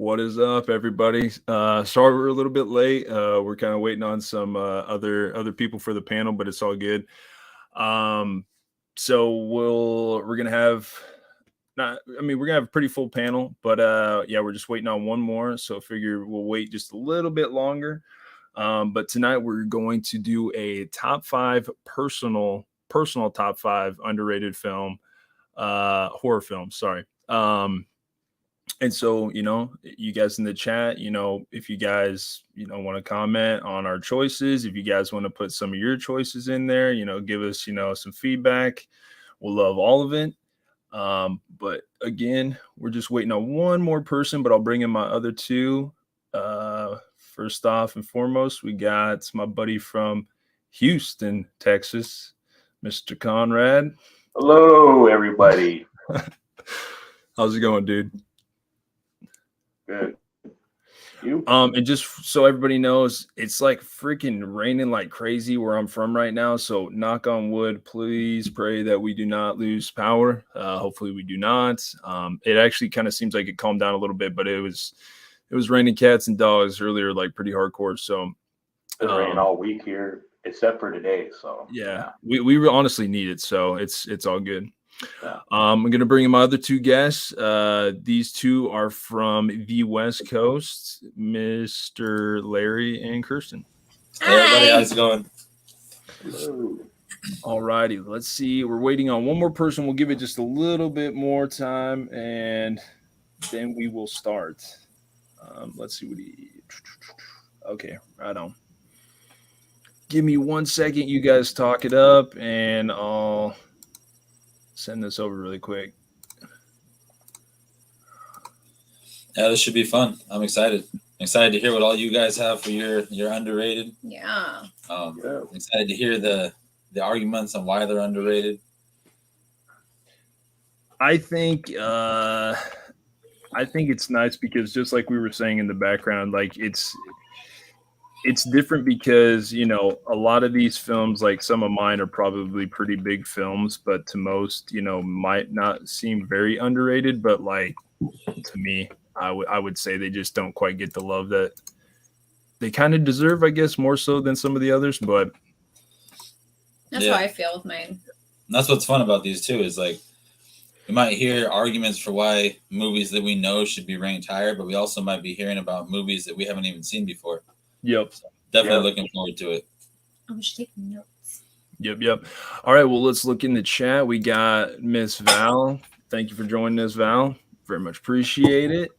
What is up, everybody? Sorry we're a little bit late. We're kind of waiting on some other people for the panel, but it's all good. Um, so we're gonna have not. I mean, we're gonna have a pretty full panel, but yeah, we're just waiting on one more. So I figure we'll wait just a little bit longer. But tonight we're going to do a top five personal top five underrated film, horror films. Sorry. And so, you guys in the chat, if you guys, want to comment on our choices, if you guys want to put some of your choices in there, give us, some feedback. We'll love all of it. But again, we're just waiting on one more person, but I'll bring in my other two. First off and foremost, we got my buddy from Houston, Texas, Mr. Conrad. Hello, everybody. How's it going, dude? Good. You? And just so everybody knows, it's like freaking raining like crazy where I'm from right now. So knock on wood, please pray that we do not lose power. Hopefully we do not. It actually kind of seems like it calmed down a little bit, but it was raining cats and dogs earlier, like pretty hardcore. So It's been raining all week here, except for today. So yeah. We honestly need it. So it's all good. Yeah. I'm going to bring in my other two guests. These two are from the West Coast, Mr. Larry and Kirsten. Hey, everybody, how's it going? Hello. All righty, let's see. We're waiting on one more person. We'll give it just a little bit more time, and then we will start. Let's see what he... Okay, right on. Give me 1 second. You guys talk it up, and I'll send this over really quick. Yeah, this should be fun. I'm excited. I'm excited to hear what all you guys have for your underrated. Yeah. I'm excited to hear the arguments on why they're underrated. I think it's nice because just like we were saying in the background, like it's different because, a lot of these films, like some of mine are probably pretty big films, but to most, might not seem very underrated. But like to me, I would say they just don't quite get the love that they kind of deserve, I guess, more so than some of the others. But that's how I feel with mine. And that's what's fun about these too, is like we might hear arguments for why movies that we know should be ranked higher, but we also might be hearing about movies that we haven't even seen before. Yep. So definitely looking forward to it. I'm just taking notes. Yep. All right. Well, let's look in the chat. We got Miss Val. Thank you for joining us, Val. Very much appreciate it.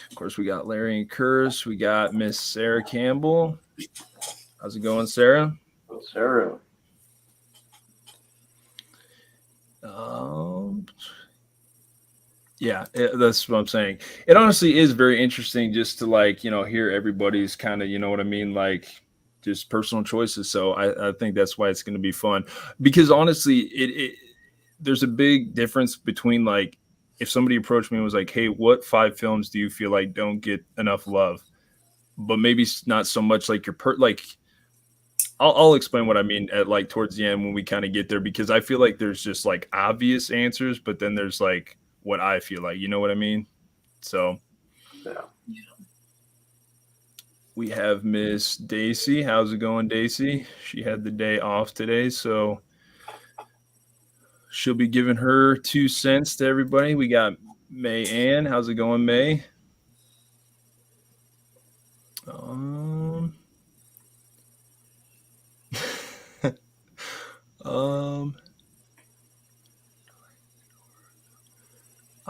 Of course, we got Larry and Curse. We got Miss Sarah Campbell. How's it going, Sarah? Sarah. Yeah, that's what I'm saying. It honestly is very interesting just to hear everybody's kind of, you know what I mean? Like just personal choices. So I think that's why it's going to be fun because honestly, there's a big difference between like, if somebody approached me and was like, hey, what 5 films do you feel like don't get enough love? But maybe not so much like I'll explain what I mean at like towards the end when we kind of get there, because I feel like there's just like obvious answers, but then there's like what I feel like, you know what I mean? So Yeah. We have Miss Daisy. How's it going, Daisy? She had the day off today, so she'll be giving her 2 cents to everybody. We got May Ann. How's it going, May?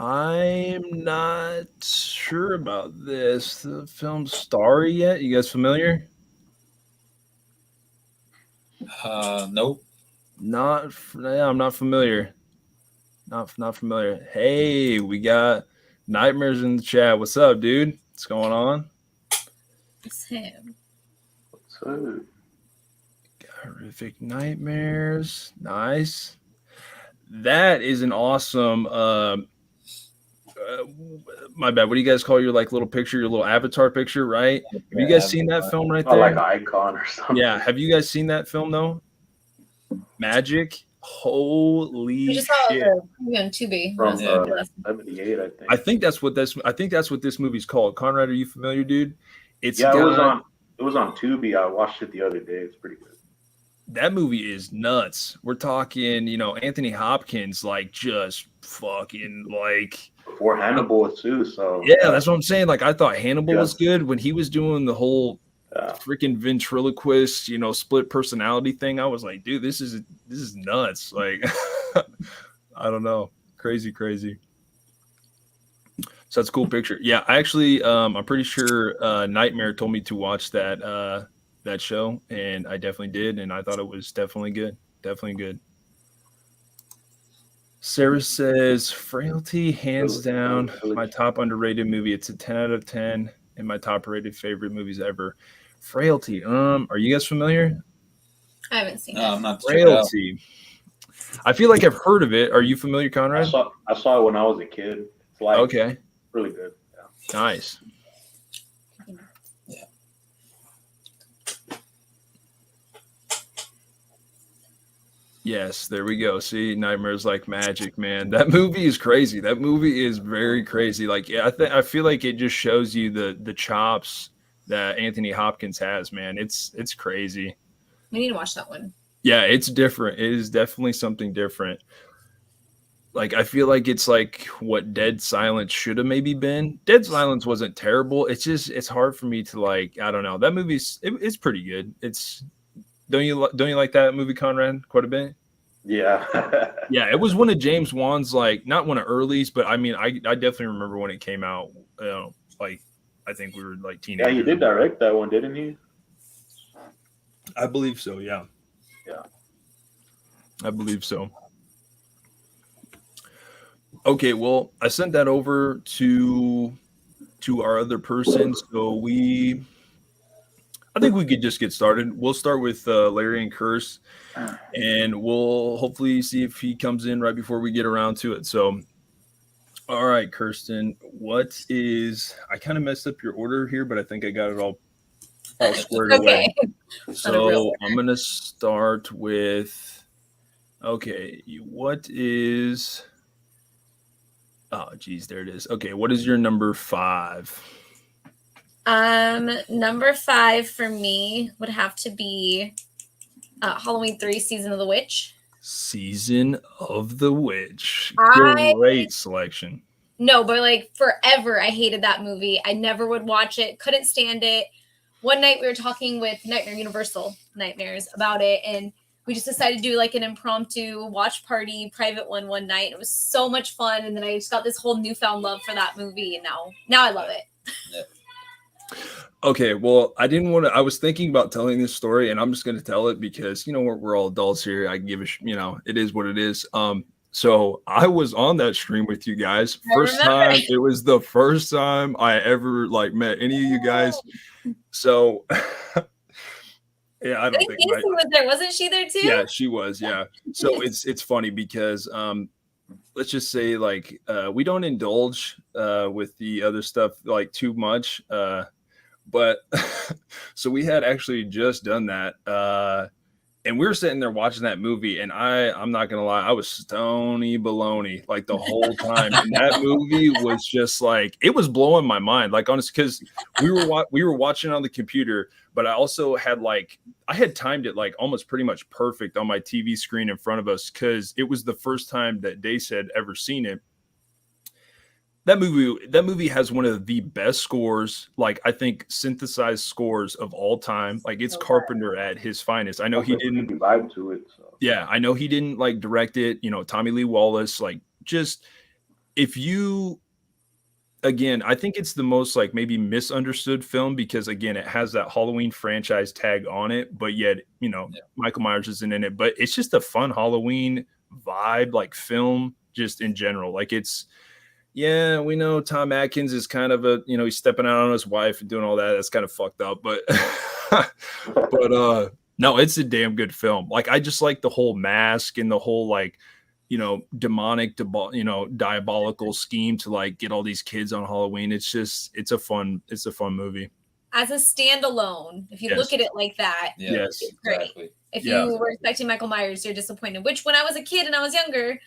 I'm not sure about this. The film Starry yet? You guys familiar? Nope. I'm not familiar. Not familiar. Hey, we got Nightmares in the chat. What's up, dude? What's going on? It's him. What's up? Horrific Nightmares. Nice. That is an awesome my bad. What do you guys call your like little picture, your little avatar picture, right? Have you guys seen that film right there? Like an icon or something. Yeah. Have you guys seen that film though? Magic. Holy We just saw shit! the movie on Tubi. From Yeah. 78, I think. I think that's what this movie's called. Conrad, are you familiar, dude? It's Yeah, got it was on Tubi. I watched it the other day. It's pretty good. that movie is nuts. We're talking, Anthony Hopkins, like just fucking like Before Hannibal too, so yeah, that's what I'm saying. Like I thought Hannibal was Yeah. good when he was doing the whole yeah. freaking ventriloquist, split personality thing. I was like, dude, this is nuts. Like I don't know. Crazy. So that's a cool picture. Yeah, I actually I'm pretty sure Nightmare told me to watch that show, and I definitely did, and I thought it was definitely good. Definitely good. Sarah says Frailty, hands down, my top underrated movie. It's a 10 out of 10 and my top rated favorite movies ever. Frailty. Are you guys familiar? I haven't seen No, it. I'm not checked out. Frailty. I feel like I've heard of it. Are you familiar, I Conrad? saw it when I was a kid. It's like Okay. really good. Yeah. Nice. Yes, there we go. See, Nightmares Like Magic, man. That movie is crazy. That movie is very crazy. Like, yeah, I feel like it just shows you the chops that Anthony Hopkins has, man. It's crazy. We need to watch that one. Yeah, it's different. It is definitely something different. Like, I feel like it's like what Dead Silence should have maybe been. Dead Silence wasn't terrible. It's hard for me to like. I don't know. That it's pretty good. Don't you like that movie, Conrad, quite a bit? Yeah. Yeah, it was one of James Wan's, like, not one of early's, but I mean, I definitely remember when it came out. Like, I think we were like Yeah, teenagers. he did direct that one, didn't he? I believe so. Yeah. Yeah. I believe so. Okay, well, I sent that over to our other person, so I think we could just get started. We'll start with Larry and Curse, and we'll hopefully see if he comes in right before we get around to it. So, all right, Kirsten, I kind of messed up your order here, but I think I got it all squared away. So I'm going to start with, okay, oh, geez, there it is. Okay, what is your number 5? Number 5 for me would have to be Halloween 3: Season of the Witch. Season of the Witch. Great selection. No, but like forever, I hated that movie. I never would watch it. Couldn't stand it. One night we were talking with Nightmare Universal Nightmares about it, and we just decided to do like an impromptu watch party, private one night. It was so much fun, and then I just got this whole newfound love for that movie, and now I love it. Yeah. Okay, well, I was thinking about telling this story, and I'm just going to tell it because, we're all adults here. I give it is what it is. So I was on that stream with you guys. It was the first time I ever like met any of you guys. So yeah, I don't think Casey was there. Wasn't she there too? Yeah, she was. Yeah. So it's funny because let's just say like we don't indulge with the other stuff like too much. But so we had actually just done that. And we were sitting there watching that movie, and I'm not gonna lie, I was stony baloney like the whole time. And that movie was just like, it was blowing my mind. Like, honestly, because we were watching on the computer, but I also had I had timed it like almost pretty much perfect on my TV screen in front of us because it was the first time that Dace had ever seen it. That movie has one of the best scores, like I think synthesized scores of all time. Like it's Carpenter at his finest. I know he didn't vibe to it. So. Yeah, I know he didn't like direct it. Tommy Lee Wallace. Like, just if you, again, I think it's the most like maybe misunderstood film because again, it has that Halloween franchise tag on it, but yet Michael Myers isn't in it. But it's just a fun Halloween vibe, like film, just in general. Like it's. Yeah, we know Tom Atkins is kind of he's stepping out on his wife and doing all that. That's kind of fucked up, but no, it's a damn good film. Like I just like the whole mask and the whole like, demonic, diabolical scheme to like get all these kids on Halloween. It's a fun movie. as a standalone, if you Yes. look at it like that, Yeah, Yes. it's great. exactly. If Yeah. you were expecting Michael Myers, you're disappointed. Which, when I was a kid and I was younger,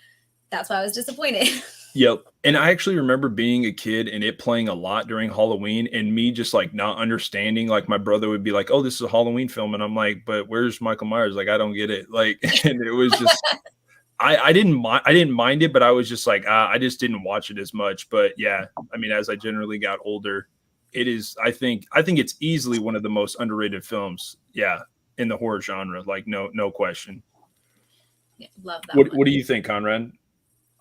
that's why I was disappointed. Yep. And I actually remember being a kid and it playing a lot during Halloween and me just like not understanding. Like my brother would be like, "Oh, this is a Halloween film." And I'm like, "But where's Michael Myers?" Like, I don't get it. Like, and it was just, I didn't mind it, but I was just like, I just didn't watch it as much. But yeah, I mean, as I generally got older, it is, I think it's easily one of the most underrated films. Yeah. In the horror genre. Like, no question. Yeah, love that. What do you think, Conrad?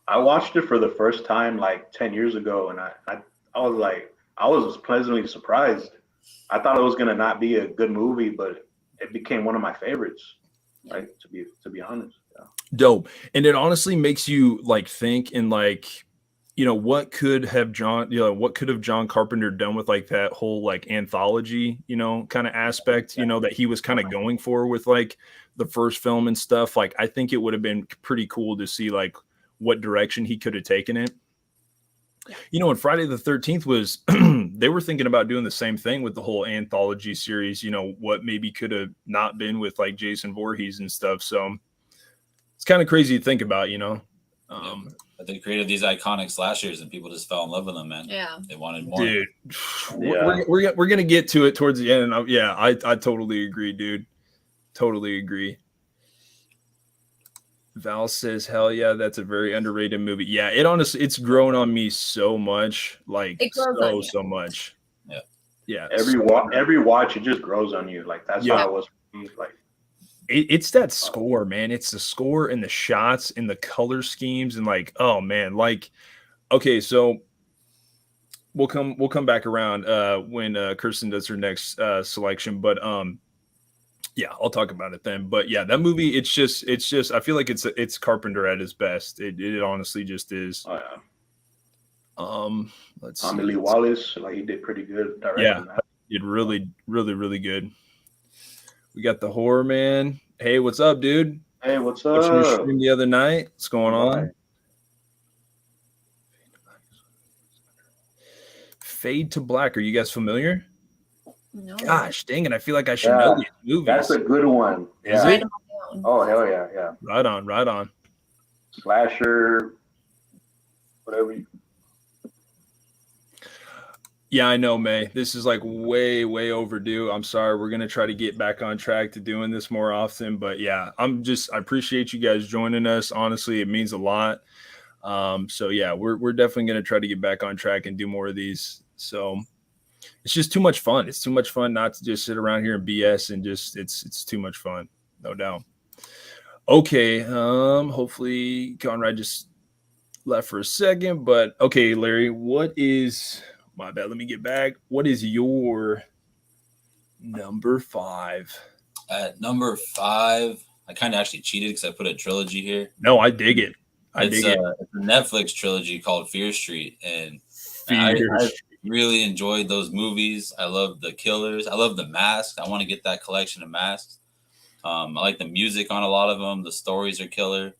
I watched it for the first time like 10 years ago, and I was pleasantly surprised. I thought it was gonna not be a good movie, but it became one of my favorites. Yeah. Like to be honest. Yeah. Dope. And it honestly makes you like think and like, what could have John Carpenter done with like that whole like anthology, kind of aspect, that he was kind of going for with like the first film and stuff. Like, I think it would have been pretty cool to see like what direction he could have taken it. Yeah. And Friday the 13th was, they were thinking about doing the same thing with the whole anthology series, what maybe could have not been with like Jason Voorhees and stuff. So it's kind of crazy to think about, But they created these iconic slashers and people just fell in love with them, man. Yeah. They wanted more. dude, Yeah. we're going to get to it towards the end. And I totally agree, dude. Totally agree. Val says, hell yeah, that's a very underrated movie. Yeah, it's grown on me so much. Like, It grows on you. so much. Yeah. Yeah. Every watch, it just grows on you. Like that's Yeah. how it was for me. Like It's that score, man. It's the score and the shots and the color schemes and like, oh man, like, okay, so we'll come back around when Kirsten does her next selection, but yeah, I'll talk about it then. But yeah, that movie, it's just I feel like it's Carpenter at his best. It honestly just is. Let's Tommy see. Lee Wallace, like he did pretty good directing Yeah. that. Did really, really, really good. We got the horror man. Hey, what's up, dude? Hey, what's Watched your up? stream the other night. What's going on? Fade to Black. Are you guys familiar? No. Gosh, dang it! I feel like I should Yeah, know these movies. That's a good one. Is Yeah. it? Write them all down. Oh hell yeah, yeah. Right on, right on. Slasher, whatever. Yeah, I know, May. This is like way, way overdue. I'm sorry. We're gonna try to get back on track to doing this more often. But yeah, I appreciate you guys joining us. Honestly, it means a lot. So yeah, we're definitely gonna try to get back on track and do more of these. So it's just too much fun. It's too much fun not to just sit around here and BS and just it's too much fun, no doubt. Okay, hopefully Conrad just left for a second, but okay, Larry, what is my bad? Let me get back. What is your number 5? At number 5, I kind of actually cheated because I put a trilogy here. No, I dig it. It's a Netflix trilogy called Fear Street, and I really enjoyed those movies. I love the killers. I love the masks. I want to get that collection of masks. I like the music on a lot of them. The stories are killer,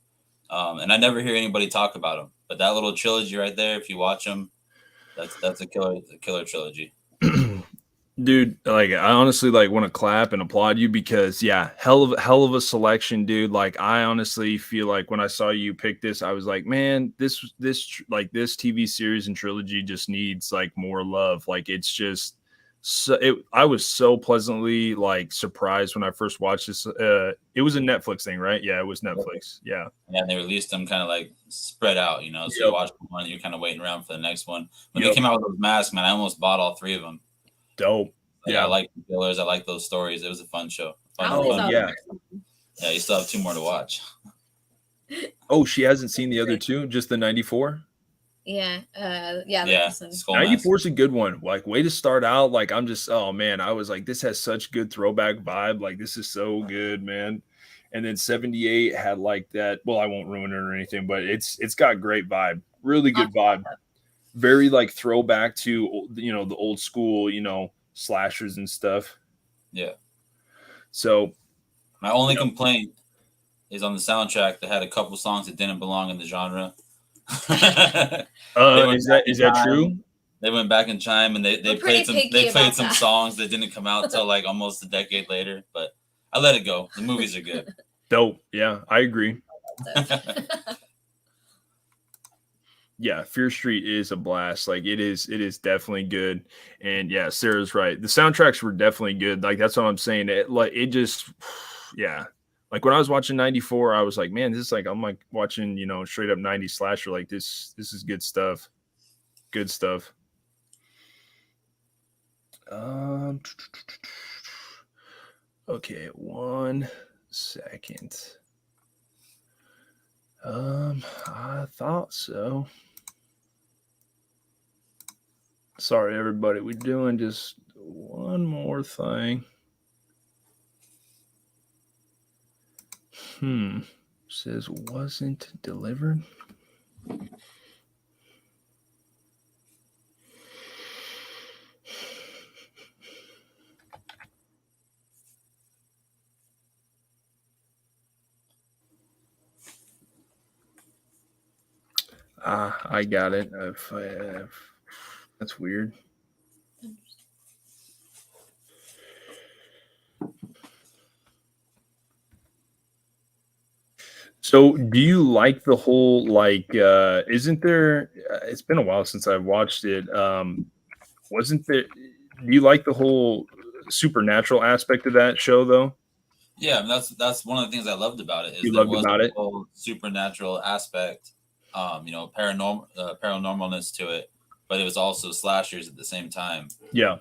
and I never hear anybody talk about them. But that little trilogy right there, if you watch them, that's a killer trilogy. Dude, like I honestly like want to clap and applaud you because yeah, hell of a selection, dude. Like I honestly feel like when I saw you pick this, I was like, man, this TV series and trilogy just needs like more love. Like it's just I was so pleasantly like surprised when I first watched this. It was a Netflix thing, right? Yeah, it was Netflix. Yeah. And they released them kind of like spread out, So Yep. you watch one, you're kind of waiting around for the next one. When Yep. they came out with those masks, man, I almost bought all 3 of them. Dope. Like, Yeah. I like the killers. I like those stories. It was a fun show. I Fun, only Oh, fun. saw yeah. the first one. Yeah, you still have 2 more to watch. Oh, she hasn't seen the other two, just the 94? Yeah. Yeah. Yeah, This one. Skull Mask. 94 is a good one. Like, way to start out. Like, I'm just, oh man, I was like, this has such good throwback vibe. Like, this is so good, man. And then 78 had like that. Well, I won't ruin it or anything, but it's got great vibe. Really good vibe. Very like throwback to the old school, slashers and stuff. Yeah. So My only complaint is on the soundtrack that had a couple songs that didn't belong in the genre. is that true? They went back in time and they We're played pretty picky they played about some that. songs that didn't come out till like almost a decade later. But I let it go. The movies are good. Dope. Yeah, I agree. Yeah, Fear Street is a blast. Like it is definitely good. And yeah, Sarah's right. The soundtracks were definitely good. Like that's what I'm saying. It just yeah. Like when I was watching 94, I was like, man, this is like I'm like watching, straight up 90s slasher. Like this is good stuff. Good stuff. Okay, 1 second. I thought so. Sorry, everybody. We're doing just one more thing. Says wasn't delivered. I got it. That's weird. So do you like the whole isn't there it's been a while since I've watched it. Wasn't there do you like the whole supernatural aspect of that show though? Yeah, that's one of the things I loved about it. Is You there loved was about a it? whole supernatural aspect, paranormalness to it, but it was also slashers at the same time. Yeah.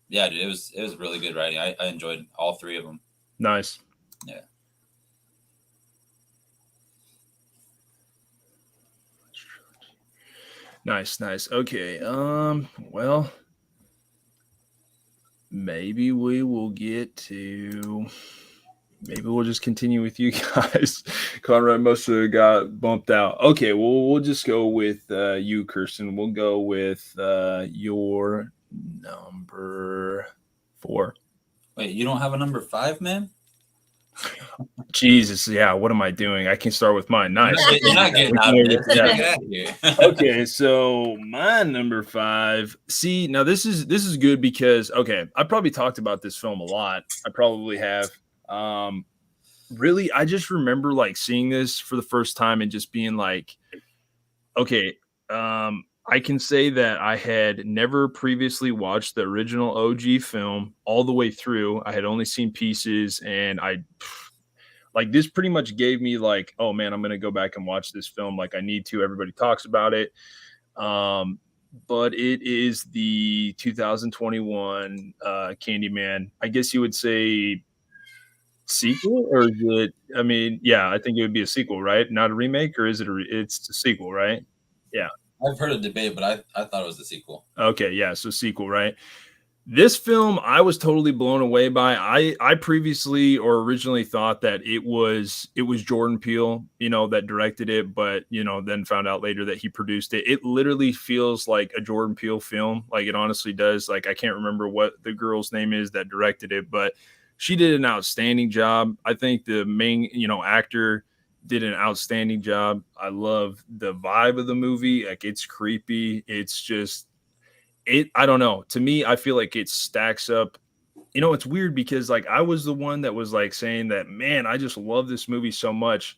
Yeah, dude, it was really good writing. I enjoyed all three of them. Nice. Yeah. Nice. Okay. Well, maybe we'll just continue with you guys. Conrad must have got bumped out. Okay, well, we'll just go with you, Kirsten. We'll go with your number 4. Wait, you don't have a number 5, man? Jesus, yeah. What am I doing? I can start with mine. Nice. You're not getting out of this. Yeah. Get out of here. Okay, so my number 5. See, now this is good because I probably talked about this film a lot. I probably have. Really, I just remember like seeing this for the first time and just being like, okay, I can say that I had never previously watched the original OG film all the way through. I had only seen pieces, and like this pretty much gave me like, oh man, I'm gonna go back and watch this film. Like I need to. Everybody talks about it. But it is the 2021 Candyman. I guess you would say sequel, or is it? I mean, yeah, I think it would be a sequel, right? Not a remake, or is it? It's a sequel, right? Yeah. I've heard a debate, but I thought it was a sequel. Okay, yeah, so sequel, right? This film I was totally blown away by. I previously or originally thought that it was Jordan Peele, that directed it, but then found out later that he produced it. It literally feels like a Jordan Peele film, like it honestly does. Like I can't remember what the girl's name is that directed it, but she did an outstanding job. I think the main, actor did an outstanding job. I love the vibe of the movie. Like it's creepy. It's just I don't know. To me, I feel like it stacks up. It's weird because like I was the one that was like saying that, man, I just love this movie so much.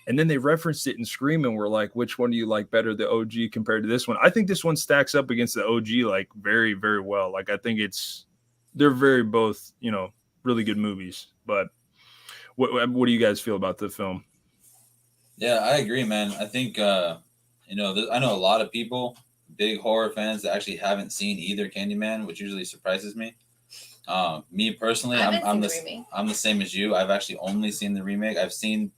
And then they referenced it in Scream and were like, which one do you like better, the OG compared to this one? I think this one stacks up against the OG like very, very well. Like I think they're very both, really good movies. But what do you guys feel about the film? Yeah, I agree, man. I think I know a lot of people, big horror fans, that actually haven't seen either Candyman, which usually surprises me. Me personally, I'm the same as you. I've actually only seen the remake. I've seen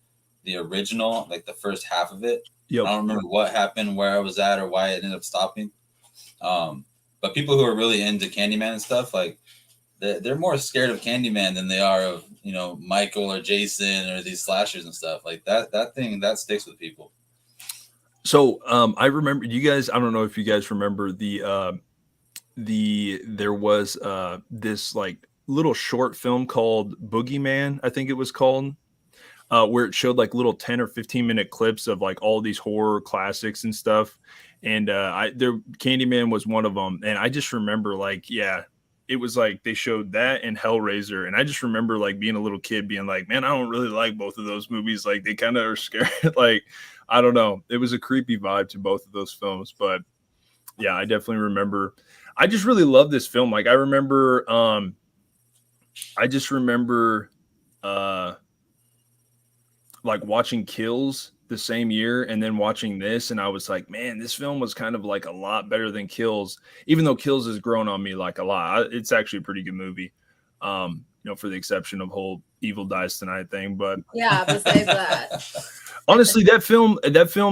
the original, like the first half of it. Yep. I don't remember what happened, where I was at, or why it ended up stopping. But people who are really into Candyman and stuff, like they're more scared of Candyman than they are of Michael or Jason or these slashers and stuff. Like that thing that sticks with people. So I remember you guys. I don't know if you guys remember there was this like little short film called Boogeyman. I think it was called. where it showed like little 10 or 15-minute clips of like all these horror classics and stuff. And Candyman was one of them. And I just remember like, yeah, it was like they showed that and Hellraiser. And I just remember like being a little kid being like, man, I don't really like both of those movies. Like they kind of are scary. Like, I don't know. It was a creepy vibe to both of those films. But yeah, I definitely remember. I just really love this film. Like I remember, like watching Kills the same year and then watching this, and I was like, man, this film was kind of like a lot better than Kills, even though Kills has grown on me like a lot. It's actually a pretty good movie, for the exception of whole Evil Dies Tonight thing. But yeah, besides that, honestly, that film,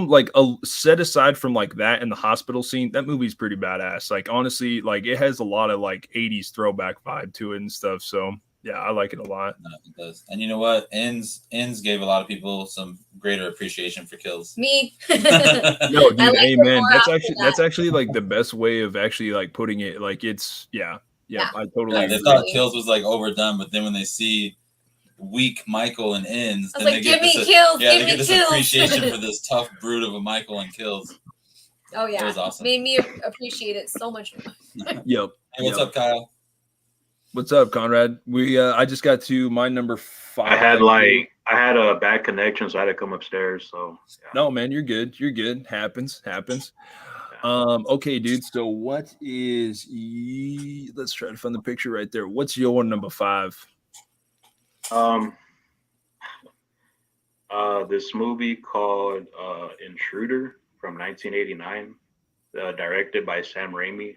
like set aside from like that and the hospital scene, that movie's pretty badass. Like honestly, like it has a lot of like 80s throwback vibe to it and stuff. So yeah, I like it a lot. No, it does. And you know what? Ends gave a lot of people some greater appreciation for Kills. Me. No, dude, amen. That's actually like the best way of actually like putting it. Like it's yeah. I totally. Yeah, they thought Kills was like overdone, but then when they see weak Michael and Ends, then like, they get this, Kills. Yeah, they get this appreciation for this tough brute of a Michael and Kills. Oh yeah, it was awesome. Made me appreciate it so much more. Yep. Hey, what's up, Kyle? What's up, Conrad? I just got to my number 5. I had a bad connection, so I had to come upstairs. So yeah. No, man, you're good. You're good. Happens. Okay, dude. So what is let's try to find the picture right there. What's your number 5? This movie called Intruder from 1989, directed by Sam Raimi.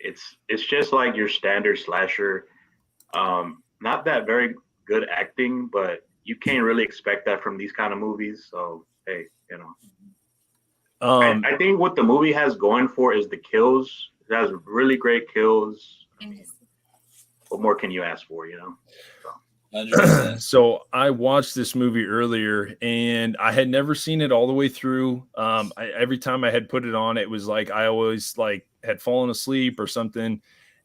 It's just like your standard slasher. Not that very good acting, but you can't really expect that from these kind of movies. So hey, I think what the movie has going for is the kills. It has really great kills. What more can you ask for? So I watched this movie earlier, and I had never seen it all the way through. Every time I had put it on, it was like I always like had fallen asleep or something.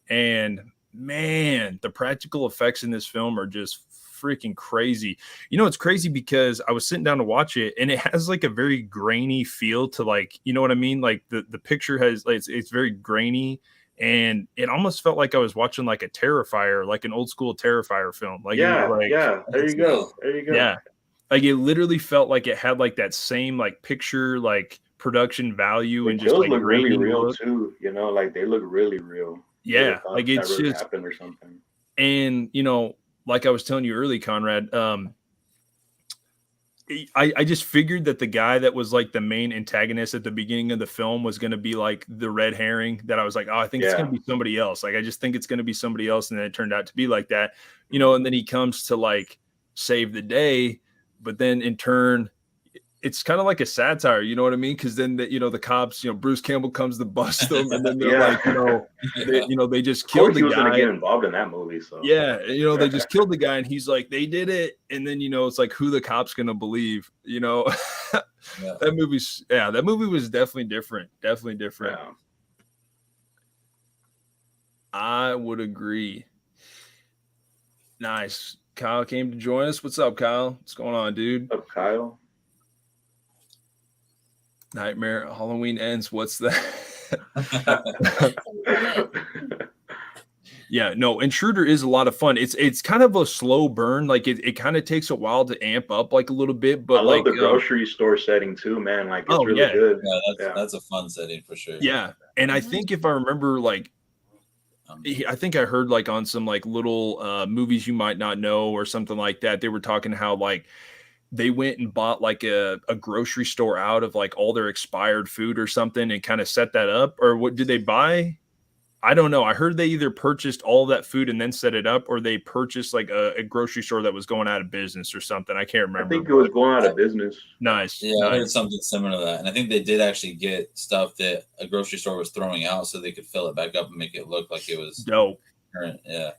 And man, the practical effects in this film are just freaking crazy. It's crazy because I was sitting down to watch it, and it has like a very grainy feel to, like, you know what I mean? Like the picture has like, it's very grainy, and it almost felt like I was watching like a Terrifier, like an old school Terrifier film. Like yeah, there you go. Yeah, like it literally felt like it had like that same like picture, like production value, and just like look really real too. Like they look really real. Yeah, like it's really just happened or something. And like I was telling you early, Conrad, I just figured that the guy that was like the main antagonist at the beginning of the film was going to be like the red herring, that I was like, oh, I think it's going to be somebody else. Like, I just think it's going to be somebody else. And then it turned out to be like that, and then he comes to like save the day, but then in turn, it's kind of like a satire, you know what I mean? Because then the cops, Bruce Campbell comes to bust them, and then they're like, they just killed the guy. He was going to get involved in that movie, so yeah, they just killed the guy, and he's like, they did it, and then it's like, who the cops gonna believe? That movie was definitely different, Yeah. I would agree. Nice. Kyle came to join us. What's up, Kyle? What's going on, dude? What's up, Kyle? Nightmare Halloween Ends. What's that? Yeah, no, Intruder is a lot of fun. It's kind of a slow burn. Like it kind of takes a while to amp up like a little bit. But I love the grocery store setting too, man. Like it's really good. Yeah, that's a fun setting for sure. Yeah, and I think if I remember, like, I think I heard like on some like little movies you might not know or something like that, they were talking how like they went and bought like a grocery store out of like all their expired food or something and kind of set that up. Or what did they buy? I don't know. I heard they either purchased all of that food and then set it up, or they purchased like a grocery store that was going out of business or something. I can't remember. I think it was going out of business. Nice. Yeah, I heard something similar to that. And I think they did actually get stuff that a grocery store was throwing out so they could fill it back up and make it look like it was dope. Current. Yeah.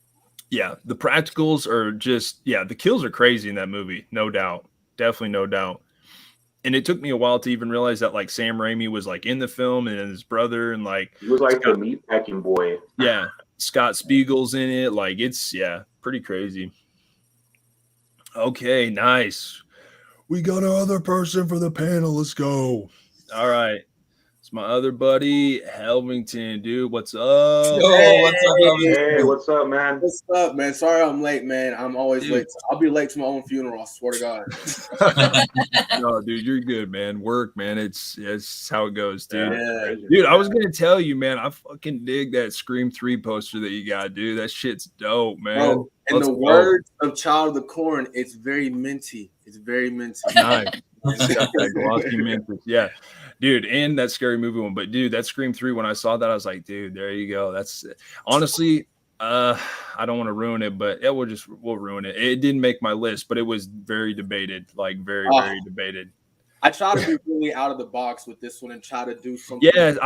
Yeah. The practicals are just, the kills are crazy in that movie. No doubt. Definitely no doubt. And it took me a while to even realize that like Sam Raimi was like in the film, and his brother, and like he was like the meatpacking boy. Yeah, Scott Spiegel's in it. Like it's pretty crazy. Okay, nice. We got our other person for the panel. Let's go. All right. It's my other buddy, Helvington, dude. What's up? Yo, what's up, Helvington? Hey, what's up, man? What's up, man? Sorry I'm late, man. I'm always late. I'll be late to my own funeral, I swear to God. No, dude, you're good, man. Work, man. It's how it goes, dude. Yeah. Dude, I was gonna tell you, man. I fucking dig that Scream 3 poster that you got, dude. That shit's dope, man. Bro, in Let's the go. words of Child of the Corn, it's very minty. It's very minty. Nice. It's got that glossy mint. Yeah. Dude, and that Scary Movie one. But dude, that Scream 3, when I saw that, I was like, dude, there you go. That's honestly, I don't want to ruin it, but yeah, we'll ruin it. It didn't make my list, but it was very debated, like very debated. I try to be really out of the box with this one and try to do something. Yeah,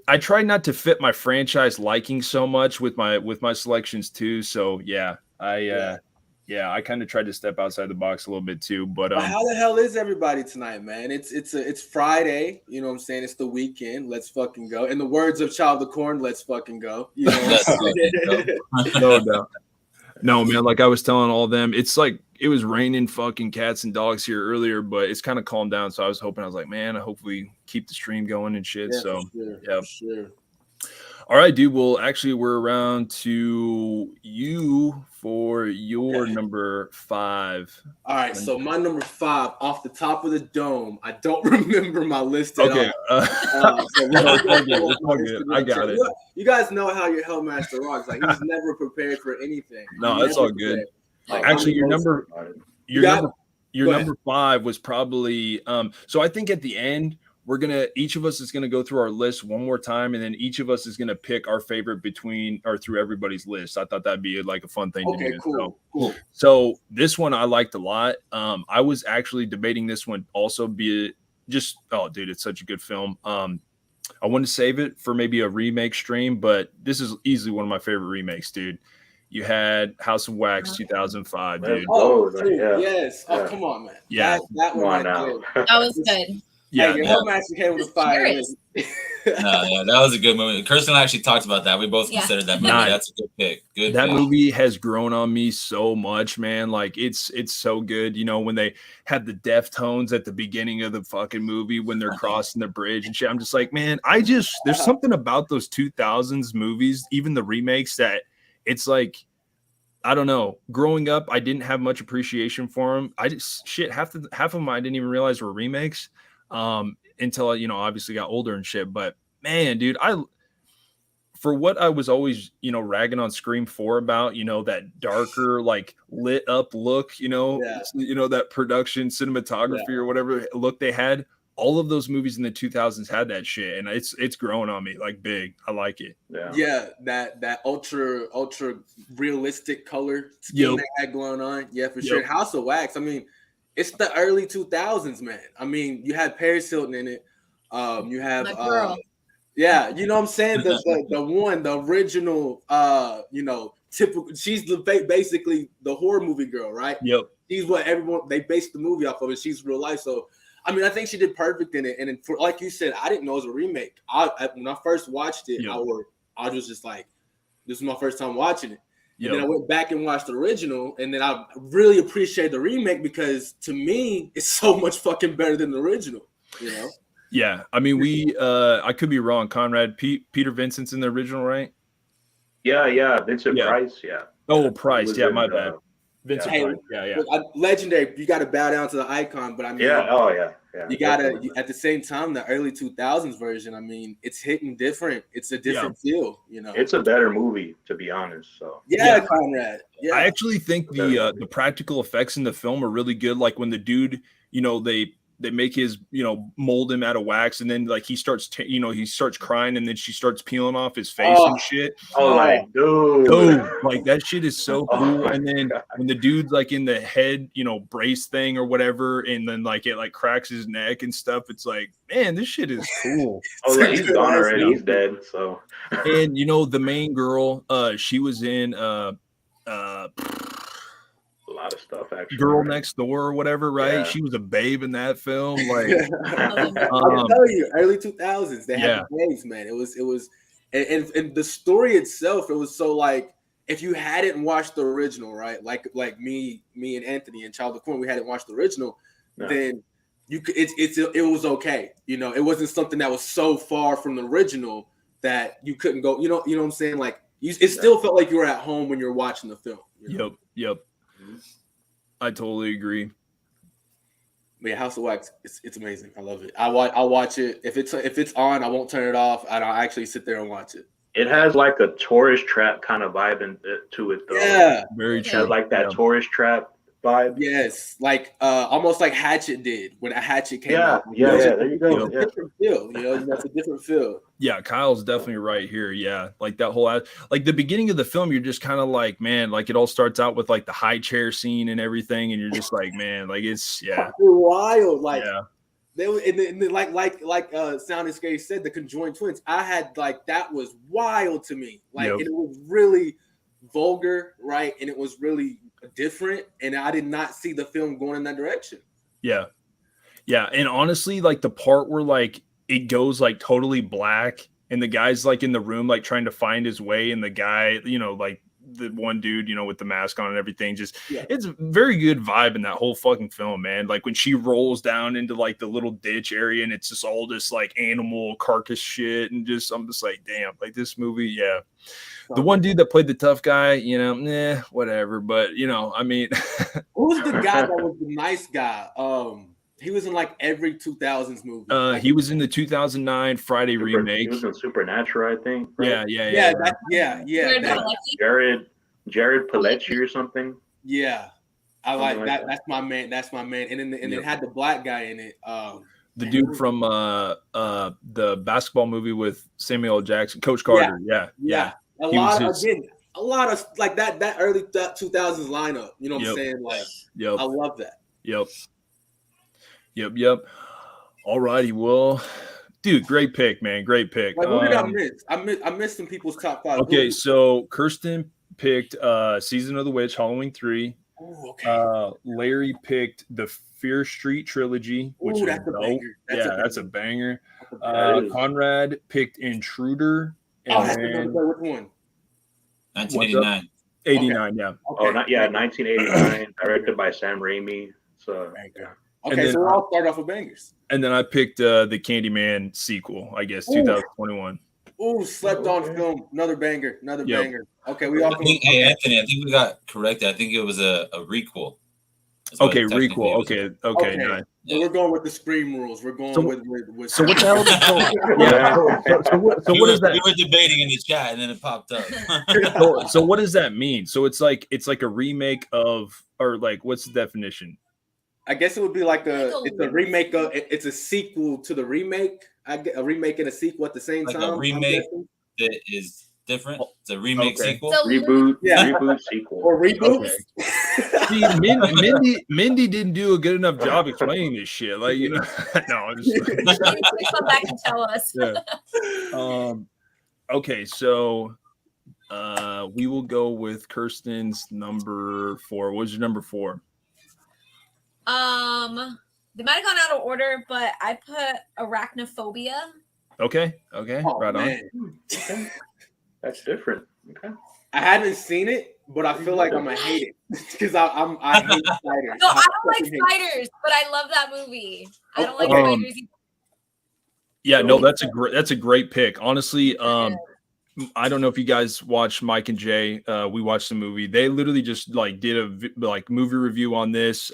I try not to fit my franchise liking so much with my selections too. So yeah, I kind of tried to step outside the box a little bit too. But how the hell is everybody tonight, man? It's Friday. You know what I'm saying? It's the weekend. Let's fucking go. In the words of Child of the Corn, let's fucking go. You know no doubt. No, man, like I was telling all of them, it's like it was raining fucking cats and dogs here earlier, but it's kind of calmed down. So I was like, man, I hope we keep the stream going and shit. Yeah, so for sure. All right, dude. Well, actually, we're around to you for your number 5. All right, so my number 5 off the top of the dome. I don't remember my list at okay. all. It's all good. I got it. You guys know how your Hellmaster rocks. Like he's never prepared for anything. No, that's all good. Actually, your number 5 was probably so I think at the end each of us is gonna go through our list one more time, and then each of us is gonna pick our favorite through everybody's list. I thought that'd be like a fun thing to do. Cool. So this one I liked a lot. I was actually debating this one also, dude, it's such a good film. I wanted to save it for maybe a remake stream, but this is easily one of my favorite remakes, dude. You had House of Wax 2005, dude. Oh, yes. Oh, come on, man. Yeah. That one right there. That was good. Yeah, your Hellmaster came with a fire. That was a good movie. Kirsten actually talked about that. We both considered that movie. Nice. That's a good pick. That movie has grown on me so much, man. Like it's so good. You know, when they had the Deftones at the beginning of the fucking movie when they're crossing the bridge and shit, I'm just like, man, there's something about those 2000s movies, even the remakes, that it's like, I don't know. Growing up, I didn't have much appreciation for them. Half of them I didn't even realize were remakes. Until I, obviously got older and shit. But man, dude, for what I was always, ragging on Scream 4 about, that darker, like lit up look, that production cinematography or whatever look they had. All of those movies in the 2000s had that shit, and it's growing on me like big. I like it. Yeah, that ultra realistic color scheme they had going on. Yeah, for sure. House of Wax. I mean, it's the early 2000s, man. I mean, you had Paris Hilton in it. You have, yeah, you know what I'm saying? The original, typical. She's basically the horror movie girl, right? Yep. She's what they based the movie off of, and she's real life. So, I mean, I think she did perfect in it. And like you said, I didn't know it was a remake. When I first watched it, I was just like, this is my first time watching it. And then I went back and watched the original, and then I really appreciate the remake because to me, it's so much fucking better than the original, Yeah, I mean, I could be wrong. Conrad, Peter Vincent's in the original, right? Yeah, Vincent Price, yeah. Oh, Price, yeah, my bad. Vincent Price, yeah. Legendary, you got to bow down to the icon, but I mean, yeah. You gotta at the same time, the early 2000s version. I mean, it's hitting different. It's a different feel, It's a better movie, to be honest. So Conrad. Yeah, I actually think the practical effects in the film are really good. Like when the dude, they make his, mold him out of wax, and then like he starts crying, and then she starts peeling off his face and shit. Like, dude, like that shit is so cool. And then when the dude's like in the head, brace thing or whatever, and then like it like cracks his neck and stuff, it's like, man, this shit is cool. He's gone already. He's dead. So, and the main girl, she was in a lot of stuff, actually. Girl Next Door or whatever, right? Yeah. She was a babe in that film. Like, I'm telling you, early 2000s, they had the babes, man. It was, and the story itself, it was so like, if you hadn't watched the original, right? Like me and Anthony and Child of the Corn, we hadn't watched the original. then you could, it was okay. You know, it wasn't something that was so far from the original that you couldn't go. You know what I'm saying? Like it still felt like you were at home when you were watching the film. You know? Yep. I totally agree. But yeah, House of Wax, it's amazing. I love it. I'll watch it if it's on. I won't turn it off. I'll actually sit there and watch it. It has like a tourist trap kind of vibe to it, though. Yeah, very It true. has like that tourist trap vibe. yes, like almost like Hatchet did when a Hatchet came out. Yeah. There you go. It's a different feel. You know, that's a different feel. Yeah, Kyle's definitely right here. Yeah, like that whole like the beginning of the film, you're just kind of like, man, like it all starts out with like the high chair scene and everything, and you're just like, man, like it's Wild. Like yeah. they were, and then like Sound and Scary said, the conjoined twins. I had like that was wild to me. Like and it was really vulgar, right? And it was really different, and I did not see the film going in that direction. Yeah, and honestly, like the part where like it goes like totally black, and the guy's like in the room like trying to find his way, and the guy, you know, like the one dude, you know, with the mask on and everything, just it's a very good vibe in that whole fucking film, man. Like when she rolls down into like the little ditch area, and it's just all this like animal carcass shit, and just I'm just like, damn, like this movie, The one dude that played the tough guy, you know, whatever. But you know, I mean, who's the guy that was the nice guy? He was in like every 2000s movie. He was in the 2009 Friday remake. He was in Supernatural, I think. Right? Yeah. Jared Paletti or something. Yeah, I like that. That's my man. And then it had the black guy in it. The dude from the basketball movie with Samuel L. Jackson, Coach Carter. Yeah. A lot of like that early 2000s lineup. You know what I'm saying? Like, I love that. Yep. All righty. Well, dude, great pick, man. Great pick. Like, what did I miss? I missed some people's top 5. Okay, so Kirsten picked Season of the Witch, Halloween 3. Ooh, okay. Larry picked the Fear Street trilogy, which is that's a banger. That's a banger. Conrad picked Intruder. That's which one? 1989. 89, yeah. Okay. Oh, 1989. Directed by Sam Raimi. So, Okay, so we'll all start off with bangers. And then I picked the Candyman sequel, I guess, 2021. Ooh, slept on film. Another banger. Banger. Okay, we all. Hey, Anthony, I think we got corrected. I think it was a requel. Okay, requel. Okay, nice. So we're going with the Scream rules. We're going with. So what the hell? So what does that? We were debating in the chat, and then it popped up. So what does that mean? So it's like a remake of, or like, what's the definition? I guess it would be like it's a remake of, it's a sequel to the remake. A remake and a sequel at the same time. A remake that is different. It's a remake sequel. Reboot, reboot sequel. Or reboot. Okay. See, Mindy didn't do a good enough job explaining this shit. Like, you know, no, I'm just come back and tell us. Okay, so we will go with Kirsten's number 4. What was your number 4? They might have gone out of order, but I put Arachnophobia. Okay, right man. On. That's different. Okay. I haven't seen it, but I feel like I'm gonna hate it because I hate spiders. No, I don't like spiders, but I love that movie. I don't like spiders either. Yeah, no, that's a great pick. Honestly, I don't know if you guys watched Mike and Jay. We watched the movie. They literally just like did a movie review on this.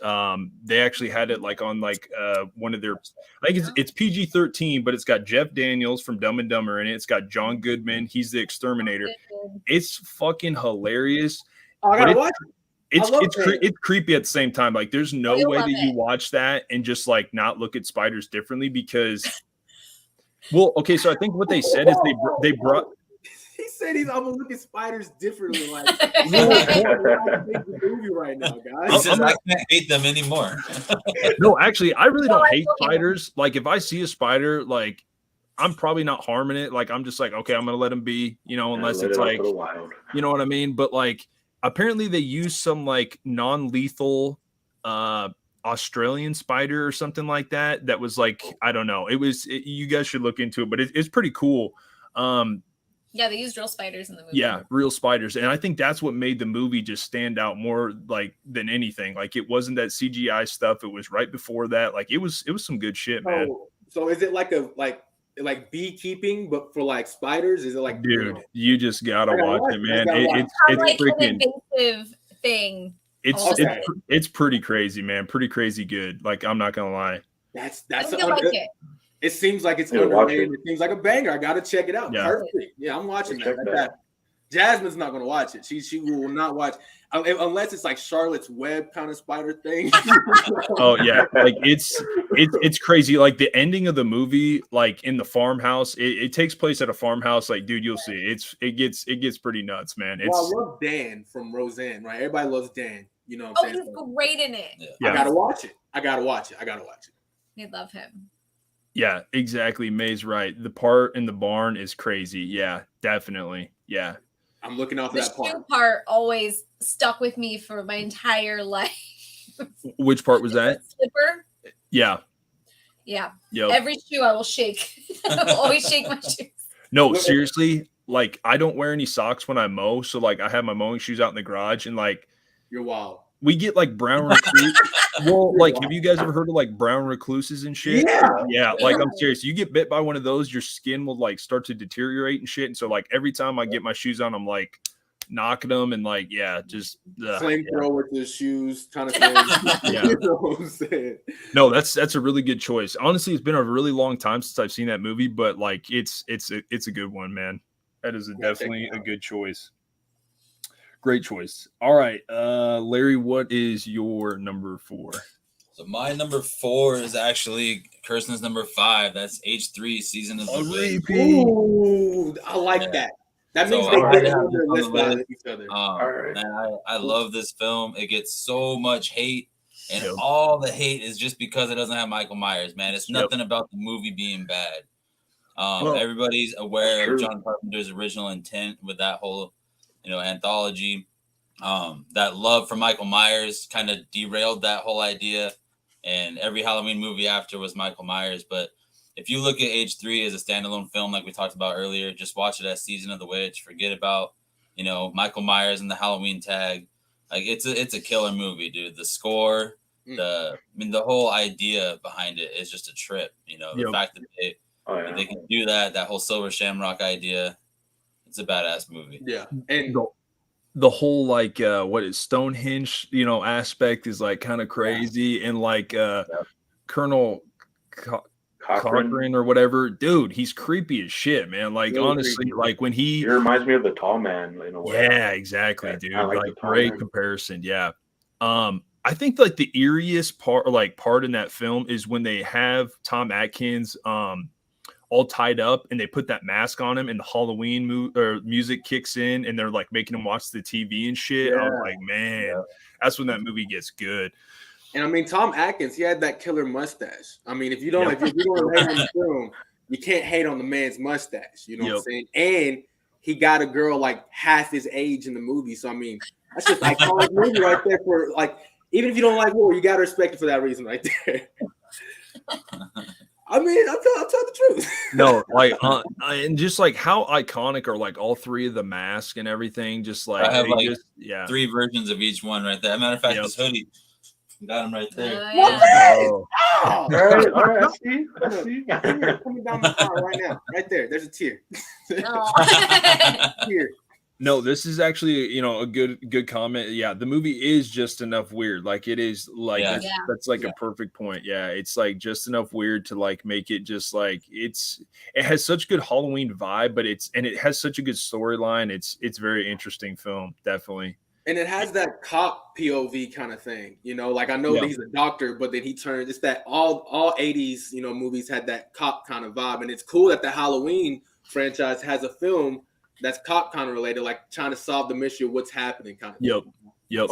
They actually had it like on like one of their, I think it's PG-13, but it's got Jeff Daniels from Dumb and Dumber in it. It's got John Goodman. He's the exterminator. It's fucking hilarious. It's creepy at the same time. Like there's no way that you watch that and just like not look at spiders differently because, well, okay. So I think what they said is they brought. He said I'm gonna look at spiders differently. Like the movie right now, guys. He says I can't hate them anymore. No, actually, I really don't hate spiders. Like if I see a spider, like I'm probably not harming it. Like I'm just like, okay, I'm gonna let them be, you know, unless it's like, you know what I mean. But like apparently they use some like non-lethal Australian spider or something like that. That was like, I don't know. You guys should look into it, but it's pretty cool. Yeah, they used real spiders in the movie. Yeah, real spiders. And I think that's what made the movie just stand out more like than anything. Like it wasn't that CGI stuff. It was right before that. Like it was some good shit, man. So is it like like beekeeping, but for like spiders? Is it like, dude, you just gotta watch it, man. It's like freaking an invasive thing. It's pretty crazy, man. Pretty crazy good. Like I'm not gonna lie. That's like it. It seems like it's underrated. It seems like a banger. I gotta check it out. Yeah. Perfect. Yeah, I'm watching that. Jasmine's not gonna watch it. She will not watch unless it's like Charlotte's Web kind of spider thing. Oh yeah, like it's crazy. Like the ending of the movie, like in the farmhouse, it takes place at a farmhouse. Like, dude, you'll see. It gets pretty nuts, man. Well, I love Dan from Roseanne, right? Everybody loves Dan. You know what I'm saying? He's great in it. Yeah. I gotta watch it. I gotta watch it. We love him. Yeah, exactly. May's right. The part in the barn is crazy. Yeah, definitely. Yeah. I'm looking out for that part. The part always stuck with me for my entire life. Which part was that? Slipper. Yeah. Yeah. Yep. Every shoe I will shake. I will always shake my shoes. No, seriously. Like I don't wear any socks when I mow. So like I have my mowing shoes out in the garage and like you're wild. We get like brown recluse. Well, like, have you guys ever heard of like brown recluses and shit? Yeah. Like, I'm serious. You get bit by one of those, your skin will like start to deteriorate and shit. And so, like, every time I get my shoes on, I'm like knocking them and like, yeah, just flamethrower with the shoes kind of thing. Yeah. You know what I'm saying? No, that's a really good choice. Honestly, it's been a really long time since I've seen that movie, but like, it's a good one, man. That is definitely a good choice. Great choice. All right, Larry, what is your number 4? So my number 4 is actually Kirsten's number 5. That's H3 Season of the Witch. Ooh, I like that. That means they get on their list of each other. Man, I love this film. It gets so much hate, and all the hate is just because it doesn't have Michael Myers. Man, it's nothing about the movie being bad. Everybody's aware of John Carpenter's original intent with that whole anthology. That love for Michael Myers kind of derailed that whole idea, and every Halloween movie after was Michael Myers. But if you look at H3 as a standalone film, like we talked about earlier, just watch it as Season of the Witch. Forget about Michael Myers and the Halloween tag. Like it's a killer movie, dude. The score, the whole idea behind it is just a trip. The fact that they can do that whole Silver Shamrock idea. It's a badass movie. Yeah. And the whole like what is Stonehenge, aspect is like kind of crazy. And like Colonel Cochran or whatever, dude, he's creepy as shit, man. Like really honestly, creepy. Like when he reminds me of the Tall Man in a way. Yeah, exactly, dude. Like great comparison. Yeah. I think like the eeriest part in that film is when they have Tom Atkins all tied up and they put that mask on him and the Halloween music kicks in and they're like making him watch the TV and shit. I was like, man, that's when that movie gets good. And I mean, Tom Atkins, he had that killer mustache. I mean, if you don't hate on the film, you can't hate on the man's mustache. You know what I'm saying? And he got a girl like half his age in the movie. So I mean, that's just an iconic movie right there for like, even if you don't like war, you gotta respect it for that reason right there. I mean, I'm telling the truth. No, like, and just like how iconic are like all 3 of the masks and everything. Just like I have like 3 versions of each one right there. As a matter of fact, this hoodie got him right there. All right. I see. Coming down my car right now, right there. There's a tear. Here. No, this is actually, a good comment. Yeah, the movie is just enough weird. Like it is like that's like a perfect point. Yeah, it's like just enough weird to like make it just like it has such good Halloween vibe, but it has such a good storyline. It's very interesting film, definitely. And it has that cop POV kind of thing, like I know that he's a doctor, but then he turns, it's that all 80s, movies had that cop kind of vibe. And it's cool that the Halloween franchise has a film that's cop kind of related, like trying to solve the mystery of what's happening kind of. Yep.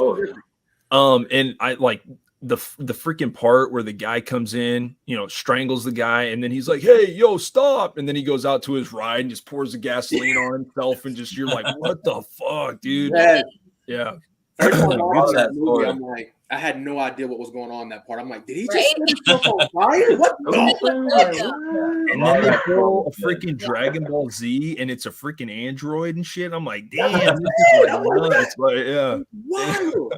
And I like the freaking part where the guy comes in, strangles the guy, and then he's like, "Hey, yo, stop!" And then he goes out to his ride and just pours the gasoline on himself, and just you're like, "What the fuck, dude?" Yeah. Yeah. First time Good watching that movie, story. I'm like, I had no idea what was going on in that part. I'm like, did he just Right? set himself on fire? What the? And then they pull a freaking Dragon Ball Z, and it's a freaking android and shit. I'm like, damn, this is I'm like like, nuts. Like, yeah. Wild.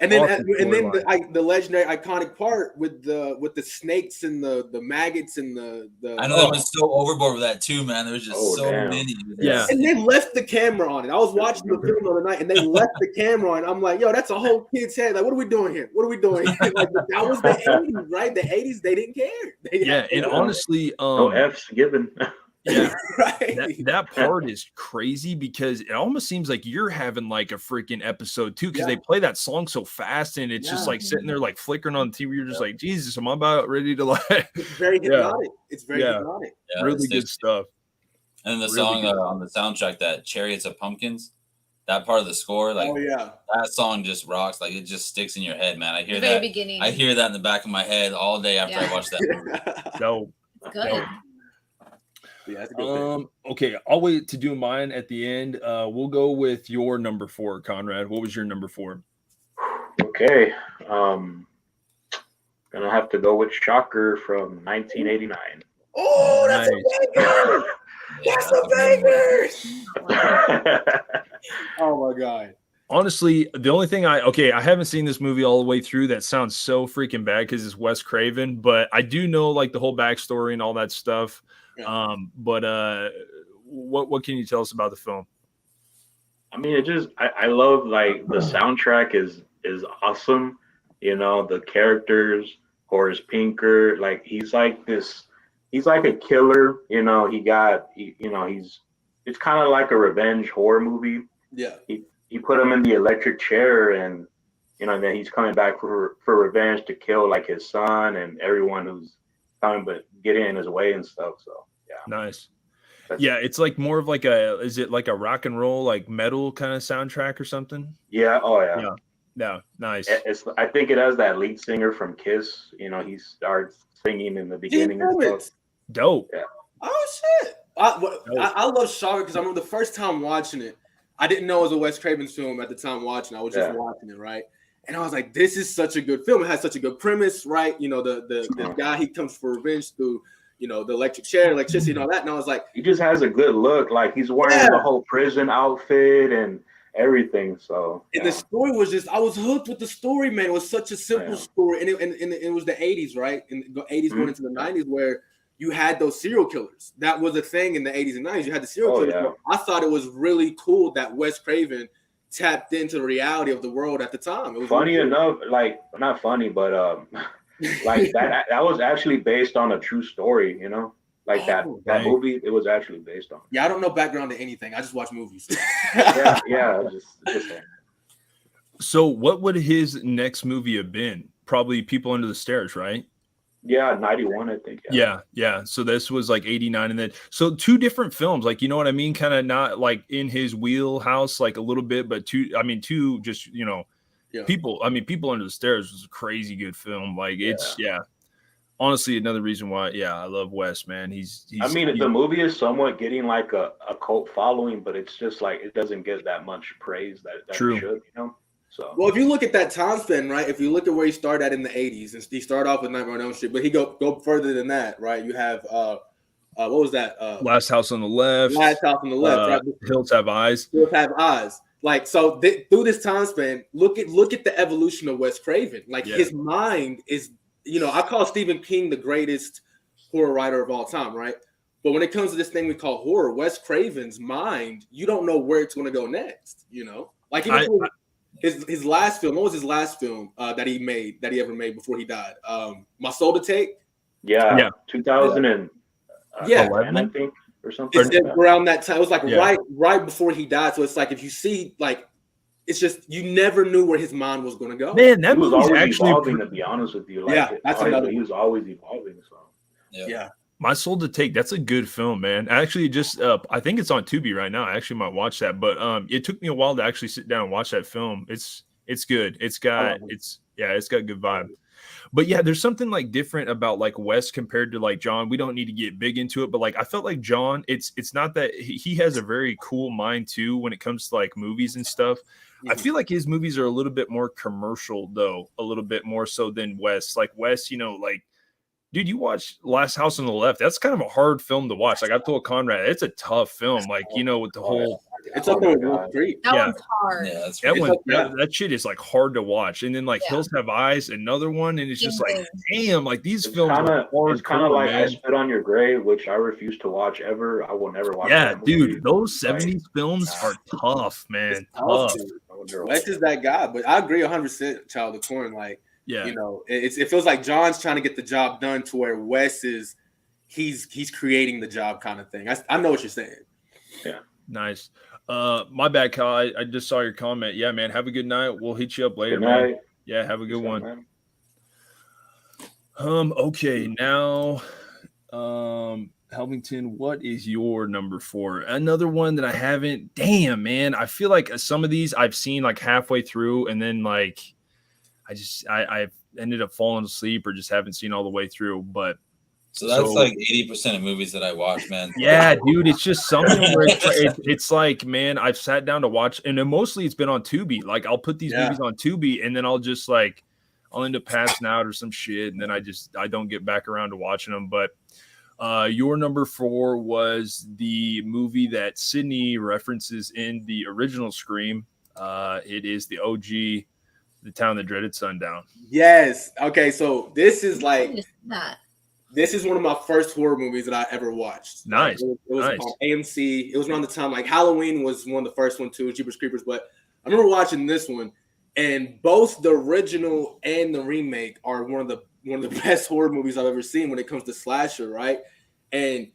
And then, Awesome the legendary, iconic part with the snakes and the maggots and the. I know they went so overboard with that too, man. There was just so damn. many. Yeah. And they left the camera on it. I was watching the film the other night, and they left the camera on. I'm like, yo, that's a whole kid's head. Like, what are we doing here? What are we doing here? Like, that was the 80s, right? The 80s, they didn't care. Yeah, and honestly, No F's given. yeah, right. that part is crazy because it almost seems like you're having like a freaking episode too, because Yeah. they play that song so fast and it's just Yeah. like sitting there like flickering on the TV. You're just like, Jesus, am I about ready to like It's very hypnotic. It's very Yeah. hypnotic. Yeah, really it's- good stuff. And the Really song good. on the soundtrack, that Chariots of Pumpkins, that part of the score, like Oh yeah. that song just rocks. Like it just sticks in your head, man. I hear The very that. beginning. I hear that in the back of my head all day after Yeah. I watch that movie. So Good. Yeah, that's a good thing. okay, I'll wait to do mine at the end. We'll go with your number 4, Conrad. What was your number 4? Okay. Gonna have to go with Shocker from 1989. Oh, that's Nice. a banger. Yeah, That's that's a a banger. Oh my god. Honestly, the only thing I haven't seen this movie all the way through. That sounds so freaking bad because it's Wes Craven, but I do know like the whole backstory and all that stuff. Yeah. But what can you tell us about the film? I mean, it just I love like the soundtrack is awesome. You know, the characters, Horace Pinker, like he's like a killer. You know, it's kind of like a revenge horror movie. Yeah. You put him in the electric chair, and you know, then he's coming back for revenge to kill like his son and everyone who's coming but getting in his way and stuff. So yeah, Nice. that's- Yeah, it's like more of like is it like a rock and roll, like metal kind of soundtrack or something? yeah, oh yeah. Yeah. No, nice. I think it has that lead singer from Kiss. You know, he starts singing in the beginning and stuff. Dope. Oh shit! I love Shocker because I remember the first time watching it. I didn't know it was a Wes Craven film at the time watching. I was just watching it, right? And I was like, "This is such a good film. It has such a good premise, right? You know, the guy, he comes for revenge through, you know, the electric chair, electricity, and all that." And I was like, He just has a good look. Like he's wearing the whole prison outfit and everything. So and the story was just, I was hooked with the story, man. It was such a simple story, and it was the 80s, right? In the 80s going into the 90s, where you had those serial killers. That was a thing in the 80s and 90s. You had the serial killers. yeah. I thought it was really cool that Wes Craven tapped into the reality of the world at the time. It was funny really cool. enough, like not funny, but like that was actually based on a true story. You know, like that movie. It was actually based on. Yeah, I don't know background to anything. I just watch movies. yeah, just So what would his next movie have been? Probably People Under the Stairs, right? yeah, 91, I think. Yeah. So this was like 89, and then so 2 different films, like, you know what I mean? Kind of not like in his wheelhouse, like a little bit, but 2 just, you know, People Under the Stairs was a crazy good film. Like it's honestly another reason why I love Wes, man. He's the movie is somewhat getting like a cult following, but it's just like it doesn't get that much praise that it should, you know. So well, if you look at that time span, right? If you look at where he started at in the 80s, and he started off with Nightmare on Elm Street, but he go further than that, right? You have what was that? Last House on the Left. Last House on the Left, right? Hills Have Eyes. Hills Have Eyes. Like so, through this time span, look at the evolution of Wes Craven. Like his mind is, you know, I call Stephen King the greatest horror writer of all time, right? But when it comes to this thing we call horror, Wes Craven's mind, you don't know where it's going to go next. You know, like his last film. What was his last film that he ever made before he died? My Soul to Take. Yeah. 2000 and 11, I think, or something. It's around that time. It was like right before he died. So it's like if you see, like, it's just you never knew where his mind was going to go. Man, that was movie's always actually evolving. To be honest with you, that's another. He was always evolving. So yeah. My Soul to Take, that's a good film, man. I actually just I think it's on Tubi right now. I actually might watch that, but it took me a while to actually sit down and watch that film. It's It's good. It's got good vibe. But yeah, there's something like different about like Wes compared to like John. We don't need to get big into it, but like I felt like John, it's not that he has a very cool mind too when it comes to like movies and stuff. I feel like his movies are a little bit more commercial though, a little bit more so than Wes. Like Wes, like dude, you watch Last House on the Left. That's kind of a hard film to watch. Like I've told Conrad, it's a tough film. Like, with the whole it's up there with Wall Street. That one's hard. Yeah, that's that shit is like hard to watch. And then like Hills Have Eyes, another one, and it's just like, damn, like these films are hard. It's kind of like I Spit on Your Grave, which I refuse to watch ever. I will never watch. Yeah, dude, those 70s films are tough, man. Tough. Wes is that guy, but I agree 100%. Child of Corn, like. Yeah, it feels like John's trying to get the job done to where Wes is he's creating the job kind of thing. I know what you're saying. Yeah, nice. My bad, Kyle. I just saw your comment. Yeah, man. Have a good night. We'll hit you up later, good night. Man. Yeah, have a good one. Man. Okay, now, Helvington, what is your number 4? Another one that I haven't. Damn, man. I feel like some of these I've seen like halfway through, and then like. I've ended up falling asleep or just haven't seen all the way through. But so that's like 80% of movies that I watch, man. Yeah, dude, it's just something where it's like, man, I've sat down to watch, and then mostly it's been on Tubi. Like I'll put these movies on Tubi, and then I'll end up passing out or some shit, and then I don't get back around to watching them. But your number 4 was the movie that Sydney references in the original Scream. It is the OG. The Town That Dreaded Sundown. Yes. Okay. So this is like this is one of my first horror movies that I ever watched. Nice. It was on AMC. It was around the time like Halloween was one of the first one too, Jeepers Creepers. But I remember watching this one, and both the original and the remake are one of the best horror movies I've ever seen when it comes to slasher, right? And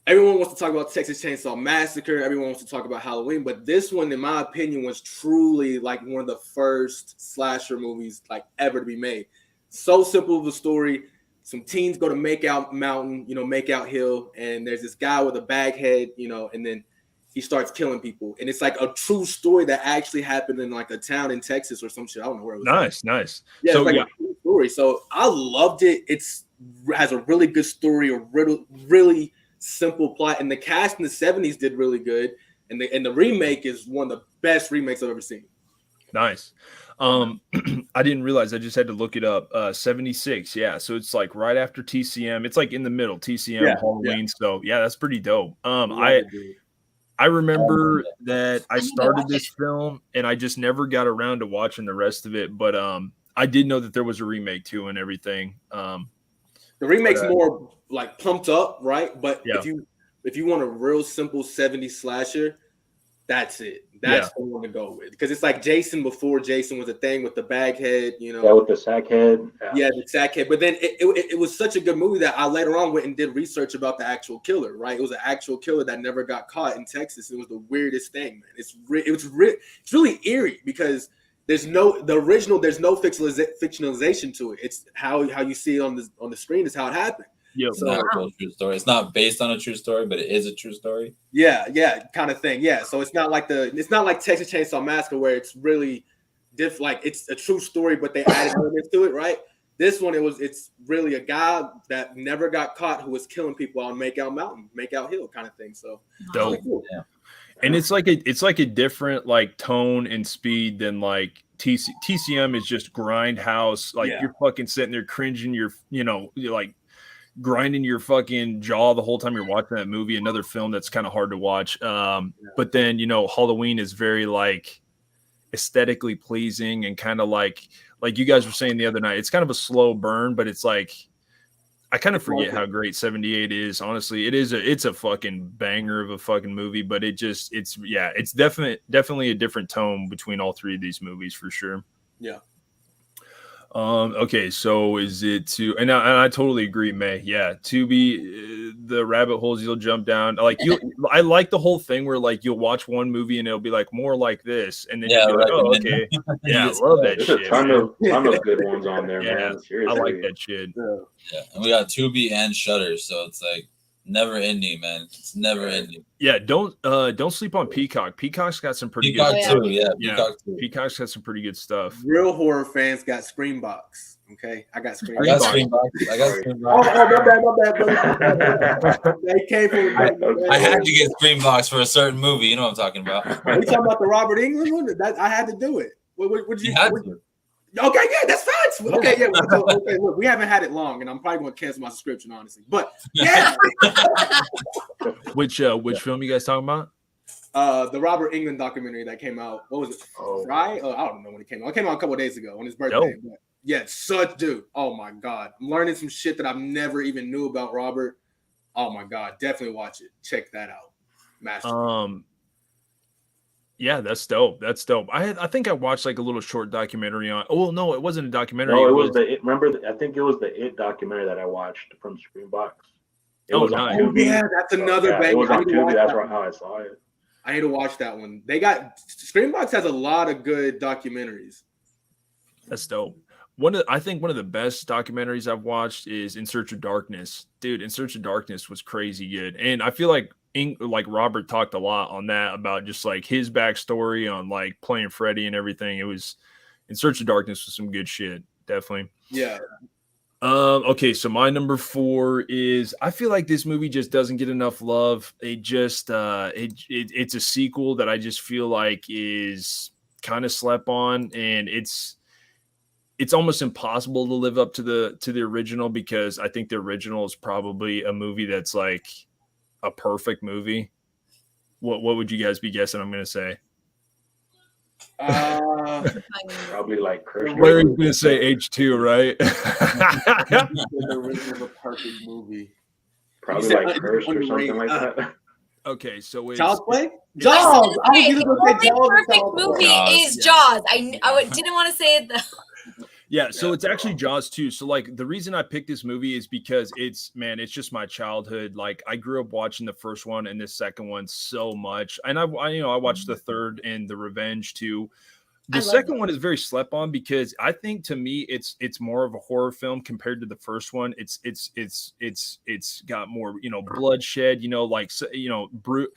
everyone wants to talk about Texas Chainsaw Massacre. Everyone wants to talk about Halloween. But this one, in my opinion, was truly like one of the first slasher movies like ever to be made. So simple of a story. Some teens go to Makeout Mountain, Makeout Hill. And there's this guy with a bag head, and then he starts killing people. And it's like a true story that actually happened in like a town in Texas or some shit. I don't know where it was. Nice. Yeah, so, it's like a true story. So I loved it. Has a really good story, a really simple plot, and the cast in the 70s did really good, and the remake is one of the best remakes I've ever seen. Nice. I didn't realize, I just had to look it up. 76, yeah, so it's like right after TCM. It's like in the middle, TCM, Halloween. So yeah, that's pretty dope. I remember that I started this film and I just never got around to watching the rest of it, but I did know that there was a remake too and everything. The remake's more like pumped up, right? But if you want a real simple 70s slasher, that's it. That's the one to go with, because it's like Jason before Jason was a thing with the bag head, Yeah, with the sack head. Yeah, the sack head. But then it was such a good movie that I later on went and did research about the actual killer. Right, it was an actual killer that never got caught in Texas. It was the weirdest thing, man. It's really eerie because there's no fictionalization to it. It's how you see it on the screen is how it happened. Yeah, it's not a true story. It's not based on a true story, but it is a true story. Yeah, kind of thing. Yeah, so it's not like Texas Chainsaw Massacre where it's really like it's a true story, but they added elements to it, right? This one, it's really a guy that never got caught who was killing people on Makeout Mountain, Makeout Hill, kind of thing. So dope. Really cool. Yeah. And it's like a different like tone and speed than like TCM is just grindhouse. Like you're fucking sitting there cringing. You're like grinding your fucking jaw the whole time you're watching that movie. Another film that's kind of hard to watch. But then Halloween is very like aesthetically pleasing and kind of like you guys were saying the other night. It's kind of a slow burn, but it's like I kind of forget how great 78 is. Honestly, it's a fucking banger of a fucking movie, but it's definitely a different tone between all three of these movies for sure. Yeah. Okay, so is it and I totally agree, May. Yeah, to be the rabbit holes you'll jump down. Like I like the whole thing where like you'll watch one movie and it'll be like more like this, and then you'll be like, oh, okay, yeah, I love that shit. There's a ton of good ones on there, man. Seriously. I like that shit. Yeah, and we got Tubi and Shudder, so it's like Never ending, man. It's never ending. Yeah, don't sleep on Peacock. Peacock's got some pretty Peacock good too, yeah. Peacock too. Peacock's got some pretty good stuff. Real horror fans got Screambox. Okay, I got Screambox. I got Screambox. My bad. They came from. I had to get Screambox for a certain movie. You know what I'm talking about. Are you talking about the Robert Englund one? That I had to do it. Would you? Okay, yeah, that's facts. Okay, yeah. Okay, look, we haven't had it long, and I'm probably going to cancel my subscription, honestly. But yeah. Which film you guys talking about? The Robert Englund documentary that came out. What was it? Friday? I don't know when it came out. It came out a couple of days ago on his birthday. But yeah, such dude. Oh my god, I'm learning some shit that I've never even knew about Robert. Oh my god, definitely watch it. Check that out. Master. Yeah, that's dope. That's dope. I think I watched like a little short documentary on. Oh no, it wasn't a documentary. No, it was the. Remember, I think it was the It documentary that I watched from Screambox. It was nice. on Tubi. Yeah, that's another banger. It was on Tubi. That's how I saw it. I need to watch that one. They got Screambox has a lot of good documentaries. That's dope. I think one of the best documentaries I've watched is In Search of Darkness. Dude, In Search of Darkness was crazy good, and I feel like Robert talked a lot on that about just like his backstory on like playing Freddy and everything. It was In Search of Darkness was some good shit, definitely. Yeah. Okay, so my number 4 is I feel like this movie just doesn't get enough love. It just it's a sequel that I just feel like is kind of slept on, and it's almost impossible to live up to the original, because I think the original is probably a movie that's like a perfect movie. What would you guys be guessing I'm gonna say? Probably like Cursed. Larry's gonna say H2, right? The original is a perfect movie. Probably like Cursed or something like that. Okay, so it's Child's Play? Jaws. I was The only perfect movie is Jaws. I didn't want to say it though. Yeah, so it's actually Jaws 2. So like the reason I picked this movie is because it's just my childhood. Like I grew up watching the first one and the second one so much. And I watched the third and the Revenge too. The second one is very slept on because I think to me it's more of a horror film compared to the first one. It's got more, bloodshed, Bruce.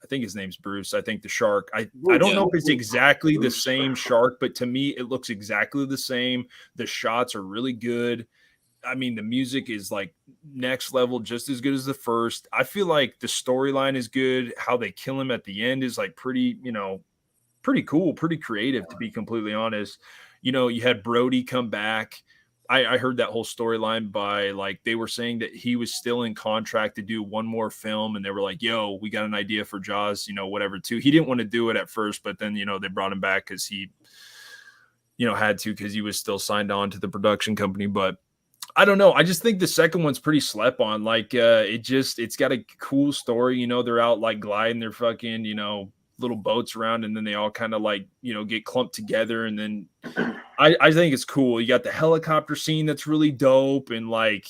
I think his name's Bruce. I think the shark. I don't know if it's exactly the same shark, but to me, it looks exactly the same. The shots are really good. I mean, the music is like next level, just as good as the first. I feel like the storyline is good. How they kill him at the end is like pretty cool, pretty creative, to be completely honest. You had Brody come back. I heard that whole storyline by like they were saying that he was still in contract to do one more film, and they were like, "Yo, we got an idea for Jaws, whatever." Too. He didn't want to do it at first, but then they brought him back because he, had to because he was still signed on to the production company. But I don't know. I just think the second one's pretty slept on. Like it's got a cool story. They're out like gliding their fucking little boats around, and then they all kind of like get clumped together, and then I think it's cool. You got the helicopter scene that's really dope, and like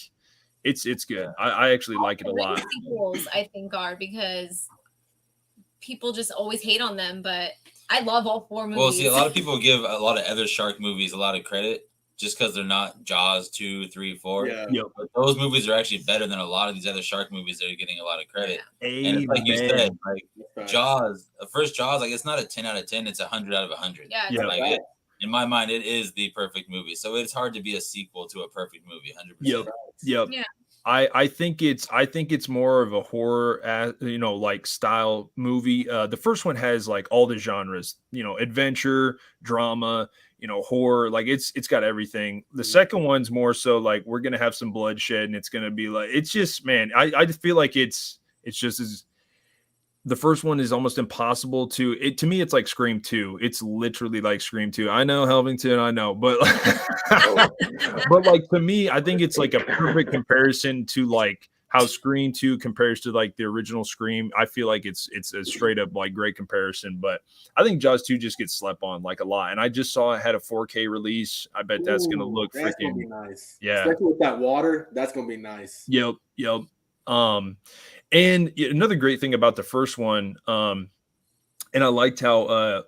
it's good. I actually like it a lot. Sequels, I think, are because people just always hate on them, but I love all 4 movies. Well, see, a lot of people give a lot of other shark movies a lot of credit just because they're not Jaws 2, 3, 4. Yeah. But those movies are actually better than a lot of these other shark movies that are getting a lot of credit. Yeah. And it's like you said, like Jaws, the first Jaws, like it's not a 10 out of 10, it's 100 out of 100. Yeah. Like in my mind, it is the perfect movie. So it's hard to be a sequel to a perfect movie. 100%. Yep. Yeah. I think it's more of a horror, like style movie. The first one has like all the genres, adventure, drama, horror. Like it's got everything. The second one's more so like we're gonna have some bloodshed, and it's gonna be like it's just I just feel like it's just as. The first one is almost impossible to me. It's like Scream 2. It's literally like Scream 2. I know Helvington, I know, but but like to me, I think it's like a perfect comparison to like how Scream 2 compares to like the original Scream. I feel like it's a straight up like great comparison, but I think Jaws 2 just gets slept on like a lot. And I just saw it had a 4K release. I bet that's gonna look freaking nice. Yeah. Especially with that water, that's gonna be nice. Yep. And another great thing about the first one, and I liked how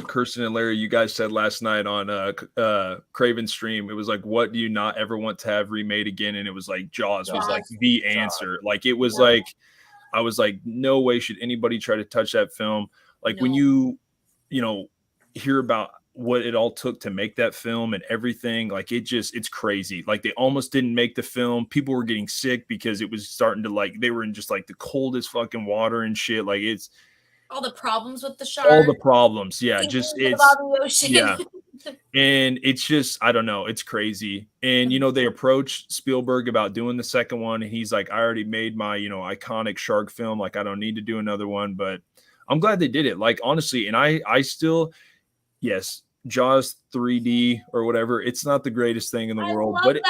Kirsten and Larry, you guys said last night on Craven's stream, it was like, what do you not ever want to have remade again? And it was like Jaws was like the answer. Like it was like, I was like, no way should anybody try to touch that film. Like when you hear about what it all took to make that film and everything, like it's crazy. Like they almost didn't make the film. People were getting sick because it was starting to like, they were in just like the coldest fucking water and shit. Like it's all the problems with the shark. All the problems. Yeah. Just it's about the ocean. Yeah. And it's just, I don't know. It's crazy. And, they approached Spielberg about doing the second one. And he's like, I already made my, iconic shark film. Like, I don't need to do another one, but I'm glad they did it. Like, honestly. And I still, yes, Jaws 3D or whatever. It's not the greatest thing in the world, but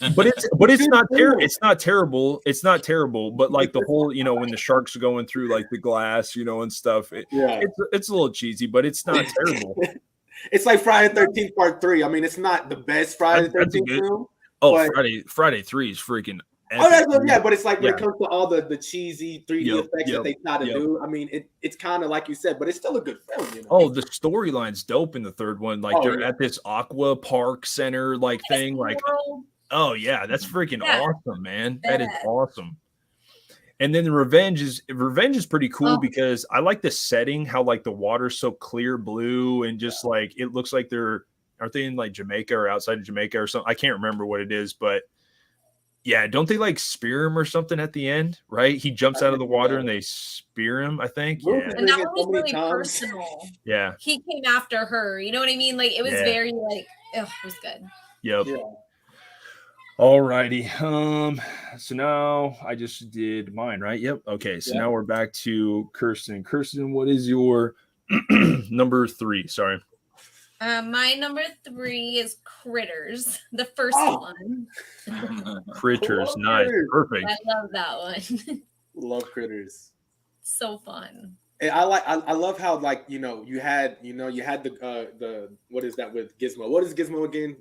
it's not terrible. It's not terrible. It's not terrible. But like the whole, when the sharks are going through like the glass, and stuff, it's a little cheesy, but it's not terrible. It's like Friday the 13th Part 3. I mean, it's not the best Friday the 13th film. Oh, Friday 3 is freaking epic. But it's like when it comes to all the cheesy 3D effects that they try to do. I mean, it's kind of like you said, but it's still a good film. Oh, the storyline's dope in the third one. Like they're at this aqua park center thing. Like, oh yeah, that's freaking awesome, man. That is awesome. And then the Revenge is pretty cool because I like the setting, how like the water's so clear blue and just like it looks like aren't they in like Jamaica or outside of Jamaica or something? I can't remember what it is, but yeah, don't they like spear him or something at the end? Right? He jumps out of the water and they spear him, I think. Yeah. And that one was really personal. Yeah. He came after her. You know what I mean? Like it was very like, it was good. Yep. Yeah. All righty. So now I just did mine, right? Yep. Okay. So now we're back to Kirsten. Kirsten, what is your number 3? Sorry. My number 3 is Critters, the first one. Critters, nice, perfect. I love that one. Love Critters. So fun. And I love how like you had the what is that with Gizmo? What is Gizmo again?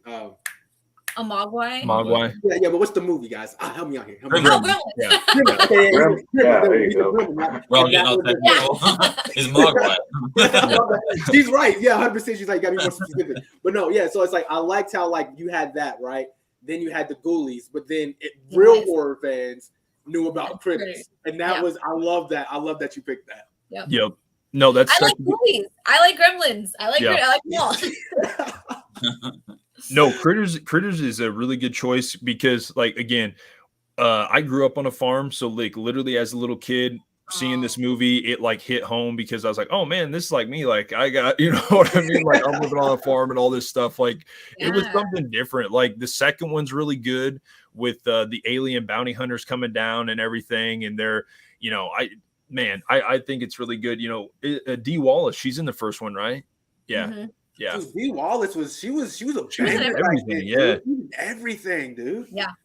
A Mogwai. Mogwai. Yeah, but what's the movie, guys? Help me out here. Gremlins. Yeah, there you go. Bro, it's Mogwai. She's right. Yeah, 100%. She's like, got to be more specific. But no, yeah. So it's like I liked how like you had that, right? Then you had the Ghoulies, but then real horror fans knew about Critters, and that was I love that. I love that you picked that. Yep. No, that's I like Ghoulies. I like Gremlins. I like them all. No, Critters is a really good choice because, like, again, I grew up on a farm, so like literally as a little kid seeing this movie, it like hit home because I was like, oh man, this is like me. Like I got, you know what I mean? Like I'm living on a farm and all this stuff. Like it was something different. Like the second one's really good with the alien bounty hunters coming down and everything, and they're, I think it's really good. Dee Wallace, she's in the first one, right? Yeah. Mm-hmm. Yeah, dude, Dee Wallace was a everything, everything, dude. Yeah, I'm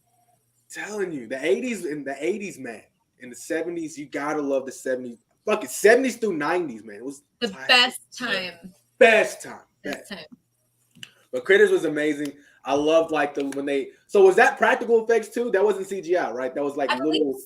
telling you, the 80s, man, in the 70s, you gotta love the 70s. Fuck it, 70s through 90s, man. It was the best time. Best time. But Critters was amazing. I loved like So was that practical effects too? That wasn't CGI, right? That was like little.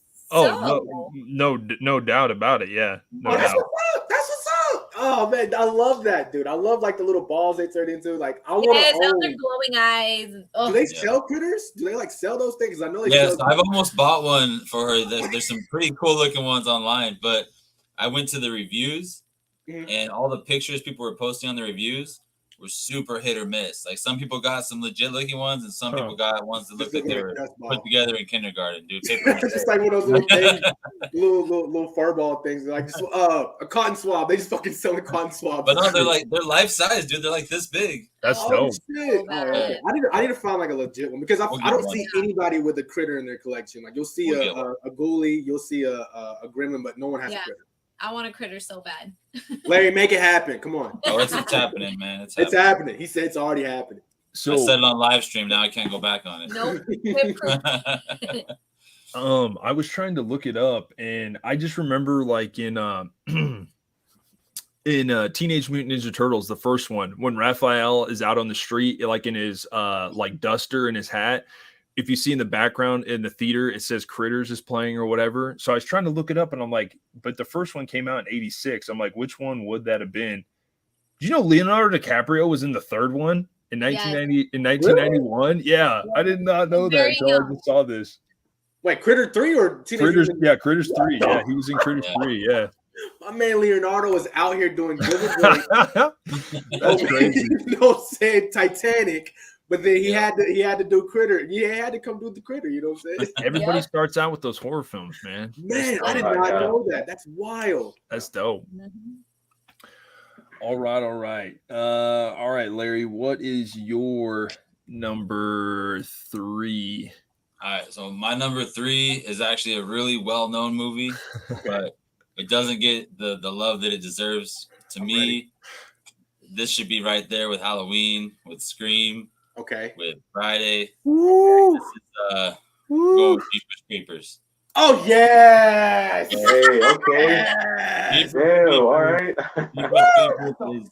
No doubt about it. Yeah, no doubt. That's what's up. Oh man, I love that, dude. I love like the little balls they turned into. Like I want to own. Their glowing eyes. Oh. Do they sell Critters? Do they like sell those things? I know they. Yes, I've almost bought one for her. There's some pretty cool looking ones online, but I went to the reviews and all the pictures people were posting on the reviews were super hit or miss. Like some people got some legit looking ones, and some people got ones that looked like they were put together in kindergarten, dude. It's just like one of those little things, little furball things. They're like just a cotton swab. They just fucking selling cotton swabs. But no, they're life size, dude. They're like this big. That's dope. Shit. Okay. I need to find like a legit one because I don't see anybody with a critter in their collection. Like you'll see a ghoulie, you'll see a gremlin, but no one has a critter. I want a critter so bad. Larry, make it happen. Come on. Oh, it's happening, man. It's happening. He said it's already happening. So I said it on live stream. Now I can't go back on it. Nope. I was trying to look it up, and I just remember like in Teenage Mutant Ninja Turtles, the first one, when Raphael is out on the street, like in his like duster and his hat. If you see in the background in the theater, it says Critters is playing or whatever. So I was trying to look it up and I'm like, but the first one came out in 86. I'm like, which one would that have been? Do you know Leonardo DiCaprio was in the third one in 1991? Yeah, I did not know that Very until I young. just saw this. Wait, Critter 3 or Teenage Critters, Mutant- yeah, Critters 3. Yeah, he was in Critters 3. Yeah, My man Leonardo was out here doing good. that's crazy. You know what I'm saying? Titanic, but then he had to do Critter. He had to come do the Critter. You know what I'm saying? Everybody Yeah. starts out with those horror films, man. Man, I did Oh my not God. know that. That's wild. That's dope. Mhm. All right, Larry. What is your number 3? All right, so my number 3 is actually a really well-known movie, but it doesn't get the love that it deserves. To me, this should be right there with Halloween, with Scream, Okay. with Friday. Woo! This is go with Jeepers Creepers. Oh yes. Hey, okay. Yes. Damn, all right. Jeepers Creepers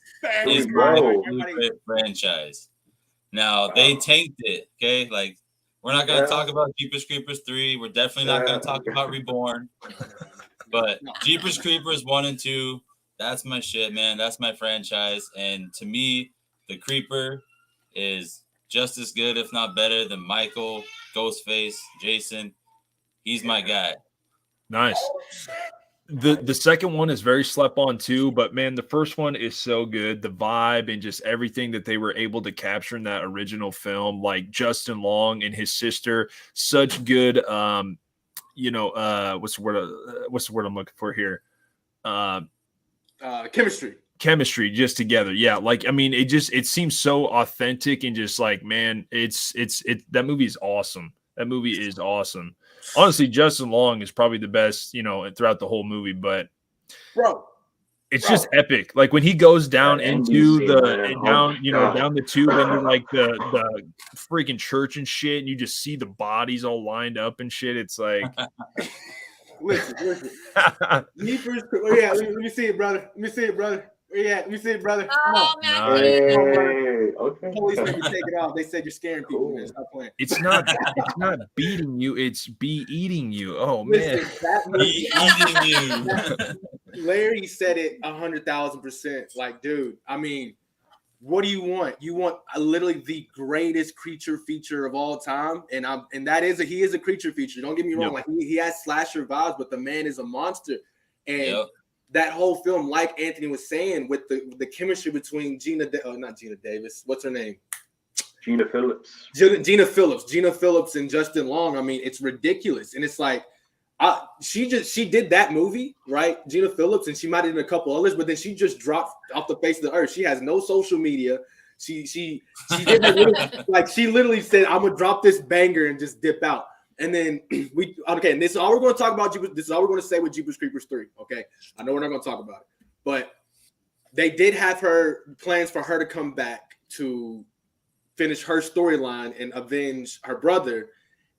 is my Bro. favorite franchise. Now they tanked it. Okay, like we're not gonna Yeah. talk about Jeepers Creepers 3. We're definitely not Yeah. gonna talk about Reborn. But Jeepers Creepers 1 and 2, that's my shit, man. That's my franchise. And to me, the Creeper is just as good, if not better, than Michael, Ghostface, Jason. He's my guy. Nice. The second one is very slept on too, but man, the first one is so good. The vibe and just everything that they were able to capture in that original film, like Justin Long and his sister, such good what's the word I'm looking for here? Chemistry. Chemistry just together. Yeah, like I mean, it seems so authentic and just like, man, it's that movie is awesome. That movie is awesome. Honestly, Justin Long is probably the best, throughout the whole movie, but Bro. it's just epic. Like when he goes down Yeah, into NBC, the man. down, Oh, God. down the tube into like the freaking church and shit, and you just see the bodies all lined up and shit. It's like Listen. Jeepers. Oh, yeah, let me see it, brother. Let me see it, brother. Yeah, let me see it, brother. Come Oh, on. man. Hey, okay. Police made me take it off. They said you're scaring people, Cool. man. Stop playing. it's not beating you, it's be eating you. Oh man. Listen, that He movie, eating you. Larry said it 100,000%. Like, dude, I mean, what do you want? You want literally the greatest creature feature of all time, and that is he is a creature feature. Don't get me wrong, Yep. like he has slasher vibes, but the man is a monster. And Yep. that whole film, like Anthony was saying, with the chemistry between not Gina Davis, what's her name? Gina Phillips. Gina Phillips and Justin Long. I mean, it's ridiculous, and it's like, she did that movie, right? Gina Phillips, and she might have done a couple others, but then she just dropped off the face of the earth. She has no social media. She did like she literally said, "I'm gonna drop this banger and just dip out." And then and this is all we're going to talk about. This is all we're going to say with Jeepers Creepers 3. Okay, I know we're not going to talk about it, but they did have plans for her to come back to finish her storyline and avenge her brother,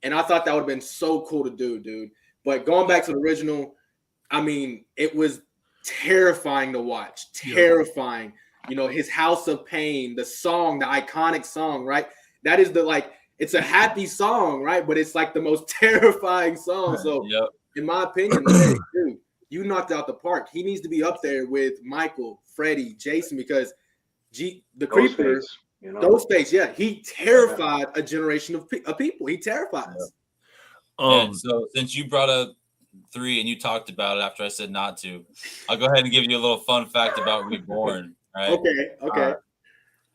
and I thought that would have been so cool to do, dude. But going back to the original, I mean, it was terrifying to watch. Terrifying. His House of Pain, the song, the iconic song, right? That is it's a happy song, right? But it's like the most terrifying song. So, Yep. in my opinion, man, dude, you knocked out the park. He needs to be up there with Michael, Freddie, Jason, because the Creeper, Ghostface, yeah, he terrified a generation of people. He terrified us. And so since you brought up 3 and you talked about it after I said not to, I'll go ahead and give you a little fun fact about Reborn. Right? Okay.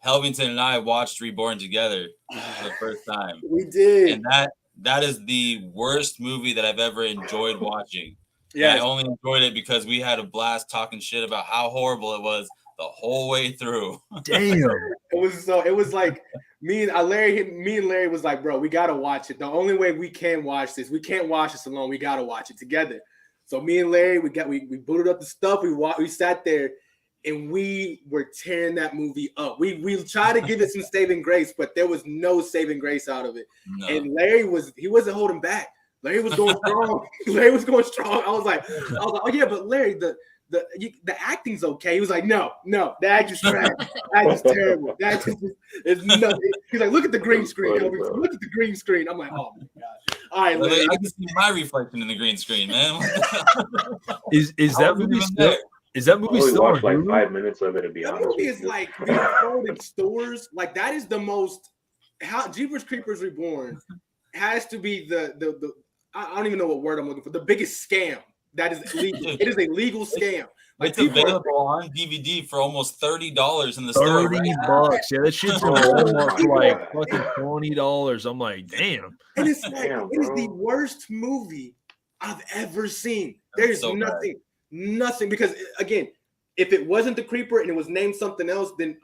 Helvington and I watched Reborn together for the first time. We did. And that is the worst movie that I've ever enjoyed watching. Yeah, I only enjoyed it because we had a blast talking shit about how horrible it was the whole way through. Damn. It was like me and Larry was like, bro, we gotta watch it. The only way we can watch this, we can't watch this alone. We gotta watch it together. So me and Larry, we booted up the stuff. We sat there and we were tearing that movie up. We tried to give it some saving grace, but there was no saving grace out of it. No. And Larry wasn't holding back. Larry was going strong. Larry was going strong. I was like, oh yeah, but Larry, the acting's okay. He was like, no, the acting's trash. The acting's terrible. The acting is nothing. He's like, look at the green screen. Look at the green screen. I'm like, oh my god. All right, Larry. I can see my reflection in the green screen, man. Is that movie still? Is that I movie only still on watched like Hulu? 5 minutes of it, to be That honest movie with is you. like being sold in stores. Like that is the most. How Jeepers Creepers Reborn has to be the I don't even know what word I'm looking for. The biggest scam that is legal. It is a legal scam. Like It's people are- available on DVD for almost $30 in the store. $30. Right now. Yeah, that shit's in Oh Walmart for my like God. fucking $20. I'm like, damn. and it's like Damn, it is the bro. worst movie I've ever seen. There's so bad. nothing because again, if it wasn't the Creeper and it was named something else, then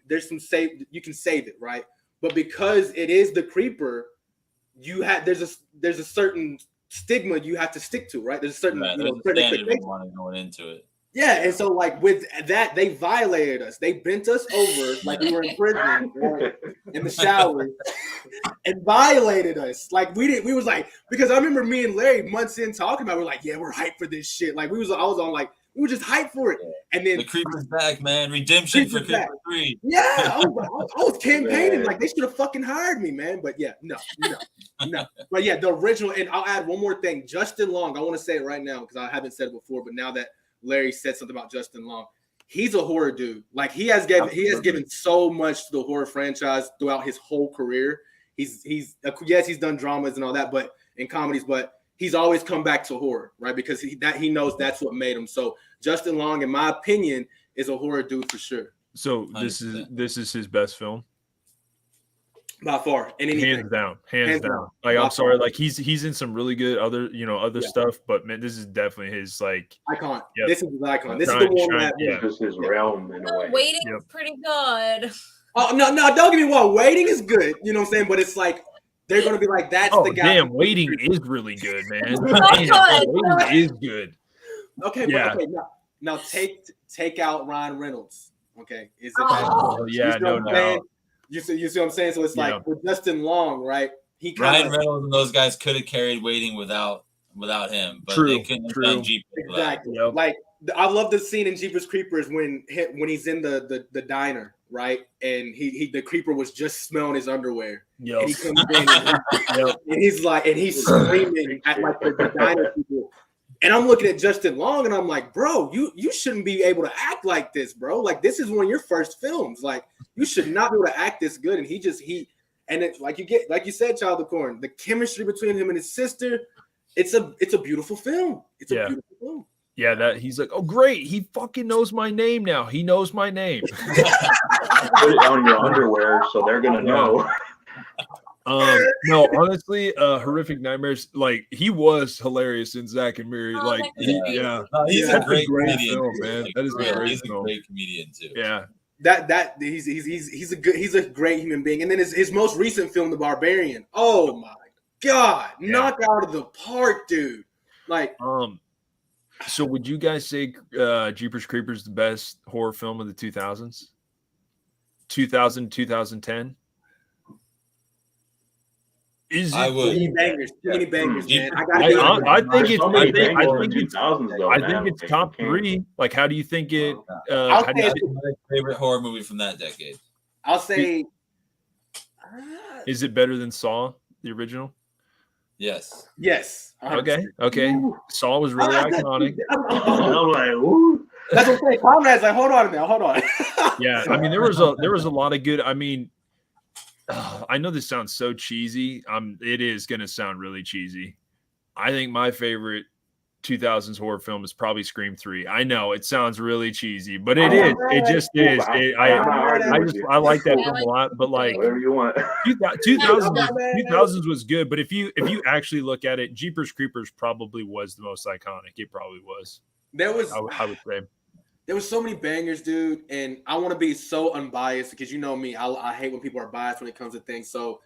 there's some save you can save it, right? But because it is the Creeper, there's a certain stigma you have to stick to, right? There's a certain Right, there's a certain standard we expectation. wanted going into it. Yeah, and so like with that, they violated us. They bent us over like we were in prison, right? In the shower, and violated us. Like we was like, because I remember me and Larry months in talking about, we're like, yeah, we're hyped for this shit. Like I was on like, we were just hyped for it. And then The Creeper's back, man. Redemption for Creeper's back. Creeper 3. yeah, I was campaigning Man. like they should have fucking hired me, man. But yeah, no. But yeah, the original, and I'll add one more thing. Justin Long, I want to say it right now because I haven't said it before, but now that Larry said something about Justin Long, he's a horror dude. Like he has given so much to the horror franchise throughout his whole career. He's done dramas and all that, but in comedies, but he's always come back to horror, right? Because he knows that's what made him. So Justin Long, in my opinion, is a horror dude for sure. So 100%. this is his best film, By far. And anything. hands down. By Like I'm sorry, far. like he's in some really good other stuff, but man, this is definitely his like. Icon. Yep. This is his icon. This Shine, is the one shine, that yeah. It's just his realm in a way. Waiting Yep. is pretty good. Oh no, don't get me wrong. Waiting is good, you know what I'm saying? But it's like they're gonna be like, that's Oh the guy. damn, Waiting is really good, man. Oh, Damn, God. Waiting is good. Okay, Yeah. but okay, now take out Ryan Reynolds. Okay, is it? Oh. Oh yeah, see no what I'm saying? doubt. You see what I'm saying? So it's Yeah. like with Justin Long, right? He Ryan kind of Reynolds and those guys could have carried Waiting without him, but True, they couldn't have true. done Jeepers without him. exactly Yep. like I love the scene in Jeepers Creepers when he's in the diner, right? And the creeper was just smelling his underwear. Yo, And he comes in and he's like, and he's screaming at like the diner people. And I'm looking at Justin Long and I'm like, bro, you shouldn't be able to act like this, bro. Like this is one of your first films. Like you should not be able to act this good. And and it's like you said, Child of Corn, the chemistry between him and his sister, it's a beautiful film. It's a beautiful film. yeah, that he's like, oh great, he fucking knows my name now. He knows my name. Put it on your underwear so they're gonna know. No, honestly, Horrific Nightmares, like he was hilarious in Zack and Miri. Oh, like, that was great. yeah, No, he's Yeah. a great Great comedian. film, too. man. Like, That is a for real, great he's film. a great comedian too. yeah. That he's a great human being. And then his most recent film, The Barbarian. Oh my God, Yeah. knocked out of the park, dude. Like So would you guys say Jeepers Creepers the best horror film of the 2000s? 2000, 2010? Is it? I would. too many bangers, man. I I gotta think it's. So I many think. I bangers think in it's. 2000s though, I man. think it's top three. Like, how do you think it? I'll How do you say think, My favorite horror movie from that decade. I'll say is it better than Saw, the original? Yes. yes. 100%. Okay. Saw was really iconic. I'm like, ooh. That's what I'm saying. Conrad's like, hold on now, hold on. Yeah, I mean there was a lot of good. I mean, I know this sounds so cheesy. It is gonna sound really cheesy. I think my favorite 2000s horror film is probably Scream 3. I know it sounds really cheesy, but it is. It just is. I like that film a lot. But like Whatever you want. 2000s was good. But if you actually look at it, Jeepers Creepers probably was the most iconic. It probably was. There was I would say. There was so many bangers, dude, and I want to be so unbiased because you know me, I hate when people are biased when it comes to things. So,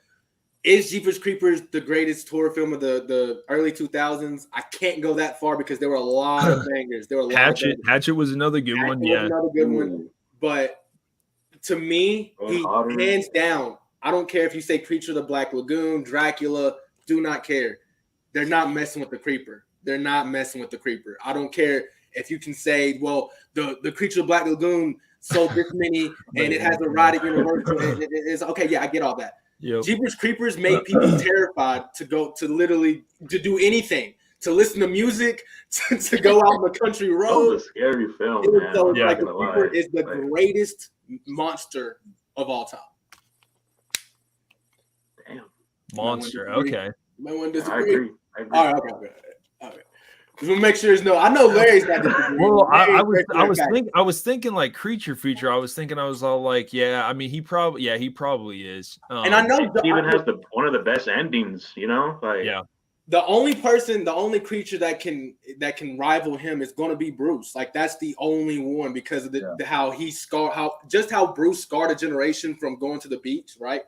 is Jeepers Creepers the greatest horror film of the early 2000s? I can't go that far because there were a lot of bangers. There were a lot of bangers. Hatchet was another good one. Hatchet was Yeah, another good one. But to me, hands down, I don't care if you say Creature of the Black Lagoon, Dracula, do not care. They're not messing with the Creeper. They're not messing with the Creeper. I don't care if you can say, well, the Creature of Black Lagoon sold this many and it has a ride at Universal. It's okay, yeah, I get all that. Yep. Jeepers Creepers made people terrified to do anything, to listen to music, to go out on the country That road. was a scary film, It was man. so, I'm not like, the gonna lie. Creeper is the Like, greatest monster of all time. damn. Monster. Might wanna disagree. Okay. Might want to I disagree. agree. I agree. All right, okay. We'll make sure there's no. I know Larry's not disagreeing. Well, I Larry's was thinking like creature feature. I was all like, yeah. I mean, he probably is. and I know It even has one of the best endings. You know, like Yeah. the only creature that can rival him is going to be Bruce. Like that's the only one because of how Bruce scarred a generation from going to the beach, right?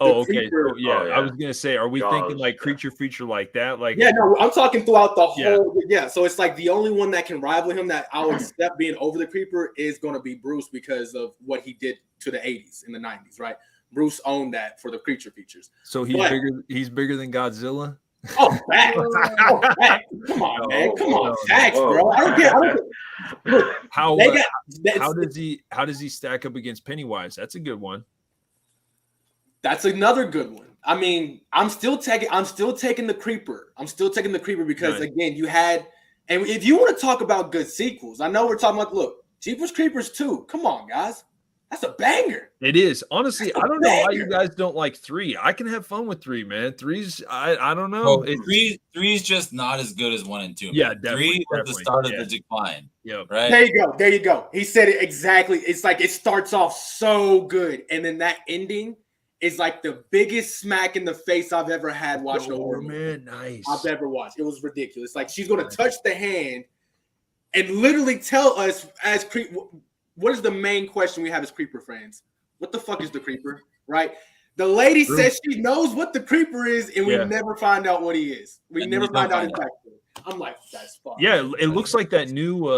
Oh, okay. Creeper- So, yeah, Oh, yeah. I was gonna say, are we Jaws, thinking like yeah. creature feature like that? Like, Yeah, no, I'm talking throughout the Yeah. whole. Yeah, so it's like the only one that can rival him that I'll accept being over the creeper is going to be Bruce because of what he did to the 80s and the 90s, right? Bruce owned that for the creature features. so he's But- bigger. He's bigger than Godzilla. Oh, facts. Oh, facts. Come on, man. Come on, facts, bro. I don't care. Look, How they got. how does he stack up against Pennywise? That's a good one. That's another good one. I mean, I'm still taking the creeper. I'm still taking the creeper because Nice. again, you had, and if you want to talk about good sequels, I know we're talking about Jeepers Creepers 2. Come on, guys. That's a banger. It is. Honestly, That's a I don't know why banger. you guys don't like 3. I can have fun with 3, man. 3's I don't know. Oh, It's- three's just not as good as 1 and 2. Yeah, man. definitely, 3 was the definitely, start yeah. of the decline, Yep. right? There you go. He said it exactly. It's like it starts off so good, and then that ending is like the biggest smack in the face I've ever had watching a horror Oh movie. man, nice. I've ever watched. It was ridiculous. Like she's gonna touch the hand and literally tell us as what is the main question we have as creeper fans? What the fuck is the creeper? Right? The lady True. says she knows what the creeper is, and we Yeah. never find out what he is. We And never we don't find out find his out. backstory. I'm like, that's fun. Yeah, it looks like that new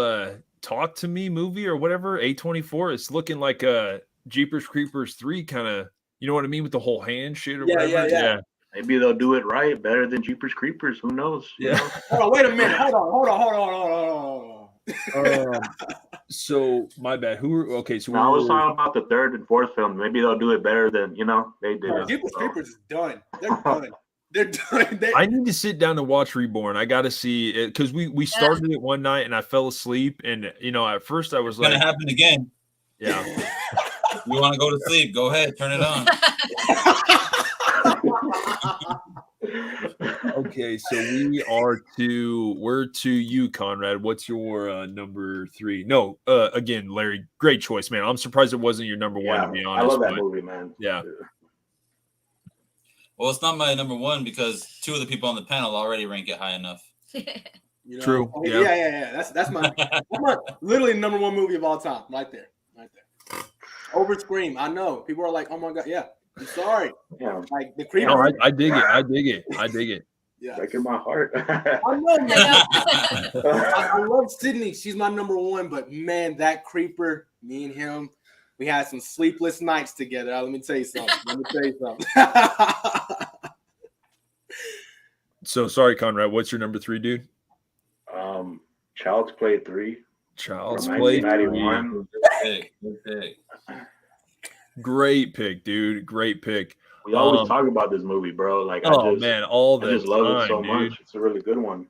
Talk to Me movie or whatever, A24. It's looking like a Jeepers Creepers 3 kind of, you know what I mean, with the whole hand shit or Yeah, whatever. yeah. maybe they'll do it right better than Jeepers Creepers. Who knows? You Yeah. know? Hold on, wait a minute. Hold on. So my bad. Okay, so No, I was talking about the third and fourth film. Maybe they'll do it better than they did. it. Jeepers So, Creepers is done. They're done. They're done. I need to sit down and watch Reborn. I got to see it because we started it one night and I fell asleep, and at first I was It's gonna like, happen again. yeah. You want to go to sleep? Go ahead, turn it on. Okay, so we're to you, Conrad. What's your number 3? No, again, Larry, great choice, man. I'm surprised it wasn't your number 1, to be honest. I love that but- movie, man. Yeah. Well, it's not my number 1 because 2 of the people on the panel already rank it high enough. You know? True, Okay, yeah. yeah. That's my literally number 1 movie of all time, right there. Over Scream. I know people are like, oh my god, yeah. I'm sorry, Yeah, like the creeper. No, I dig it. I dig it. Yeah, like in my heart. I know, man. I love Sydney. She's my number 1, but man, that creeper, me and him, we had some sleepless nights together. Let me tell you something. So sorry, Conrad. What's your number 3, dude? Child's Play 3 Child's from Play 1991. Good pick. Great pick, dude. Great pick. We always talk about this movie, bro. Like, Oh I just, man, all the I just love time, it so dude. much. It's a really good one.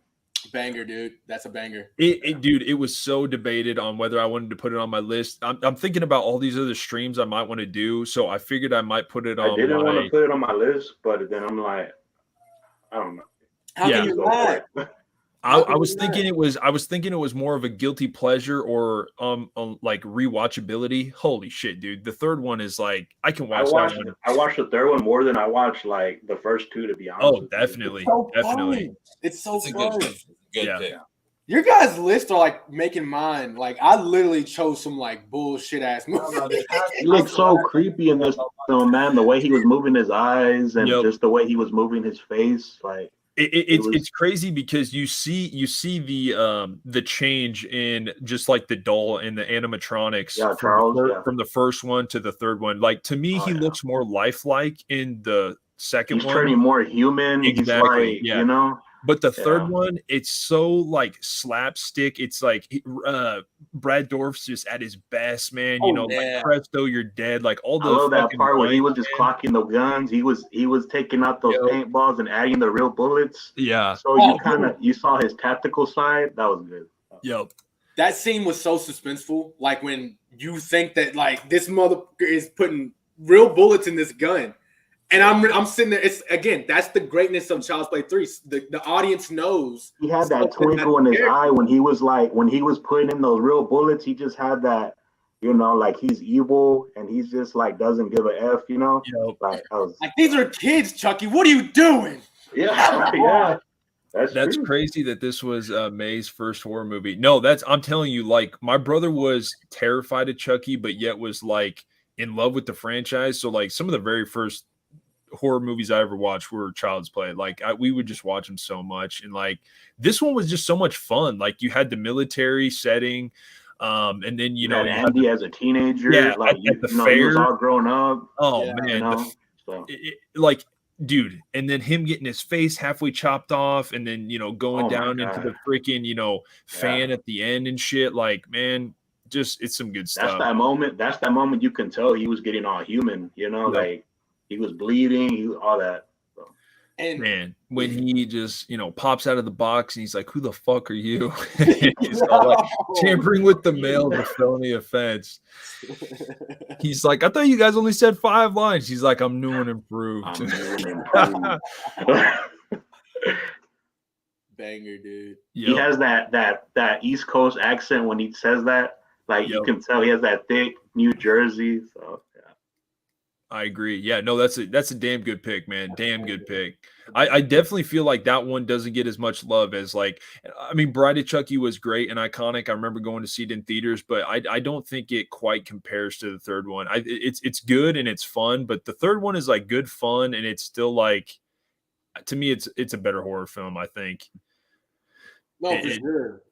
Banger, dude. That's a banger. Dude, it was so debated on whether I wanted to put it on my list. I'm thinking about all these other streams I might want to do, so I figured I might put it I on didn't want my. to put it on my list, but then I'm like, I don't know. How Yeah. can you Go for lie? it. I was thinking it was more of a guilty pleasure or like rewatchability. Holy shit, dude! The third one is like I can watch that one. I watched the third one more than I watched like the first 2, to be honest. Oh, with you. definitely, So definitely. fun. It's so It's a good fun. pick. Good Yeah. pick. Your guys' list are like making mine. Like I literally chose some like bullshit ass movies. He looked so creepy in this film, man. The way he was moving his eyes and Yep. just the way he was moving his face, like It's crazy because you see the change in just like the doll and the animatronics Yeah, from, Charles, yeah. from the first one to the third one. Like to me, Oh, he yeah. looks more lifelike in the second he's one. turning more human. Exactly, He's like, yeah. you know, But the third one, it's so like slapstick. It's like Brad Dourif's just at his best, man. You know, like presto, you're dead. Like all the I love that fucking part where he was lines, just man. clocking the guns. He was taking out those paintballs and adding the real bullets. Yeah. So you saw his tactical side. That was good. Yep. That scene was so suspenseful. Like when you think that like this motherfucker is putting real bullets in this gun. And I'm sitting there. It's again, that's the greatness of Child's Play 3. The audience knows. He had that twinkle in his eye when he was putting in those real bullets. He just had that, you know, like he's evil and he's just like doesn't give a f, you know. Like these are kids, Chucky. What are you doing? Yeah, yeah. That's crazy that this was May's first horror movie. No, I'm telling you, like my brother was terrified of Chucky, but yet was like in love with the franchise. So like some of the very first horror movies I ever watched were Child's Play. Like we would just watch them so much, and like this one was just so much fun. Like you had the military setting, and then you know Andy as a teenager, like at the fair, fair, he was all grown up. Oh man, like dude, and then him getting his face halfway chopped off, and then you know going down into the freaking fan at the end and shit. Like man, just it's some good stuff. That's that moment you can tell he was getting all human. You know, like. He was bleeding, all that. So. And man, when he just, pops out of the box and he's like, who the fuck are you? He's all like, tampering with the mail, the felony offense. He's like, I thought you guys only said 5 lines. He's like, I'm new and improved. Banger, dude. He has that East Coast accent when he says that. Like, you can tell he has that thick New Jersey, so. I agree. Yeah, no, that's a damn good pick, man. Damn good pick. I definitely feel like that one doesn't get as much love as Bride of Chucky was great and iconic. I remember going to see it in theaters, but I don't think it quite compares to the third one. It's good and it's fun, but the third one is like good fun and it's still like, to me, it's a better horror film, I think. No,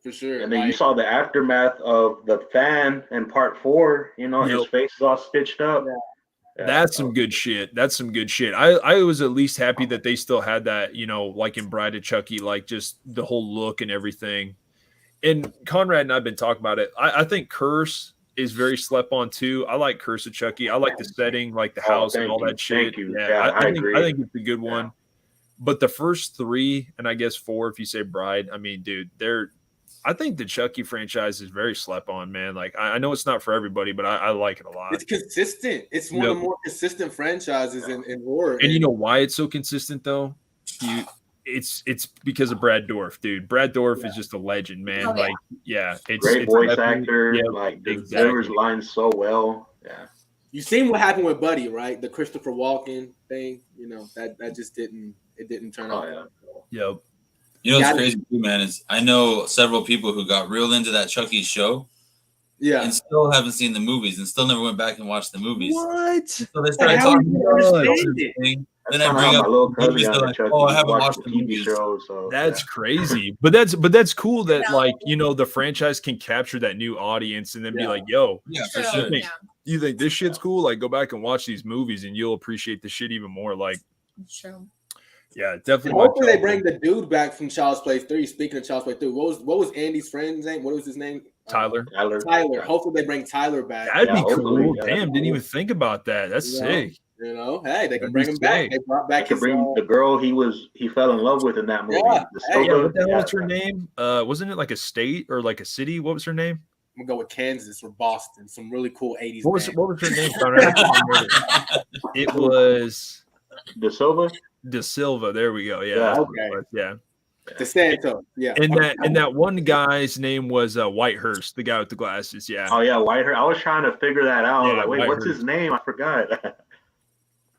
for sure. And then you saw the aftermath of the fan in part 4. His face is all stitched up. Yeah. Yeah, that's some good shit. That's some good shit. I was at least happy that they still had that, like in Bride of Chucky, like just the whole look and everything. And Conrad and I've been talking about it. I think Curse is very slept on too. I like Curse of Chucky. I like the setting, like the house and all that shit. Yeah, I agree. I think it's a good one. But the first 3, and I guess 4, if you say Bride, I mean, dude, I think the Chucky franchise is very slept on, man. Like I know it's not for everybody, but I like it a lot. It's consistent. It's one of the more consistent franchises in horror. And you know why it's so consistent though? It's because of Brad Dourif, dude. Brad Dourif is just a legend, man. It's great voice actor. Delivers lines so well. Yeah. You seen what happened with Buddy, right? The Christopher Walken thing. That just didn't turn out. Yeah. Yep. You know what's crazy too, man, is I know several people who got real into that Chucky show. Yeah. And still haven't seen the movies and still never went back and watched the movies. What? So they started talking about it. Then I bring up movies, they're like, I haven't watched the TV show. So that's crazy. But that's cool that the franchise can capture that new audience and then be like, yo, for sure. You think this shit's cool? Like go back and watch these movies and you'll appreciate the shit even more. Like true. Yeah, definitely. And hopefully they bring the dude back from Child's Play 3. Speaking of Child's Play 3, what was Andy's friend's name? What was his name? Tyler. Hopefully they bring Tyler back. That'd be cool. Damn, didn't even think about that. That's sick. Hey, they can bring him back. They brought back the girl he fell in love with in that movie. What the hell was her name? Wasn't it like a state or like a city? What was her name? I'm gonna go with Kansas or Boston. Some really cool 80s. What was her name? It was De Silva. There we go. Yeah. Okay. Yeah. DeSanto. Yeah. And that one guy's name was Whitehurst, the guy with the glasses. Yeah. Oh yeah, Whitehurst. I was trying to figure that out. Yeah, wait, what's his name? I forgot.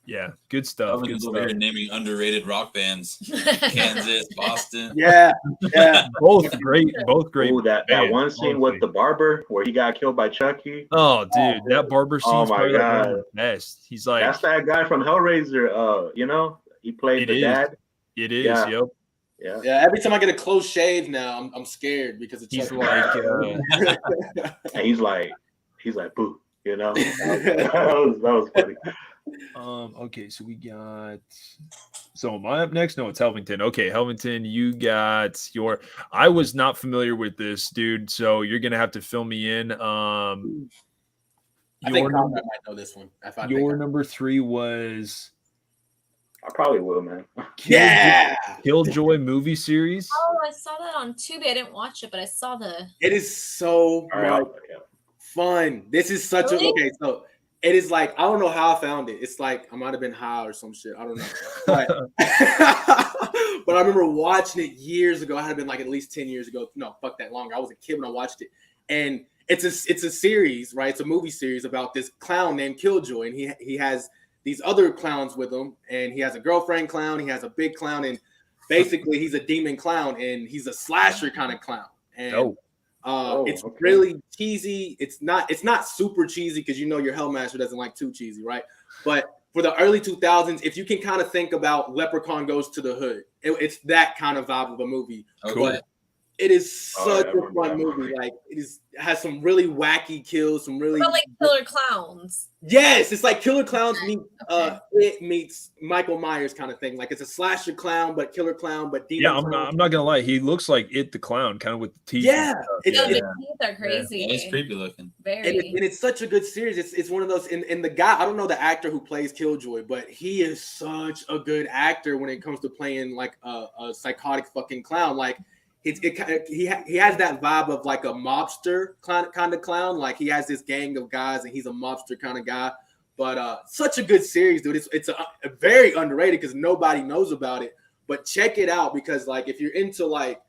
Yeah, good stuff. Good stuff. Over here naming underrated rock bands. Kansas, Boston. Yeah. both great. Ooh, that one scene with the barber where he got killed by Chucky. Oh, dude, that barber scene. Oh my god, the best. He's like, that's that guy from Hellraiser. He played the dad. It is. Yeah. Yep. Yeah. Every time I get a close shave now, I'm scared because it's he's like, and he's like, boo. That was funny. Okay, so we got So am I up next? No, it's Helvington. Okay, Helvington, you got your. I was not familiar with this, dude. So you're gonna have to fill me in. I think Your Conrad might know this one. your number 3 was I probably will, man. Killjoy movie series. Oh, I saw that on Tubi. I didn't watch it, but I saw the. It is so All right, much fun. This is such Really? a okay. So it is like I don't know how I found it. It's like I might have been high or some shit. I don't know. But, but I remember watching it years ago. I had been like at least 10 years ago. No, fuck that longer. I was a kid when I watched it. And it's a series, right? It's a movie series about this clown named Killjoy, and he has these other clowns with him, and he has a girlfriend clown, he has a big clown, and basically he's a demon clown, and he's a slasher kind of clown. And it's okay. really cheesy. It's not super cheesy because you know your Hellmaster doesn't like too cheesy, right? But for the early 2000s, if you can kind of think about Leprechaun Goes to the Hood, it's that kind of vibe of a movie. Okay. But it is such I a remember fun that movie. movie. Like it has some really wacky kills, some really About like killer clowns. yes, it's like Killer Clowns meet Okay. it meets Michael Myers kind of thing. Like it's a slasher clown, but killer clown, but demon. Yeah, clown. I'm not gonna lie. He looks like It the Clown, kind of with the teeth. Yeah, and stuff. it's, No, it's- the teeth are crazy. Yeah, it's creepy looking. Very. and it's such a good series. It's one of those. And the guy, I don't know the actor who plays Killjoy, but he is such a good actor when it comes to playing like a psychotic fucking clown. Like he has that vibe of like a mobster kind of clown. Like he has this gang of guys, and he's a mobster kind of guy. But such a good series, dude. It's a very underrated because nobody knows about it. But check it out because like if you're into like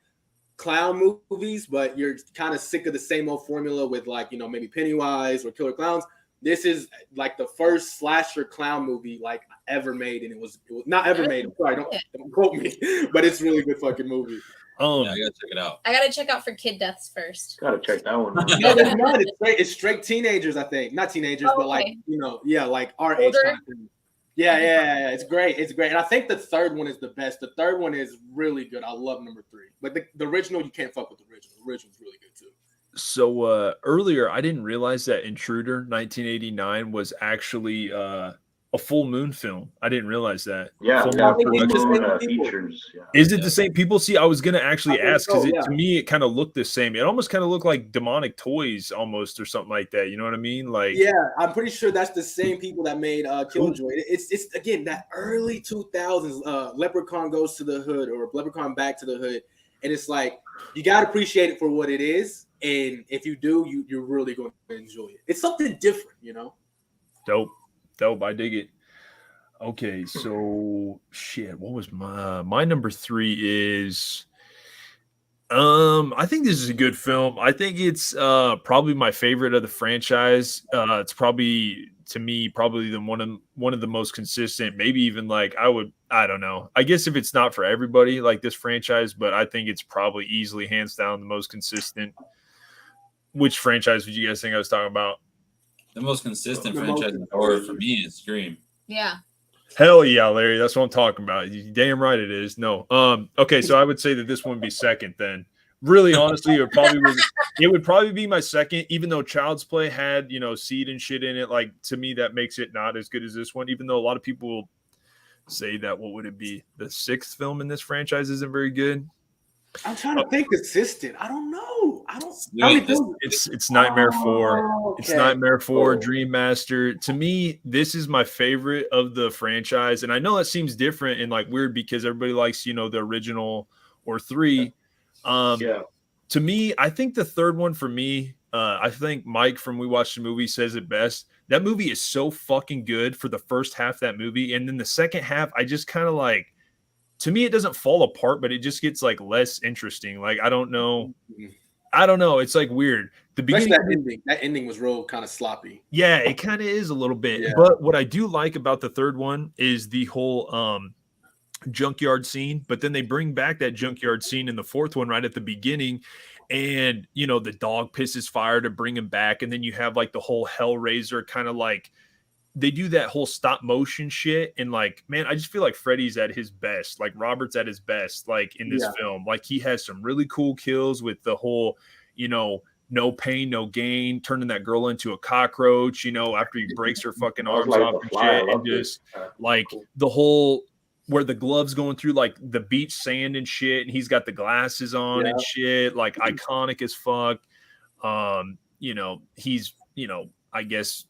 clown movies, but you're kind of sick of the same old formula with like, you know, maybe Pennywise or Killer Clowns. This is like the first slasher clown movie like ever made, and it was not ever made. I'm sorry, don't quote me, but it's a really good fucking movie. Yeah, I gotta check it out. I gotta check out for kid deaths first. Gotta check that one out. No, there's none. It's straight teenagers, I think. Not teenagers, but like, Okay. you know, yeah, like our age. Older? Kind of thing. Yeah. It's great. It's great. And I think the third one is the best. The third one is really good. I love number 3. But the original, you can't fuck with the original. The original's really good too. So earlier, I didn't realize that Intruder 1989 was actually a full moon film. I didn't realize that. Yeah, Full yeah, Moon Full Moon production. people. features. Yeah. Is it Yeah. the same people? See, I was gonna actually I think ask because so, yeah. to me it kind of looked the same. It almost kind of looked like Demonic Toys, almost, or something like that. You know what I mean? Like, Yeah, I'm pretty sure that's the same people that made Killjoy. It's again that early 2000s Leprechaun Goes to the Hood or Leprechaun Back to the Hood, and it's like you gotta appreciate it for what it is, and if you do, you're really going to enjoy it. It's something different, you know. dope. I dig it. Okay, so shit. What was my number 3 is. I think this is a good film. I think it's probably my favorite of the franchise. It's probably to me probably the one of the most consistent. Maybe even like I don't know. I guess if it's not for everybody like this franchise, but I think it's probably easily hands down the most consistent. Which franchise would you guys think I was talking about? The most consistent The franchise in most- horror for me is Scream. Yeah. Hell yeah, Larry. That's what I'm talking about. You damn right it is. No. Okay, so I would say that this one would be second then. Really, honestly, it would probably be my second, even though Child's Play had, you know, seed and shit in it. Like to me, that makes it not as good as this one, even though a lot of people will say that what would it be? The 6th film in this franchise isn't very good. I'm trying to think consistent. I don't know. I don't. Wait, How many this- films- It's Nightmare 4. Oh, It's okay. Nightmare 4, Oh. Dream Master. To me, this is my favorite of the franchise. And I know that seems different and like weird because everybody likes, you know, the original or 3. Yeah. To me, I think the third one for me, I think Mike from We Watched the Movie says it best. That movie is so fucking good for the first half of that movie. And then the second half, I just kind of like, to me, it doesn't fall apart, but it just gets like less interesting. Like, I don't know. It's like weird. The Especially beginning, that ending was real kind of sloppy. yeah, it kind of is a little bit. Yeah. But what I do like about the third one is the whole junkyard scene. But then they bring back that junkyard scene in the fourth one right at the beginning. And, you know, the dog pisses fire to bring him back. And then you have like the whole Hellraiser kind of like, they do that whole stop motion shit. And like, man, I just feel like Freddy's at his best. Like Robert's at his best, like in this Yeah. film. Like he has some really cool kills with the whole, you know, no pain, no gain, turning that girl into a cockroach, you know, after he breaks her fucking I was arms like off The and Fly, I shit. And loved it. just like the whole where the gloves going through like the beach sand and shit, and he's got the glasses on and shit, like iconic as fuck. You know, he's, you know, I guess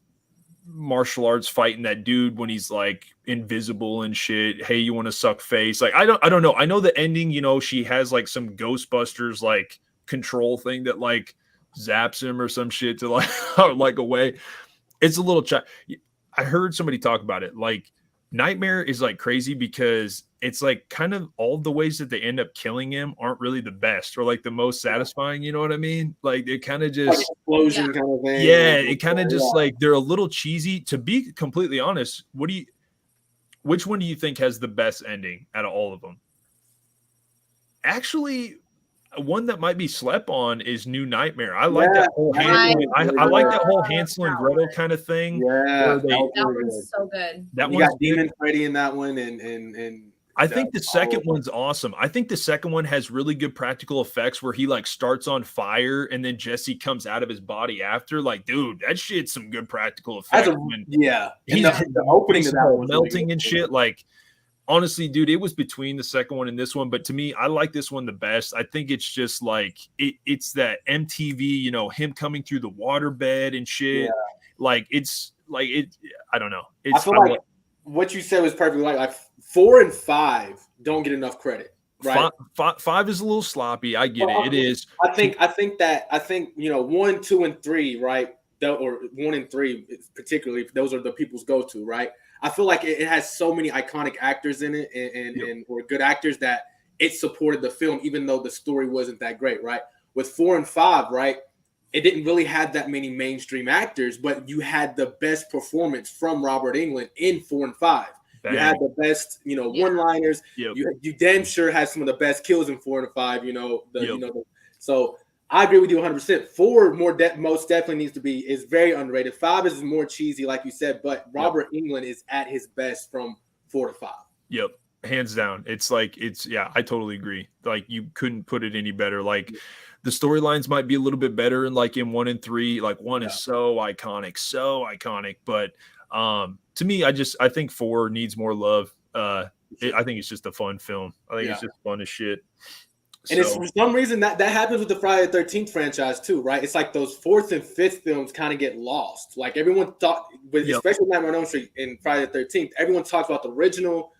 martial arts fighting that dude when he's like invisible and shit. Hey, you want to suck face? Like, I don't know. I know the ending, you know, she has like some Ghostbusters like control thing that like zaps him or some shit to like like away. It's a little I heard somebody talk about it. Like, Nightmare is like crazy because it's like kind of all the ways that they end up killing him aren't really the best or like the most satisfying. You know what I mean? Like, it kind of just like explosion kind of thing. Yeah, it kind of just like they're a little cheesy. To be completely honest, which one do you think has the best ending out of all of them? Actually, one that might be slept on is New Nightmare. I like that whole I like that whole Hansel and Gretel kind of thing. Yeah, that one's so good. That you got Demon Freddy in that one, and I think the second one's awesome. I think the second one has really good practical effects where he like starts on fire and then Jesse comes out of his body after. Like, dude, that shit's some good practical effects. He's the opening of that one melting and shit. Like, honestly, dude, it was between the second one and this one, but to me, I like this one the best. I think it's just like it's that MTV, you know, him coming through the waterbed and shit. Yeah. Like, it's like it. I don't know. I feel like what you said was perfect. Like 4 and 5 don't get enough credit. Right. Five is a little sloppy. I get it. It is. I think you know 1, 2, and 3, right? Or 1 and 3 particularly. Those are the people's go-to, right? I feel like it has so many iconic actors in it and or good actors that it supported the film, even though the story wasn't that great, right? With 4 and 5, right? It didn't really have that many mainstream actors, but you had the best performance from Robert Englund in 4 and 5. Bang. You had the best, you know, one-liners. Yep. You damn sure had some of the best kills in 4 and 5. You know, so I agree with you 100%. 4 most definitely is very underrated. 5 is more cheesy, like you said, but Robert Englund is at his best from 4 to 5. Yep, hands down. It's like I totally agree. Like, you couldn't put it any better. Like, the storylines might be a little bit better in 1 and 3. Like, 1 is so iconic. But to me, I think 4 needs more love. I think it's just a fun film. I think it's just fun as shit. And it's for some reason that happens with the Friday the 13th franchise too, right? It's like those 4th and 5th films kind of get lost. Like, everyone thought, especially Nightmare on Elm Street and Friday the 13th, everyone talks about the original,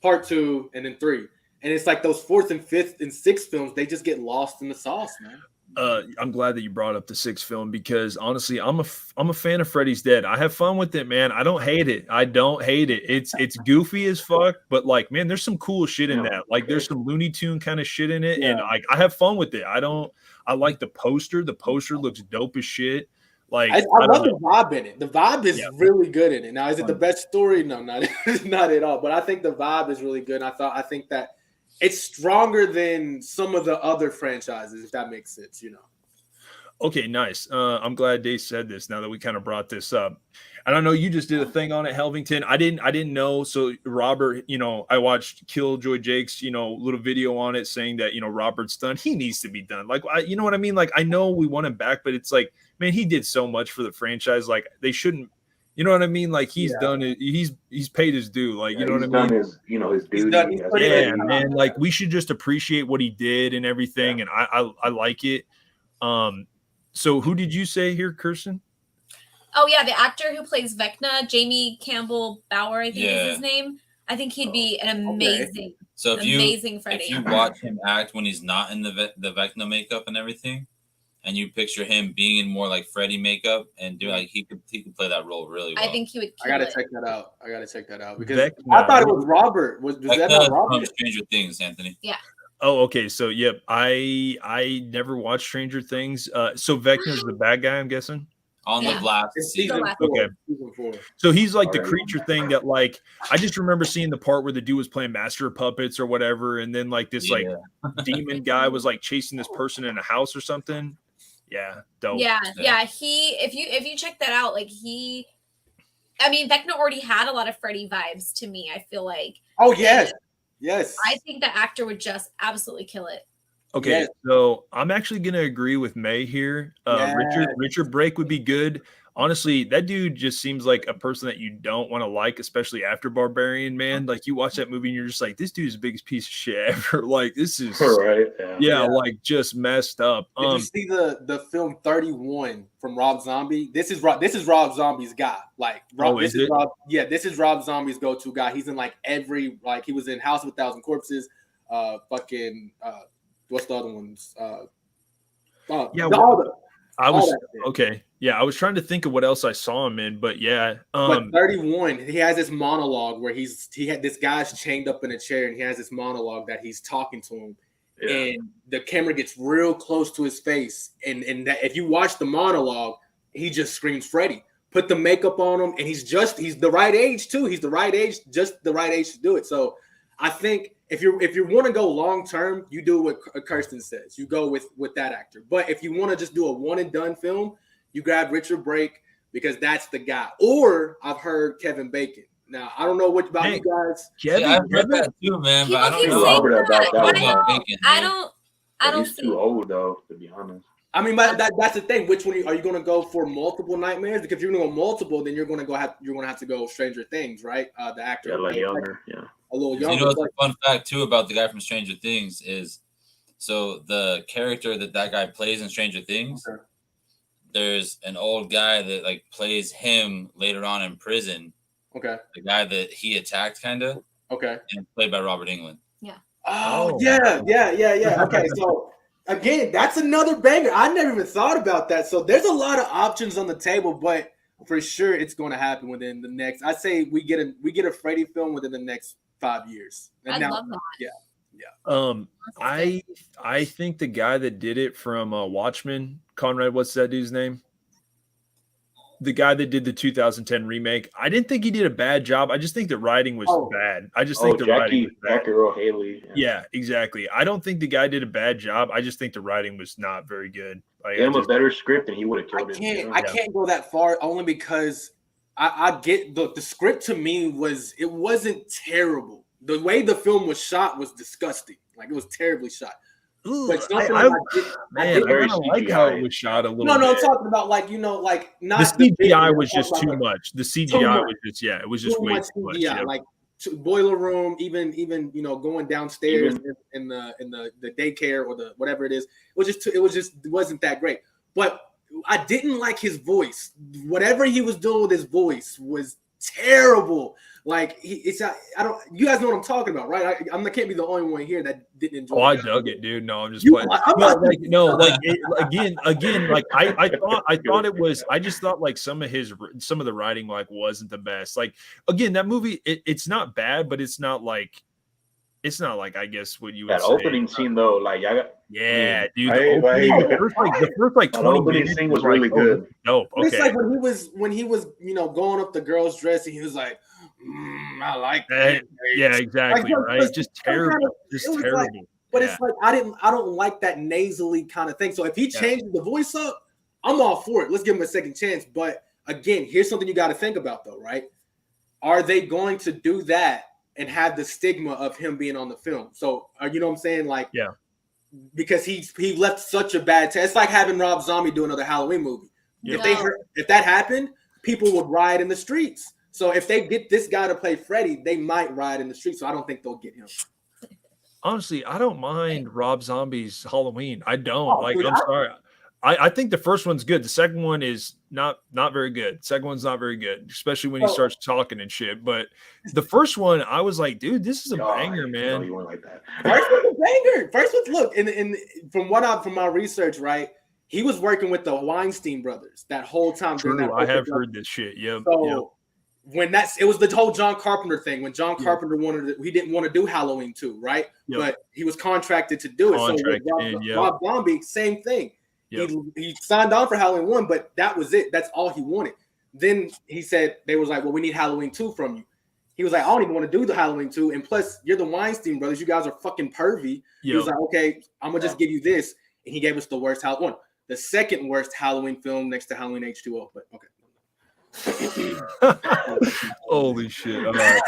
part 2, and then 3. And it's like those 4th and 5th and 6th films, they just get lost in the sauce, man. I'm glad that you brought up the 6th film because honestly, I'm a fan of Freddy's Dead. I have fun with it, man. I don't hate it. It's goofy as fuck, but like, man, there's some cool shit in that. Like, there's some Looney Tune kind of shit in it, and I have fun with it. I like the poster. The poster looks dope as shit. Like, I love the vibe in it. The vibe is really good in it. Now, is it the best story? No, not at all. But I think the vibe is really good. I think that it's stronger than some of the other franchises, if that makes sense, you know. Okay, nice. I'm glad Dave said this now that we kind of brought this up. And I know you just did a thing on it, Helvington. I didn't know. So Robert, you know, I watched Killjoy Jake's, you know, little video on it saying that, you know, Robert's done. He needs to be done. Like, you know what I mean? Like, I know we want him back, but it's like, man, he did so much for the franchise. Like, they shouldn't. You know what I mean? Like, he's done it. He's paid his due. Like, you know what I mean? His duty. Man. Like, we should just appreciate what he did and everything. And I like it. So who did you say here, Kirsten? Oh yeah, the actor who plays Vecna, Jamie Campbell Bower, I think is his name. I think he'd be an amazing, amazing Freddy. If you watch him act when he's not in the Vecna makeup and everything, and you picture him being in more like Freddy makeup and do like he could play that role really well. I think he would. I gotta check that out because I thought it was Robert. Was that not Robert? From Stranger Things, Anthony. Yeah. Oh, okay. So yep, I never watched Stranger Things. So Vecna's the bad guy, I'm guessing. On the last season. Okay. So he's like the creature thing that, like, I just remember seeing the part where the dude was playing Master of Puppets or whatever, and then like this like demon guy was like chasing this person in a house or something. Yeah, dope. Yeah. He, if you check that out, like I mean, Vecna already had a lot of Freddy vibes to me. I feel like. Oh yes. Yes. I think the actor would just absolutely kill it. Okay, so I'm actually gonna agree with May here. Richard Brake would be good. honestly, that dude just seems like a person that you don't want to like, especially after Barbarian, man. Like you watch that movie and you're just like, this dude's the biggest piece of shit ever. Like this is Right. yeah, like just messed up. Did you see the film 31 from Rob Zombie? This is Rob Zombie's guy. Like Rob, this is Rob. Yeah, this is Rob Zombie's go-to guy. He's in like every he was in House of a Thousand Corpses. What's the other ones? Okay. Yeah, I was trying to think of what else I saw him in, but yeah. But 31, he has this monologue where this guy's chained up in a chair and he has this monologue that he's talking to him. Yeah. And the camera gets real close to his face. And that if you watch the monologue, he just screams Freddy. Put the makeup on him, and he's the right age too. He's the right age, just the right age to do it. So I think if you want to go long term, you do what Kirsten says. You go with that actor. But if you want to just do a one and done film, you grab Richard Brake because that's the guy. Or I've heard Kevin Bacon. Now I don't know what about you guys. I've heard that too, man. But I don't know. I don't. He's too old though, to be honest. I mean, that's the thing. Which one are you going to go for? Multiple nightmares? Because if you're going to go multiple, then you're going to have to go Stranger Things, right? The actor, a little younger, a little younger. You know, what's a fun fact too about the guy from Stranger Things is, so the character that guy plays in Stranger Things, there's an old guy that like plays him later on in prison. Okay. The guy that he attacked, kind of. Okay. And played by Robert Englund. Yeah. Oh yeah. Okay, so. Again, that's another banger. I never even thought about that. So there's a lot of options on the table, but for sure it's going to happen within the next. I'd say we get a Freddy film within the next 5 years. And I love that. Yeah. I think the guy that did it from Watchmen, Conrad, what's that dude's name? The guy that did the 2010 remake. I didn't think he did a bad job. I just think the writing was bad. I just think the writing was bad. Jackie Earle Haley. Yeah, exactly. I don't think the guy did a bad job. I just think the writing was not very good. Like, Give him a better script and he would have killed it. I can't go that far only because I get the script to me wasn't terrible. The way the film was shot was disgusting. Like it was terribly shot. Ooh, but I like how it was shot a little. No, I'm talking about not the CGI was just too much. The CGI was just it was just way too much. Yeah, like boiler room, even going downstairs in the daycare or the whatever it is. It wasn't that great. But I didn't like his voice. Whatever he was doing with his voice was terrible. Like you guys know what I'm talking about, right? I can't be the only one here that didn't enjoy. I dug it, dude. No, I'm just playing. Again, like I thought it was. I just thought like some of the writing like wasn't the best. Like again, that movie, it's not bad, but it's not like I guess what you would that say. opening scene though, like dude. The first 20 minutes scene was really good. Dope. Okay. It's like when he was going up the girl's dress and he was like, I like that. Yeah, exactly. Right. Just terrible. Terrible. But it's like I don't like that nasally kind of thing. So if he changes the voice up, I'm all for it. Let's give him a second chance. But again, here's something you got to think about though, right? Are they going to do that and have the stigma of him being on the film? So you know what I'm saying? Like, yeah, because he left such a bad taste. It's like having Rob Zombie do another Halloween movie. Yeah. If that happened, people would riot in the streets. So if they get this guy to play Freddy, they might riot in the streets. So I don't think they'll get him. Honestly, I don't mind Rob Zombie's Halloween. I don't. I'm sorry. I think the first one's good. The second one is not very good. The second one's not very good, especially when he starts talking and shit. But the first one, I was like, dude, this is a banger, man. You weren't like that. First one's a banger. First one's look, from my research, right? He was working with the Weinstein brothers that whole time. True, I have heard this shit. Yep. So when it was the whole John Carpenter thing. When John Carpenter he didn't want to do Halloween 2, right? Yep. But he was contracted to do it. So Rob Zombie, same thing. Yep. He signed on for Halloween 1, but that was it. That's all he wanted. Then he said, they was like, well, we need Halloween 2 from you. He was like, I don't even want to do the Halloween 2. And plus, you're the Weinstein brothers. You guys are fucking pervy. Yep. He was like, okay, I'm going to just give you this. And he gave us the worst Halloween. The second worst Halloween film next to Halloween H2O. But okay. Holy shit. All right.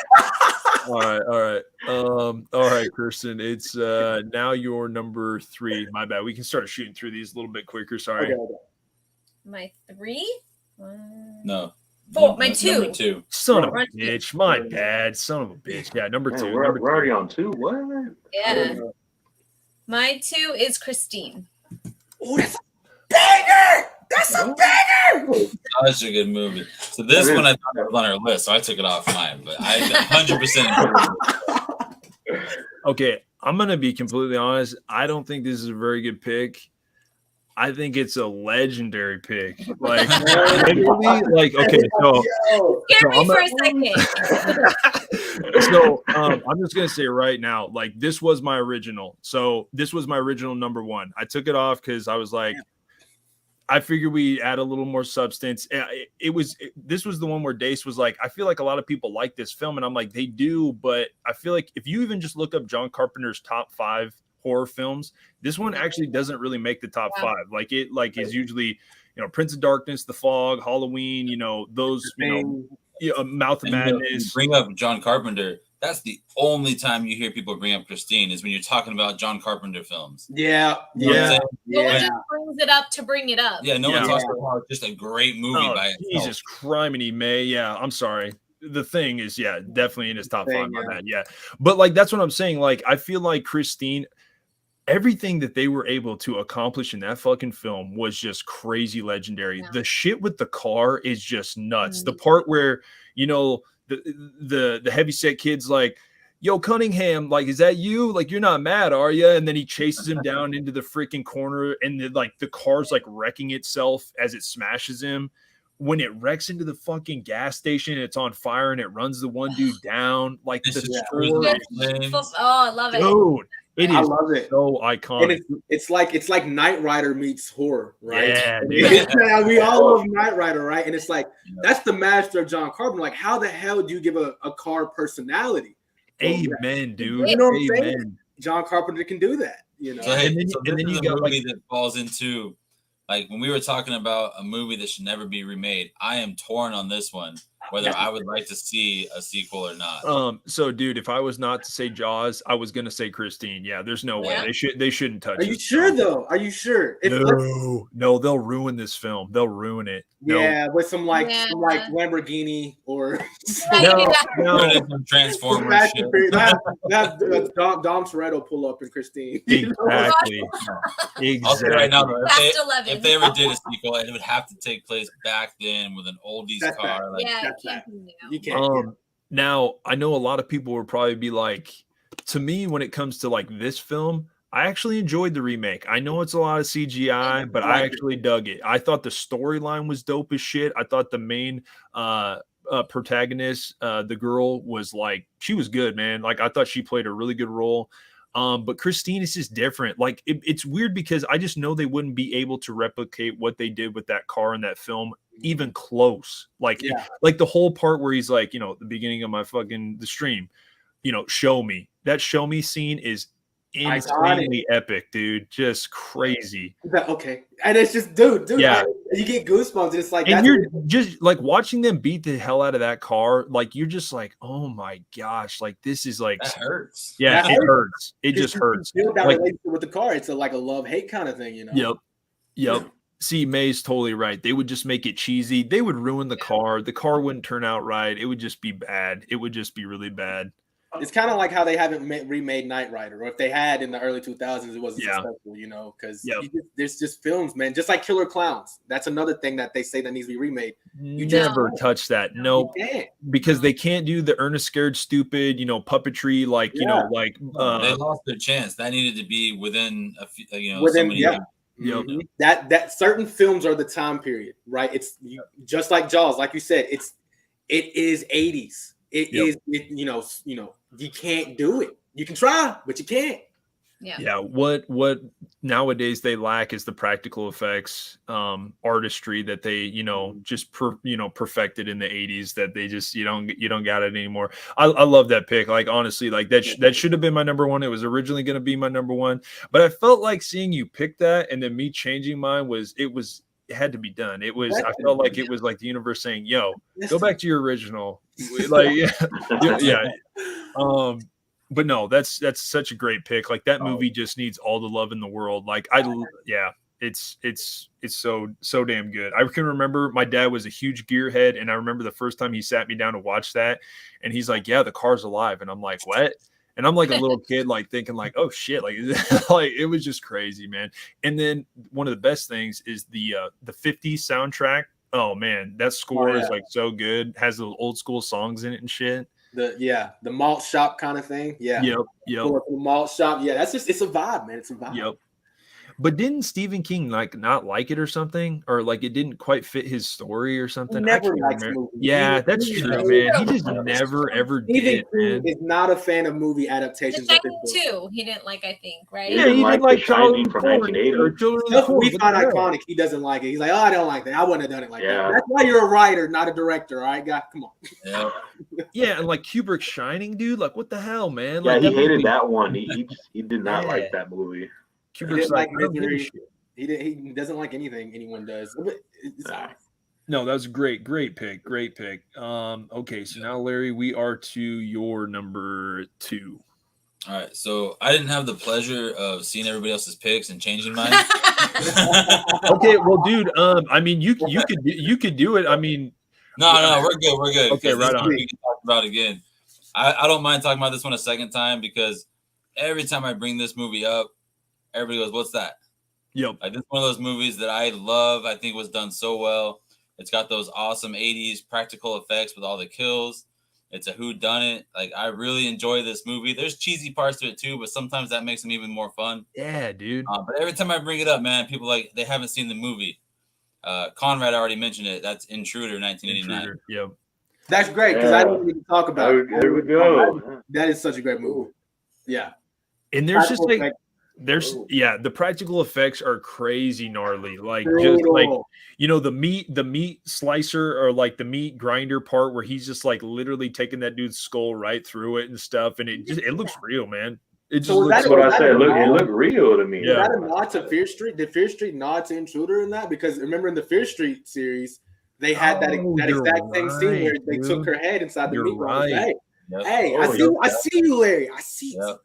All right, Kirsten. It's now your number 3. My bad. We can start shooting through these a little bit quicker. Sorry. Okay. My 3? No. My two. Number 2. Son of a Run- bitch. My bad. Son of a bitch. Yeah, number Man, 2. we're Number already 2. on 2. What? Yeah. My 2 is Christine. Oh, that's a banger! That's a banger! That's a good movie. So this That one is. I thought was on our list, so I took it off mine. But I 100% agree. Okay, I'm going to be completely honest. I don't think this is a very good pick. I think it's a legendary pick. Like, literally, like, okay, so Scare me I'm for a second. so I'm just gonna say right now, like this was my original. So this was my original number 1. I took it off because I was like, I figured we add a little more substance. This was the one where Dace was like, I feel like a lot of people like this film, and I'm like, they do, but I feel like if you even just look up John Carpenter's top 5 horror films, this one actually doesn't really make the top 5. Like it is usually, Prince of Darkness, The Fog, Halloween, those, Mouth of Madness. Bring up John Carpenter. That's the only time you hear people bring up Christine is when you're talking about John Carpenter films. Yeah. You know what I'm saying? No one just brings it up to bring it up. Yeah, no one talks about how it's just a great movie by itself. Jesus criminy May. Yeah, I'm sorry. The Thing is, definitely in his top 5 on that. Yeah. But like, that's what I'm saying. Like, I feel like Christine, everything that they were able to accomplish in that fucking film was just crazy legendary. The shit with the car is just nuts. The part where, the heavyset kid's like, yo, Cunningham, like, is that you? Like, you're not mad, are you? And then he chases him down into the freaking corner, and the car's like wrecking itself as it smashes him. When it wrecks into the fucking gas station and it's on fire and it runs the one dude down, like the story. I love it. Dude, I love it. So iconic. And it's like Knight Rider meets horror, right? Yeah, dude. We all love Knight Rider, right? And it's like, that's the master of John Carpenter. Like, how the hell do you give a car personality? Amen, dude. You know what I'm Amen. saying? John Carpenter can do that, So, hey, and then you got movie that falls into, like, when we were talking about a movie that should never be remade, I am torn on this one, whether I would like to see a sequel or not. So dude, if I was not to say Jaws, I was gonna say Christine. Yeah, there's no way they shouldn't touch it. Are you sure though? Are you sure? No, they'll ruin this film. They'll ruin it. Yeah, with some Lamborghini or no. Transformers shit. Dom Toretto pull up in Christine. Exactly. I'll say right now, though, if they ever did a sequel, it would have to take place back then with an oldies car. Like, you can't. Now, I know a lot of people would probably be like, to me, when it comes to like this film, I actually enjoyed the remake. I know it's a lot of CGI, but I actually dug it. I thought the storyline was dope as shit. I thought the main protagonist, the girl, was like, she was good, man. Like, I thought she played a really good role. But Christine is just different. Like, it's weird because I just know they wouldn't be able to replicate what they did with that car in that film, even close. Like, like the whole part where he's like, the beginning of the stream, show me. That show me scene is insanely epic, dude. Just crazy. Okay. And it's just, dude, you get goosebumps. And it's like, and you're just like watching them beat the hell out of that car. Like, you're just like, oh my gosh, like this is like, that hurts. Yeah, it hurts. It just hurts. That relationship with the car, it's like a love-hate kind of thing, Yep. See, May's totally right. They would just make it cheesy. They would ruin the car. The car wouldn't turn out right. It would just be bad. It would just be really bad. It's kind of like how they haven't remade Knight Rider, or if they had in the early 2000s, it wasn't successful, because there's just films, man. Just like Killer Clowns. That's another thing that they say that needs to be remade. You never touch that. No, because they can't do the Ernest Scared Stupid, puppetry, like, they lost their chance. That needed to be within a few, within, Mm-hmm. That certain films are the time period, right? It's just like Jaws, like you said, it is 80s. It is, you can't do it. You can try, but you can't. Yeah. What nowadays they lack is the practical effects, artistry that they, just perfected in the 80s, that they just, you don't got it anymore. I love that pick. Like, honestly, like that should have been my number 1. It was originally going to be my number 1, but I felt like seeing you pick that and then me changing mine it had to be done. I felt like it was like the universe saying, yo, go back to your original. Like, yeah. But no, that's such a great pick. Like, that movie just needs all the love in the world. Like, It's so damn good. I can remember my dad was a huge gearhead, and I remember the first time he sat me down to watch that, and he's like, "Yeah, the car's alive," and I'm like, "What?" And I'm like a little kid, like thinking, like, "Oh shit!" Like, like it was just crazy, man. And then one of the best things is the 50s soundtrack. Oh man, that score is like so good. Has those old school songs in it and shit. The malt shop kind of thing. Yeah. Yep. Pull up the malt shop. Yeah, it's a vibe, man. It's a vibe. Yep. But didn't Stephen King like not like it or something, or like it didn't quite fit his story or something? Never I can't likes remember. movies. Yeah, that's true, man. He just never ever Stephen did. King Man. is not a fan of movie The adaptations. Of Shining his books. too. He didn't like, I think, right? Yeah, he didn't like The Shining from 1980. or Children of the Stuff Corn. we What find the hell? iconic, he doesn't like it. He's like, oh, I don't like that. I wouldn't have done it like Yeah. that. That's why you're a writer, not a director. All right, guy, come on. Yeah. Yeah, and like Kubrick's Shining, dude. Like, what the hell, man? Yeah, Like, he that hated movie- that one. He did not Yeah. like that movie. He Kubrick's didn't like, like I don't give a Misery. shit. He doesn't like anything anyone does. But it's all right. No, that was a great pick. Okay, so now Larry, we are to your number 2. All right. So I didn't have the pleasure of seeing everybody else's picks and changing mine. Okay, well, dude, I mean, you could do it. I mean, No, we're good. We're good. Okay, Because right this on. one we can talk about again. I don't mind talking about this one a second time because every time I bring this movie up, everybody goes, "What's that?" yep, Like this is one of those movies that I love. I think was done so well. It's got those awesome 80s practical effects with all the kills. It's a whodunit. Like I really enjoy this movie. There's cheesy parts to it too, but sometimes that makes them even more fun. yeah, dude. But every time I bring it up, man, people like they haven't seen the movie. Conrad already mentioned it. That's Intruder, 1989. Intruder. Yep. That's great because I don't even talk about it. There we go. That is such a great movie. Yeah. And there's just like Practical the practical effects are crazy gnarly. Like effects. just like Brutal. the meat slicer or like the meat grinder part where he's just like literally taking that dude's skull right through it and stuff, and it looks real, man. It just So was looks That's what I said. It looked real to me. Is Yeah. that a nod to Fear Street? Did Fear Street nod to Intruder in that? Because remember in the Fear Street series, they had that Oh, exact you're same scene where right, they dude. took her head inside the You're meat. right. Hey, Yep. hey, Oh, I see you, Larry. I see you. Yep.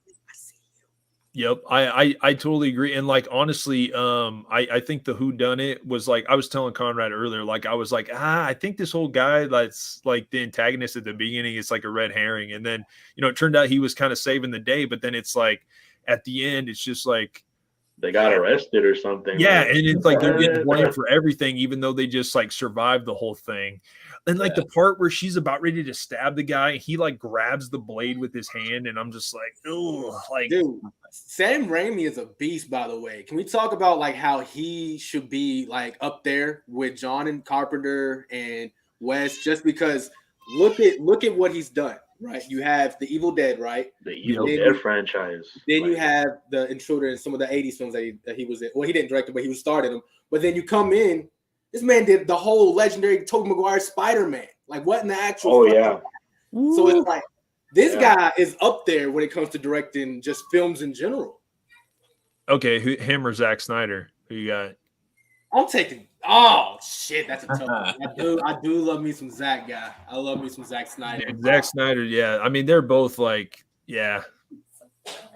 Yep, I totally agree. And like honestly, I think the whodunit was like I was telling Conrad earlier, like I was like, I think this whole guy that's like the antagonist at the beginning is like a red herring. And then, it turned out he was kind of saving the day, but then it's like at the end, it's just like They got arrested or something. yeah, like- and it's like they're getting blamed for everything, even though they just like survived the whole thing. And like the part where she's about ready to stab the guy, he like grabs the blade with his hand, and I'm just like, oh, like Dude, Sam Raimi is a beast, by the way. Can we talk about like how he should be like up there with John and Carpenter and Wes? Just because look at what he's done, right? You have the Evil Dead, right? The Evil Then Dead you- franchise. Then you Like, have the Intruder and some of the 80s films that he was in. Well, he didn't direct it, but he was starting them. But then you come in, this man did the whole legendary Tobey Maguire Spider-Man. Like what in the actual Oh, fuck? yeah. So it's like this Yeah. guy is up there when it comes to directing just films in general. okay, him or Zack Snyder? Who you got? I'm taking. Oh shit, that's a tough one. I do love me some Zack guy. I love me some Zack Snyder. Yeah, Zack Snyder, yeah. I mean, they're both like, yeah.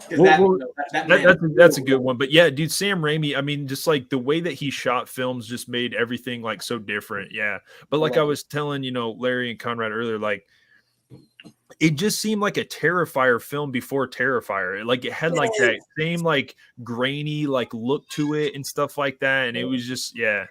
'Cause Well, that man- That's a good one. But yeah, dude, Sam Raimi, I mean, just like the way that he shot films just made everything like so different. Yeah. But like I was telling, Larry and Conrad earlier, like it just seemed like a Terrifier film before Terrifier. Like it had like that same like grainy like look to it and stuff like that. And it was just, yeah.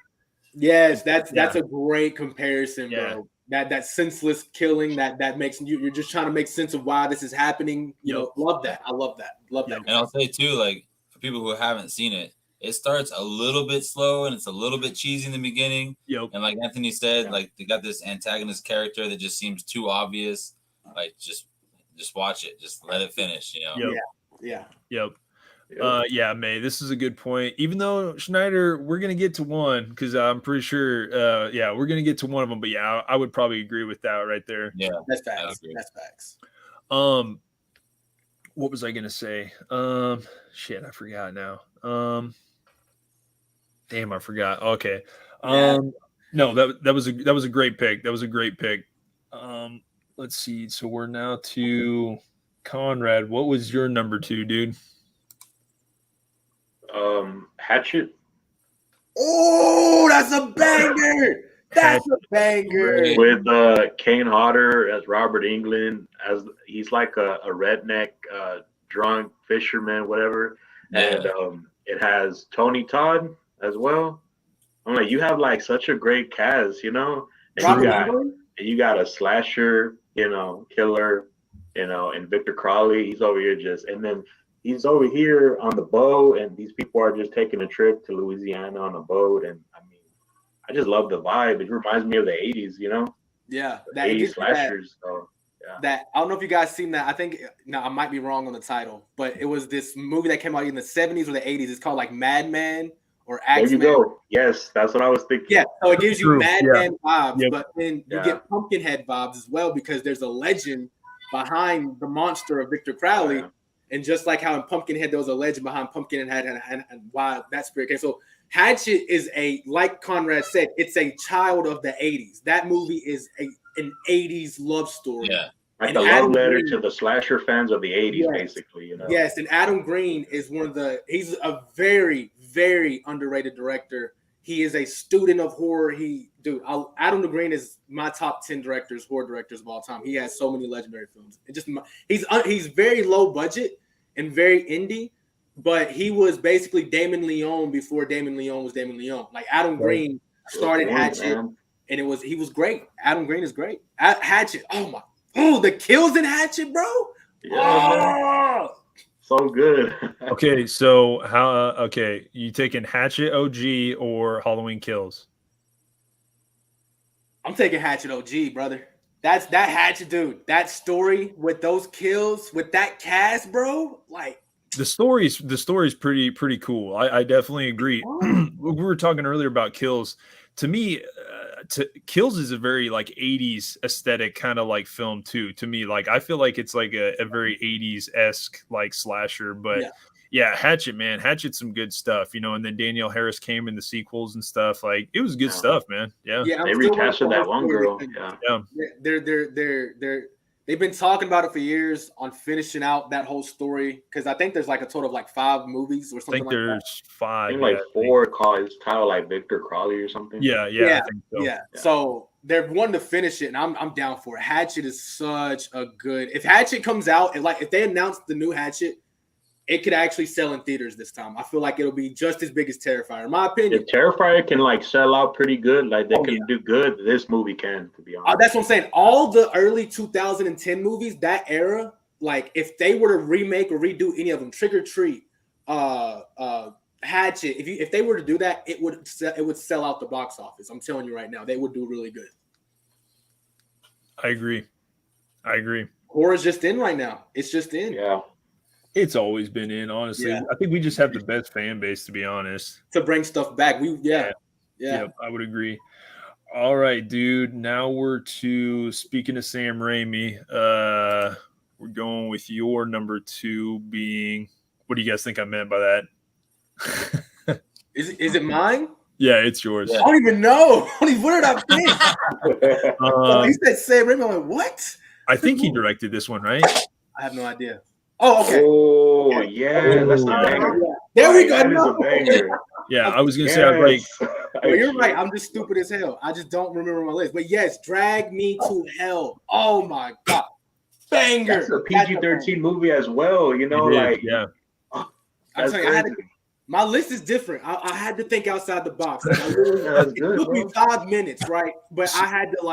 Yes, that's a great comparison, Yeah. bro. That senseless killing that makes you're just trying to make sense of why this is happening. Love that. I love that. Love that. And I'll say too, like for people who haven't seen it, it starts a little bit slow and it's a little bit cheesy in the beginning. Yep. And like Anthony said, like they got this antagonist character that just seems too obvious. Like just watch it, just let it finish. Yep. Yeah. Yep. Yeah, May, this is a good point. Even though Schneider, we're gonna get to one because I'm pretty sure we're gonna get to one of them. But yeah, I would probably agree with that right there. Yeah, That's facts. I agree. That's facts. What was I gonna say? Shit, I forgot now. Damn, I forgot. Okay. No, that was a great pick. That was a great pick. Let's see. So we're now to Conrad. What was your number 2, dude? Hatchet. Oh, that's a banger. That's a banger. With Kane Hodder as Robert England, as he's like a redneck drunk fisherman, whatever. Yeah. And it has Tony Todd as well. I'm like, you have like such a great cast, you know? And Robert you got, Englund? and you got a slasher, you know, killer, you know, and Victor Crowley, he's over here and then he's over here on the boat, and these people are just taking a trip to Louisiana on a boat. And I mean, I just love the vibe. It reminds me of the 80s, you know? Yeah, The that 80s slashers. So, yeah. that I don't know if you guys seen that. I think I might be wrong on the title, but it was this movie that came out in the 70s or the 80s. It's called like Madman or There you Axeman. go. Yes, that's what I was thinking. Yeah, so it gives you True, Madman vibes, Yep. but then you Yeah. get Pumpkinhead vibes as well because there's a legend behind the monster of Victor Crowley. Yeah. And just like how in Pumpkinhead there was a legend behind Pumpkinhead and why that spirit came. So Hatchet is like Conrad said, it's a child of the 80s. That movie is an 80s love story. Yeah. Like And a love Adam letter Green- to the slasher fans of the 80s, Yes. basically, you know? Yes, and Adam Green is he's a very, very underrated director. He is a student of horror. Adam Green is my top 10 horror directors of all time. He has so many legendary films. He's very low budget and very indie, but he was basically Damon Leone before Damon Leone was Damon Leone. Like Adam Green started Hatchet, Man. and he was great. Adam Green is great. Hatchet, the kills in Hatchet, bro. Yeah, so good. Okay, so you taking Hatchet OG or Halloween Kills? I'm taking Hatchet OG, brother. That's that Hatchet, dude. That story with those kills, with that cast, bro. Like The story's pretty cool. I definitely agree. We were talking earlier about Kills. To me, Kills is a very like 80s aesthetic kind of like film too. To me, like I feel like it's like a very 80s-esque like slasher. But yeah, Hatchet, man, Hatchet's some good stuff, you know. And then Danielle Harris came in the sequels and stuff. Like it was good stuff, man. Yeah. yeah, They recasted that one girl. Yeah. They've been talking about it for years on finishing out that whole story because I think there's like a total of like 5 movies or I something think like that. there's 5. I think like 4 called, it's titled like Victor Crowley or something. Yeah, I think so. Yeah. So they're wanting to finish it, and I'm down for it. Hatchet is such a good. If Hatchet comes out and like if they announce the new Hatchet, it could actually sell in theaters this time. I feel like it'll be just as big as Terrifier, in my opinion. If Terrifier can like sell out pretty good, like they can do good, this movie can, to be honest. That's what I'm saying. All the early 2010 movies, that era, like if they were to remake or redo any of them, Trick or Treat, Hatchet, if they were to do that, it would sell out the box office. I'm telling you right now, they would do really good. I agree. Horror's just in right now. It's just in. Yeah. It's always been in, honestly. Yeah. I think we just have the best fan base, to be honest. To bring stuff back. Yeah. Yep, I would agree. All right, dude. Now we're to speaking of Sam Raimi. We're going with your number 2 being. What do you guys think I meant by that? Is it mine? Yeah, it's yours. I don't even know. What did I think? He said Sam Raimi. I'm like, what? I think he directed this one, right? I have no idea. Oh, okay. Oh, yeah. That's the banger. There we go. That is a banger. Yeah, I was gonna say, I was like, Well, you're right. I'm just stupid as hell. I just don't remember my list. But yes, Drag Me to Hell. Oh my god, banger! That's a PG-13 movie as well. You know, like yeah. I'm that's telling you, crazy. my list is different. I had to think outside the box. Like, That's it good, took me bro. 5 minutes, right? But I had to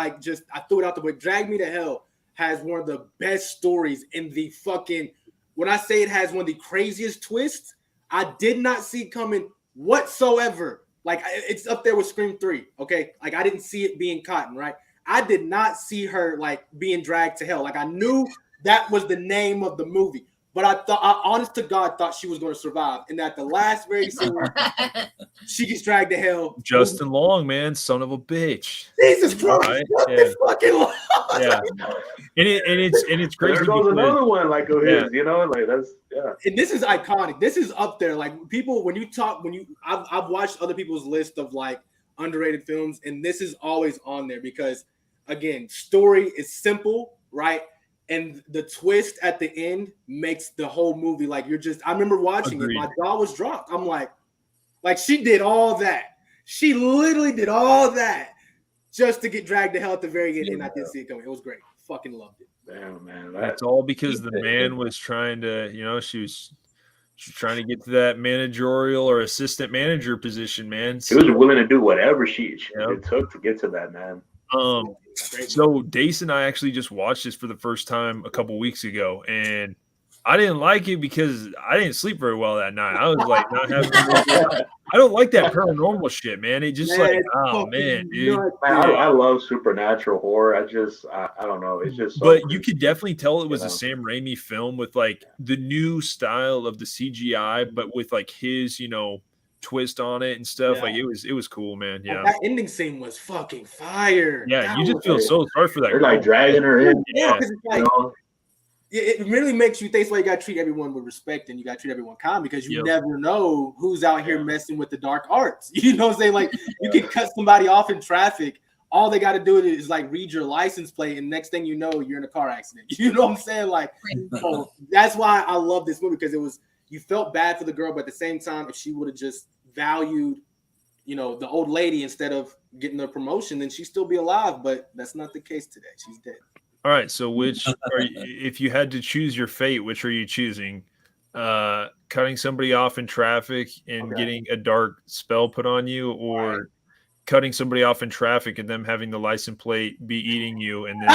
I threw it out the way. Drag Me to Hell has one of the best stories in the fucking. When I say it has one of the craziest twists, I did not see coming whatsoever. Like it's up there with Scream 3. Okay, like I didn't see it being Cotton, right? I did not see her like being dragged to hell. Like I knew that was the name of the movie, but I honest to God, thought she was going to survive. And at the last very scene, she gets dragged to hell. Justin Long, man, son of a bitch. Jesus Christ! Right? Justin fucking Long. Yeah, and it's crazy. There goes because- another one like of his, you know, like that's And this is iconic. This is up there. Like people, I've watched other people's list of like underrated films, and this is always on there because, again, story is simple, right? And the twist at the end makes the whole movie like you're just. I remember watching Agreed. it. My jaw was dropped. I'm like she did all that, She literally did all that just to get dragged to hell at the very end, and I did see it coming. It was great. Fucking loved it. Damn, man. That's all because the man was trying to, she was trying to get to that managerial or assistant manager position, man. She was willing to do whatever it took to get to that, man. So Dace and I actually just watched this for the first time a couple weeks ago, and I didn't like it because I didn't sleep very well that night. I was like not having. I don't like that paranormal shit, man. It just dude. I love supernatural horror. I don't know. It's just. So but you could definitely tell it was a Sam Raimi film with like the new style of the CGI, but with like his, twist on it and stuff. Like it was cool, man. Yeah, that ending scene was fucking fire. Yeah, you just feel so sorry for that. They're like dragging her in. Yeah, because it's like. It really makes you think. Why you got to treat everyone with respect and you got to treat everyone calm because you never know who's out here messing with the dark arts. You know what I'm saying? Like you can cut somebody off in traffic. All they got to do is like read your license plate, and next thing you know, you're in a car accident. You know what I'm saying? Like, so that's why I love this movie because you felt bad for the girl, but at the same time, if she would have just valued, the old lady instead of getting the promotion, then she'd still be alive. But that's not the case today. She's dead. All right, so if you had to choose your fate, which are you choosing? Cutting somebody off in traffic and getting a dark spell put on you, or cutting somebody off in traffic and them having the license plate be eating you, and then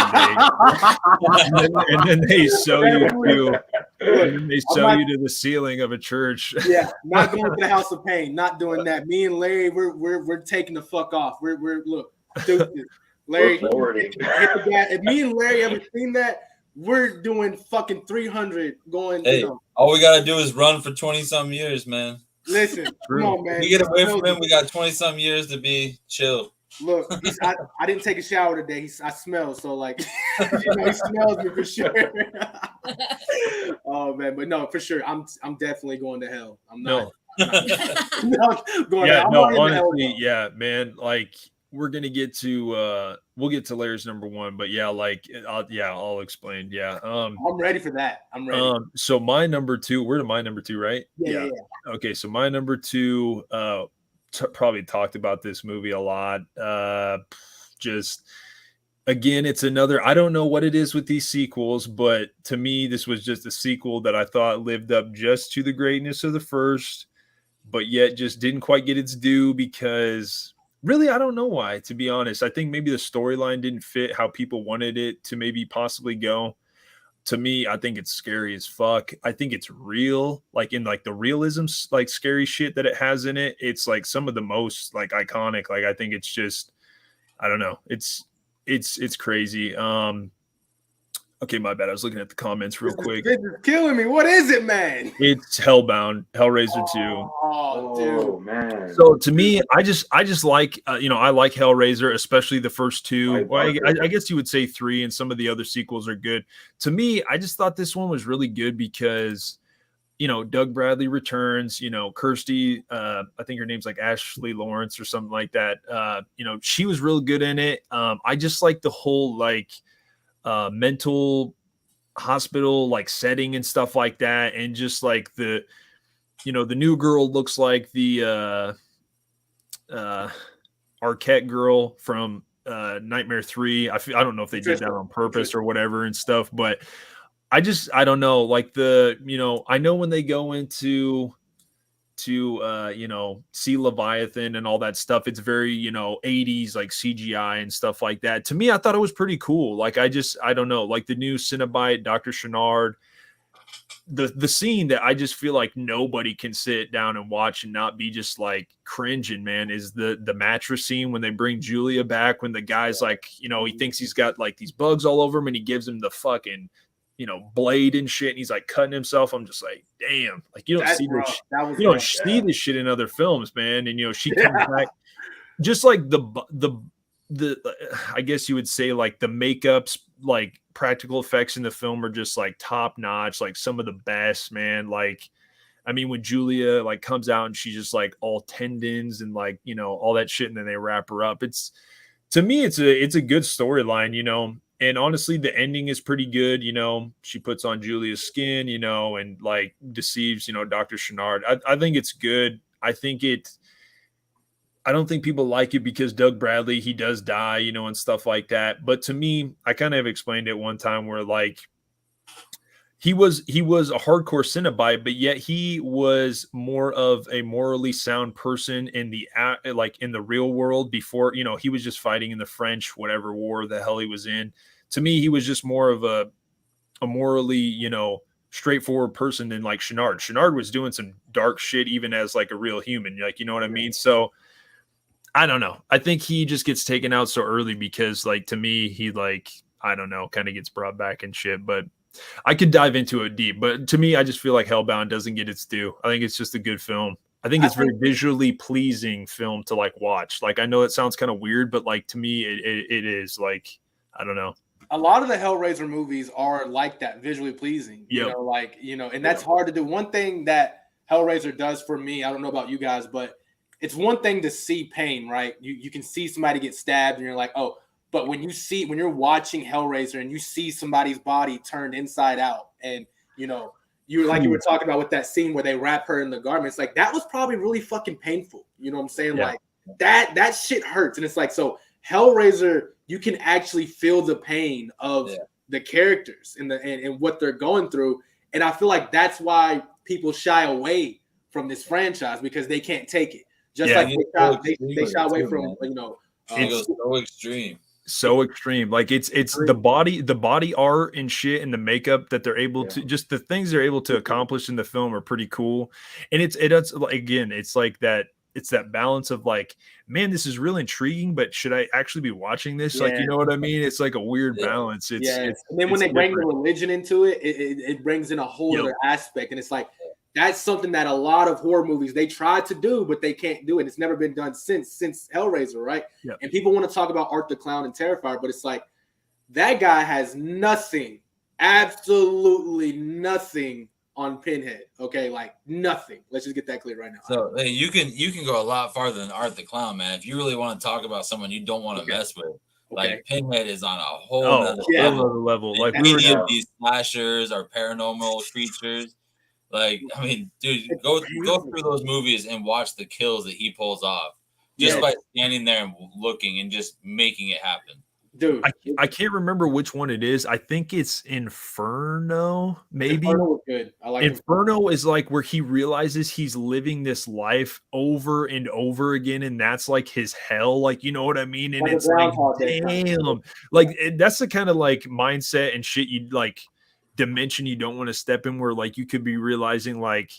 they sew you to the ceiling of a church. Yeah, not going to the House of Pain, not doing that. Me and Larry, we're taking the fuck off. We're look, stupid. Larry, if me and Larry ever seen that, we're doing fucking 300 going. Hey, all we gotta do is run for 20-something years, man. Listen, come on, man. We get away from him. We got 20-something years to be chill. Look, I didn't take a shower today. I smell, so like, he smells me for sure. Oh man, but no, for sure, I'm definitely going to hell. I'm not. Honestly, yeah, man, like. We're gonna get to we'll get to Larry's number one, but I'll explain. Yeah, I'm ready for that. I'm ready. So my number two, we're to my number two, right? Yeah. Okay, so my number two, probably talked about this movie a lot. Just again, it's another. I don't know what it is with these sequels, but to me, this was just a sequel that I thought lived up just to the greatness of the first, but yet just didn't quite get its due because. Really, I don't know why, to be honest. I think maybe the storyline didn't fit how people wanted it to maybe possibly go. To me, I think it's scary as fuck. I think it's real, like in like the realism, like scary shit that it has in it. It's like some of the most like iconic. Like I think it's just, I don't know. It's crazy. Okay, my bad. I was looking at the comments real quick. This is killing me. What is it, man? It's Hellbound, Hellraiser 2. Oh, dude, man. So to me, I just like I like Hellraiser, especially the first two. Well, I guess you would say 3, and some of the other sequels are good. To me, I just thought this one was really good because Doug Bradley returns. Kirsty, I think her name's like Ashley Lawrence or something like that. She was real good in it. I just like the whole like. Mental hospital like setting and stuff like that, and just like the new girl looks like the Arquette girl from Nightmare 3. I don't know if they did that on purpose or whatever and stuff, but I don't know, like I know when they go into see Leviathan and all that stuff, it's very 80s like CGI and stuff like that. To me, I thought it was pretty cool. Like I don't know, like the new Cenobite, Dr. Channard, the scene that I just feel like nobody can sit down and watch and not be just like cringing, man, is the mattress scene when they bring Julia back, when the guy's like, he thinks he's got like these bugs all over him and he gives him the fucking blade and shit, and he's like cutting himself. I'm just like, damn, like you don't see this. You don't see this shit in other films, man. And she comes back, just like the I guess you would say like the makeups, like practical effects in the film are just like top notch, like some of the best, man. Like, I mean, when Julia like comes out and she's just like all tendons and like all that shit, and then they wrap her up. To me, it's a good storyline, And honestly, the ending is pretty good. She puts on Julia's skin, and like deceives, Dr. Channard. I think it's good. I think I don't think people like it because Doug Bradley, he does die, you know, and stuff like that. But to me, I kind of explained it one time where like he was a hardcore Cenobite, but yet he was more of a morally sound person in the like in the real world before, you know, he was just fighting in the French, whatever war the hell he was in. To me, he was just more of a morally, you know, straightforward person than like Shenard. Shenard was doing some dark shit even as like a real human, like, you know what I mean? So I don't know. I think he just gets taken out so early because like to me, he like, I don't know, kind of gets brought back and shit, but I could dive into it deep, but to me, I just feel like Hellbound doesn't get its due. I think it's just a good film. I think it's very visually pleasing film to like watch. Like, I know it sounds kind of weird, but like to me, it is like, I don't know. A lot of the Hellraiser movies are like that, visually pleasing. You know, like, you know, and that's hard to do. One thing that Hellraiser does for me, I don't know about you guys, but it's one thing to see pain, right? You can see somebody get stabbed and you're like, oh, but when you're watching Hellraiser and you see somebody's body turned inside out, and you know, you were talking about with that scene where they wrap her in the garments, like that was probably really fucking painful. You know what I'm saying? Yeah. Like that shit hurts. And it's like, so Hellraiser, you can actually feel the pain of the characters and what they're going through. And I feel like that's why people shy away from this franchise, because they can't take it. Just like they shy away from, you know, it goes so extreme. So extreme. Like it's the body art and shit and the makeup that they're able to, just the things they're able to accomplish in the film are pretty cool. And it's again, it's like that, it's that balance of like, man, this is really intriguing, but should I actually be watching this? Like, you know what I mean? It's like a weird balance. It's and then when they bring the religion into it, it brings in a whole other aspect. And it's like, that's something that a lot of horror movies, they try to do, but they can't do it. It's never been done since Hellraiser, right? Yep. And people want to talk about Art the Clown and Terrifier, but it's like, that guy has nothing, absolutely nothing on Pinhead. Okay, like nothing. Let's just get that clear right now. So hey, you can go a lot farther than Art the Clown, man. If you really want to talk about someone you don't want to mess with, like Pinhead is on a whole other level. Like any of these slashers or paranormal creatures. Like, I mean, dude, go through those movies and watch the kills that he pulls off just by standing there and looking and just making it happen. Dude, I can't remember which one it is. I think it's Inferno, maybe. Inferno was good. I like Inferno is like where he realizes he's living this life over and over again, and that's like his hell. Like, you know what I mean? And it's like, damn, like that's the kind of like mindset and shit you like. Dimension you don't want to step in, where like you could be realizing like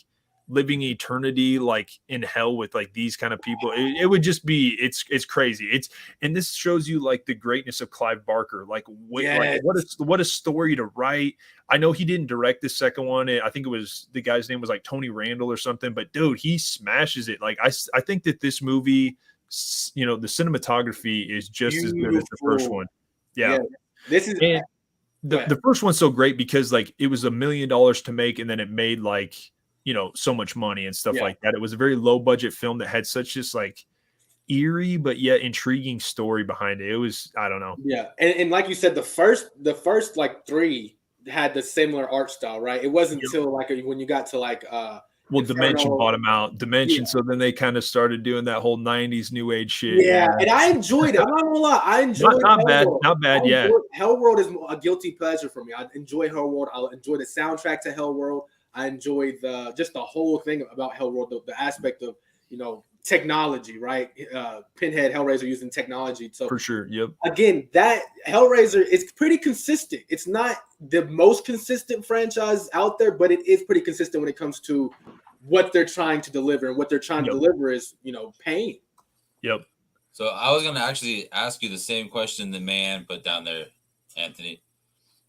living eternity like in hell with like these kind of people. It would just be it's crazy. And this shows you like the greatness of Clive Barker. Like what a story to write. I know he didn't direct the second one. I think it was the guy's name was like Tony Randall or something, but dude, he smashes it. Like I think that this movie, you know, the cinematography is just as good as the first one. Yeah. This is the first one's so great because like it was $1 million to make, and then it made like, you know, so much money and stuff like that. It was a very low budget film that had such just like eerie but yet intriguing story behind it. It was, I don't know. Yeah. And like you said, the first like 3 had the similar art style, right? It wasn't until like when you got to like Dimension bought them out. Dimension, so then they kind of started doing that whole 90s new age shit. Yeah, and I enjoyed it. I'm not gonna lie, I enjoyed it. Not bad. Hellworld is a guilty pleasure for me. I enjoy Hellworld. I enjoy the soundtrack to Hellworld. I enjoy the whole thing about Hellworld, the aspect of, you know, technology, right? Pinhead, Hellraiser using technology. So for sure, yep. Again, that Hellraiser is pretty consistent. It's not the most consistent franchise out there, but it is pretty consistent when it comes to what they're trying to deliver. And what they're trying to deliver is, you know, pain. Yep. So I was gonna actually ask you the same question the man put down there, Anthony.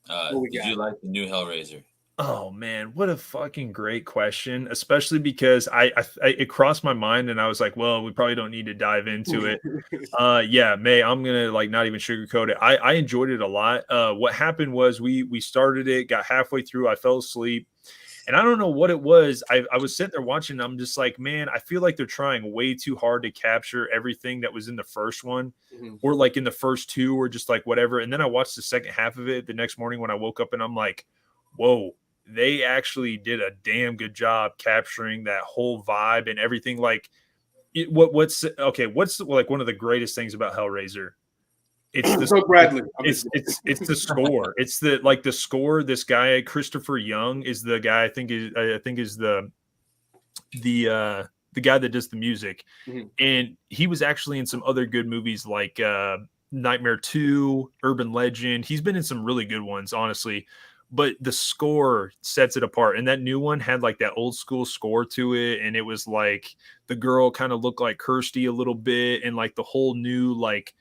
Did you like the new Hellraiser? Oh man, what a fucking great question, especially because I it crossed my mind and I was like, well, we probably don't need to dive into it. Yeah, May, I'm gonna like not even sugarcoat it. I enjoyed it a lot. What happened was we started it, got halfway through, I fell asleep, and I don't know what it was. I was sitting there watching, I'm just like, man, I feel like they're trying way too hard to capture everything that was in the first one, or like in the first 2, or just like whatever. And then I watched the second half of it the next morning when I woke up, and I'm like, whoa. They actually did a damn good job capturing that whole vibe and everything. Like What's like one of the greatest things about Hellraiser? It's the Doug Bradley. it's the score. It's the score. This guy Christopher Young is the guy I think is the guy that does the music, and he was actually in some other good movies like Nightmare 2, Urban Legend. He's been in some really good ones, honestly. But the score sets it apart. And that new one had like that old school score to it. And it was like the girl kind of looked like Kirsty a little bit. And like the whole new, like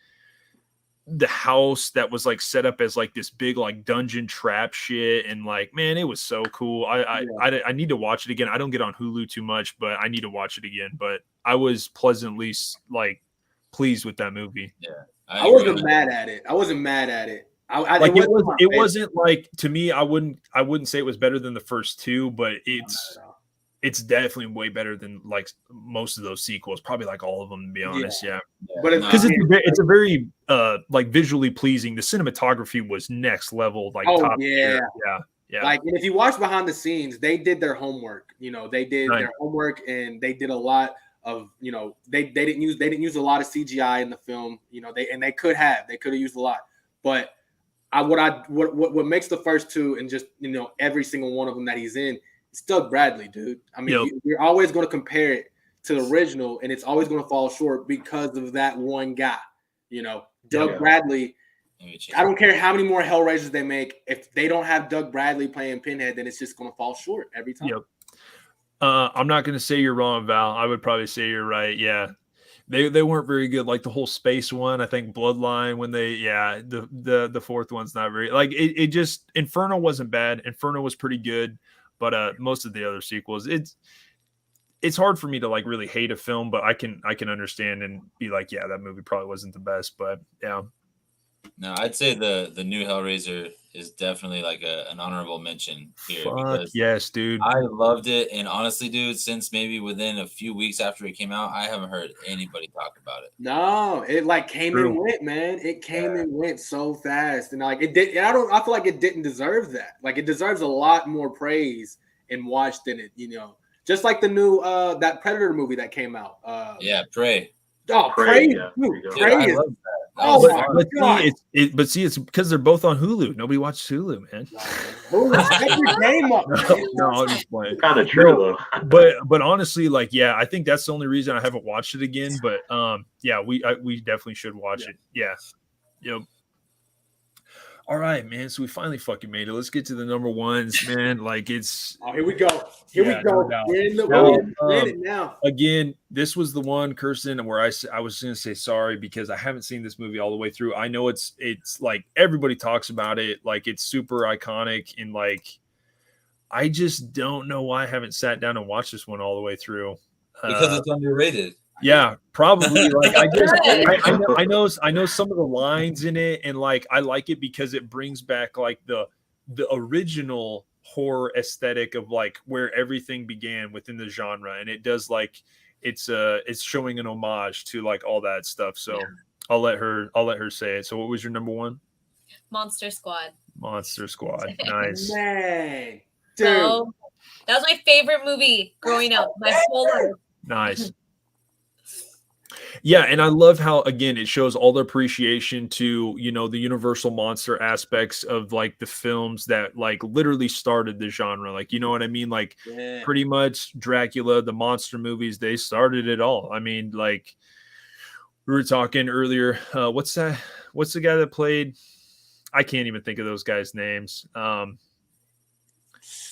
the house that was like set up as like this big like dungeon trap shit. And like, man, it was so cool. I need to watch it again. I don't get on Hulu too much, but I need to watch it again. But I was pleasantly like pleased with that movie. Yeah. I wasn't mad at it. It wasn't like, to me, I wouldn't say it was better than the first two, but it's definitely way better than like most of those sequels, probably like all of them, to be honest. Yeah. But because it's a very like visually pleasing. The cinematography was next level, like top tier. Yeah. Like, and if you watch behind the scenes, they did their homework. They did their homework, and they did a lot of, they didn't use a lot of CGI in the film. They could have used a lot, but what makes the first two and just every single one of them that he's in, it's Doug Bradley, dude. I mean, you're always going to compare it to the original, and it's always going to fall short because of that one guy. Doug Bradley. I don't care how many more Hellraisers they make. If they don't have Doug Bradley playing Pinhead, then it's just going to fall short every time. Yep. I'm not going to say you're wrong, Val. I would probably say you're right. Yeah. They weren't very good. Like the whole space one, I think Bloodline when the fourth one's not very like it just Inferno wasn't bad. Inferno was pretty good, but most of the other sequels, it's hard for me to like really hate a film, but I can understand and be like, yeah, that movie probably wasn't the best, but yeah. No, I'd say the new Hellraiser is definitely like an honorable mention here. Fuck yes, dude. I loved it, and honestly, dude, since maybe within a few weeks after it came out, I haven't heard anybody talk about it. No, it like came and went, man. It came and went so fast, and like it did. And I feel like it didn't deserve that. Like it deserves a lot more praise and watched than it. Just like the new that Predator movie that came out. Prey. Oh, Prey! Yeah. Prey is. Oh my God! It's because they're both on Hulu. Nobody watches Hulu, man. Step your game up. No, I'm just playing. Kind of true though. But honestly, like, yeah, I think that's the only reason I haven't watched it again. But yeah, we definitely should watch it. Yeah. Yep. All right, man. So we finally fucking made it. Let's get to the number ones, man. Like it's. Oh, here we go. We go. We're in it now. Again, this was the one, Kirsten, where I was going to say sorry because I haven't seen this movie all the way through. I know it's like everybody talks about it, like it's super iconic, and like I just don't know why I haven't sat down and watched this one all the way through. Because it's underrated. Yeah, probably. Like I know some of the lines in it, and like I like it because it brings back like the original horror aesthetic of like where everything began within the genre, and it does like it's showing an homage to like all that stuff. So yeah. I'll let her say it. So what was your number one? Monster Squad. Monster Squad. Nice. Man. Dude. So that was my favorite movie growing up, my whole life. Nice. Yeah, and I love how, again, it shows all the appreciation to, the Universal monster aspects of, like, the films that, like, literally started the genre. Like, you know what I mean? Like, pretty much Dracula, the monster movies, they started it all. I mean, like, we were talking earlier. What's that? What's the guy that played? I can't even think of those guys' names. Hey,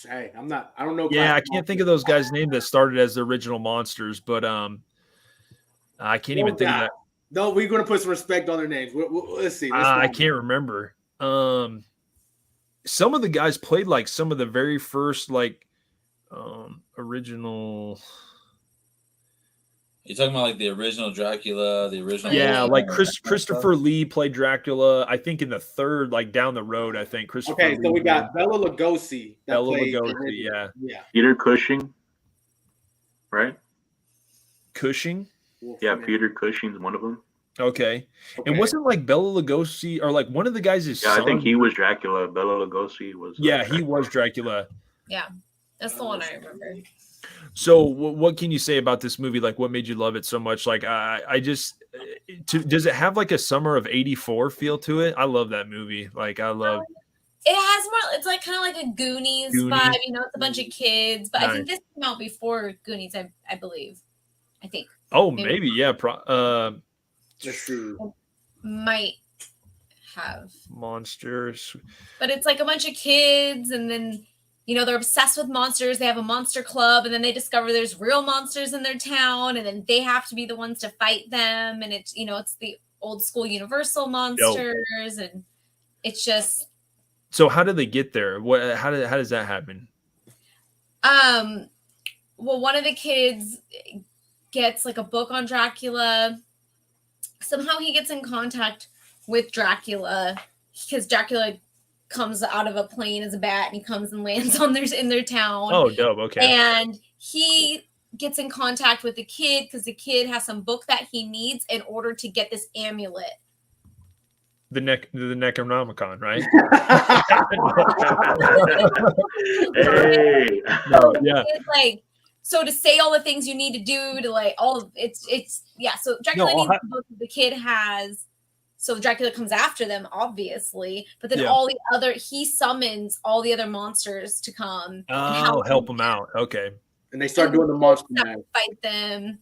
I don't know. Yeah, I can't think of those guys' names that started as the original monsters, but I can't even think of that. No, we're going to put some respect on their names. Let's see. I can't remember. Some of the guys played like some of the very first like original. You're talking about like the original Dracula, the original. Yeah, like Christopher Lee played Dracula. I think in the third, like down the road. I think Christopher. Okay, so we got Bela Lugosi. Bela Lugosi, yeah. Peter Cushing, right? Cushing. Yeah, Peter Cushing's one of them. Okay. And wasn't like Bela Lugosi or like one of the guys is I think he was Dracula. Bela Lugosi was he was Dracula. Yeah. That's the one I remember. So what can you say about this movie? Like, what made you love it so much? Like, I just, does it have like a summer of '84 feel to it? I love that movie. Like, I love. It has more. It's like kind of like a Goonies vibe. You know, it's a bunch of kids. But I think this came out before Goonies. I believe. I think. Oh, maybe yeah. Let's see. Might have monsters, but it's like a bunch of kids, and then they're obsessed with monsters. They have a monster club, and then they discover there's real monsters in their town, and then they have to be the ones to fight them. And it's it's the old school Universal monsters, and it's just. So how do they get there? How does that happen? Well, one of the kids gets like a book on Dracula. Somehow he gets in contact with Dracula because Dracula comes out of a plane as a bat, and he comes and lands in their town. Oh, dope. Okay. And he gets in contact with the kid because the kid has some book that he needs in order to get this amulet. The Necronomicon, right? Hey. No, yeah. It's like, so to say all the things you need to do to like all of it's yeah. So Dracula needs the book the kid has. So Dracula comes after them, obviously, but then he summons all the other monsters to come. Oh, help him out. Okay. And they start doing the monster fight them.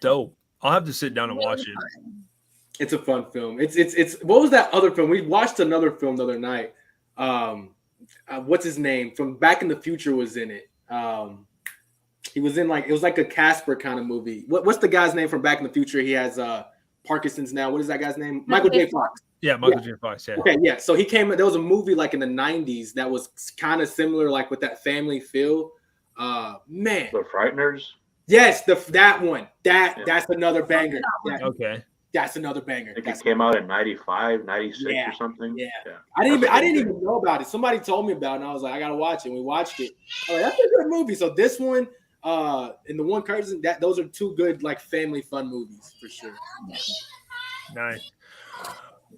Dope. I'll have to sit down and watch it. It's a fun film. It's what was that other film? We watched another film the other night. What's his name? From Back in the Future was in it. He was in it was like a Casper kind of movie. What's the guy's name from Back in the Future? He has Parkinson's now. What is that guy's name? Michael J. Fox. Yeah, Michael J. Fox. Yeah. Okay, yeah. So he came. There was a movie like in the '90s that was kind of similar, like with that family feel. Man, The Frighteners. Yes, that one. That's another banger. Okay. That's another banger. I think it came out in 95, 96 or something. Yeah. I didn't even know about it. Somebody told me about it, and I was like, I gotta watch it. And we watched it. I was like, that's a good movie. So this one, and the one Curtis, those are two good like family fun movies for sure. Nice.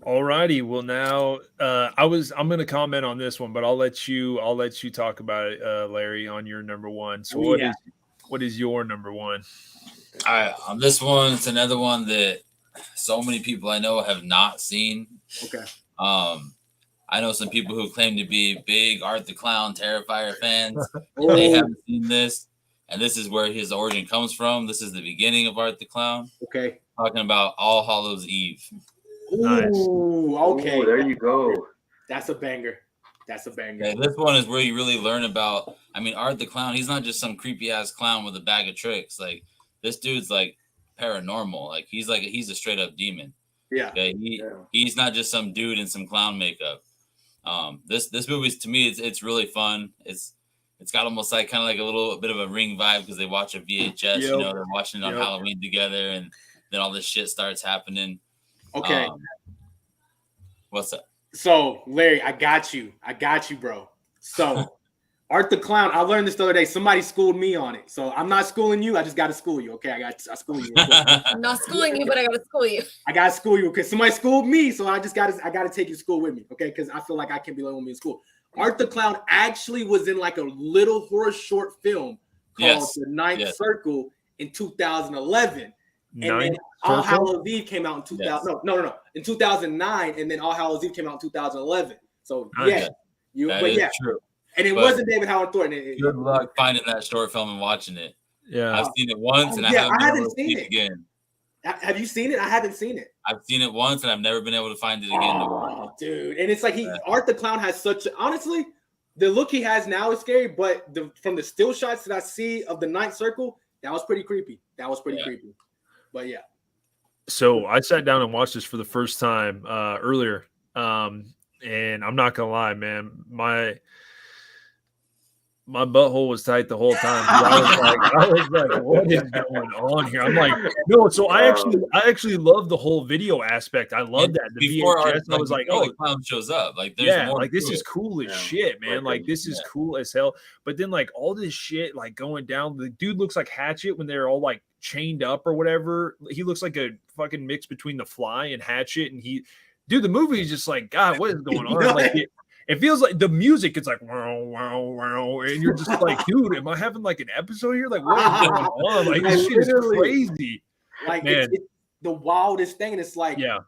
All righty. Well, now I'm going to comment on this one, but I'll let you talk about it, Larry, on your number one. So what is your number one? All right, on this one, it's another one that so many people I know have not seen. Okay. I know some people who claim to be big Art the Clown Terrifier fans. They haven't seen this, and this is where his origin comes from. This is the beginning of Art the Clown. Okay. Talking about All Hallows Eve. Nice. Ooh, okay. Ooh, there you go. That's a banger. Yeah, this one is where you really learn about. I mean, Art the Clown. He's not just some creepy ass clown with a bag of tricks. Like this dude's like paranormal. Like he's a straight up demon. Yeah. Okay? He's not just some dude in some clown makeup. This movie to me it's really fun. It's got almost like kind of like a little bit of a Ring vibe because they watch a VHS. You know, they're watching it on Halloween together, and then all this shit starts happening. Okay. What's up? So, Larry, I got you, bro. So, Art the Clown, I learned this the other day. Somebody schooled me on it. So, I'm not schooling you. I just got to school you, okay? I school you. I'm not schooling you, but I got to school you. I got to school you because somebody schooled me. So, I got to take you to school with me, okay? Because I feel like I can't be alone with me in school. Art the Clown actually was in like a little horror short film called The Ninth Circle in 2011. And then All Hallows Eve came out in 2000. No. In 2009, and then All Hallows Eve came out in 2011. So true. And it wasn't David Howard Thornton. Good luck finding that short film and watching it. Yeah, I've seen it once, and I haven't seen it again. Have you seen it? I haven't seen it. I've seen it once, and I've never been able to find it again. Oh, dude, and it's like Art the Clown has honestly, the look he has now is scary, but from the still shots that I see of the Ninth Circle, that was pretty creepy. Creepy. But yeah. So I sat down and watched this for the first time earlier. And I'm not gonna lie, man, my butthole was tight the whole time. I was like, what is going on here? I'm like, no. So I actually love the whole video aspect. I love that. Before VHS, I was like, oh, the clown shows up. Like, there's more like this is cool as shit, man. Like this is cool as hell. But then like all this shit like going down. The dude looks like Hatchet when they're all like chained up or whatever. He looks like a fucking mix between The Fly and Hatchet. And the movie is just like, God, what is going on? Like it feels like the music. It's like wow, wow, wow, and you're just like, dude, am I having like an episode here? Like, what is going on? Like, this shit is crazy. Like, man. It's the wildest thing. And it's like, Yeah.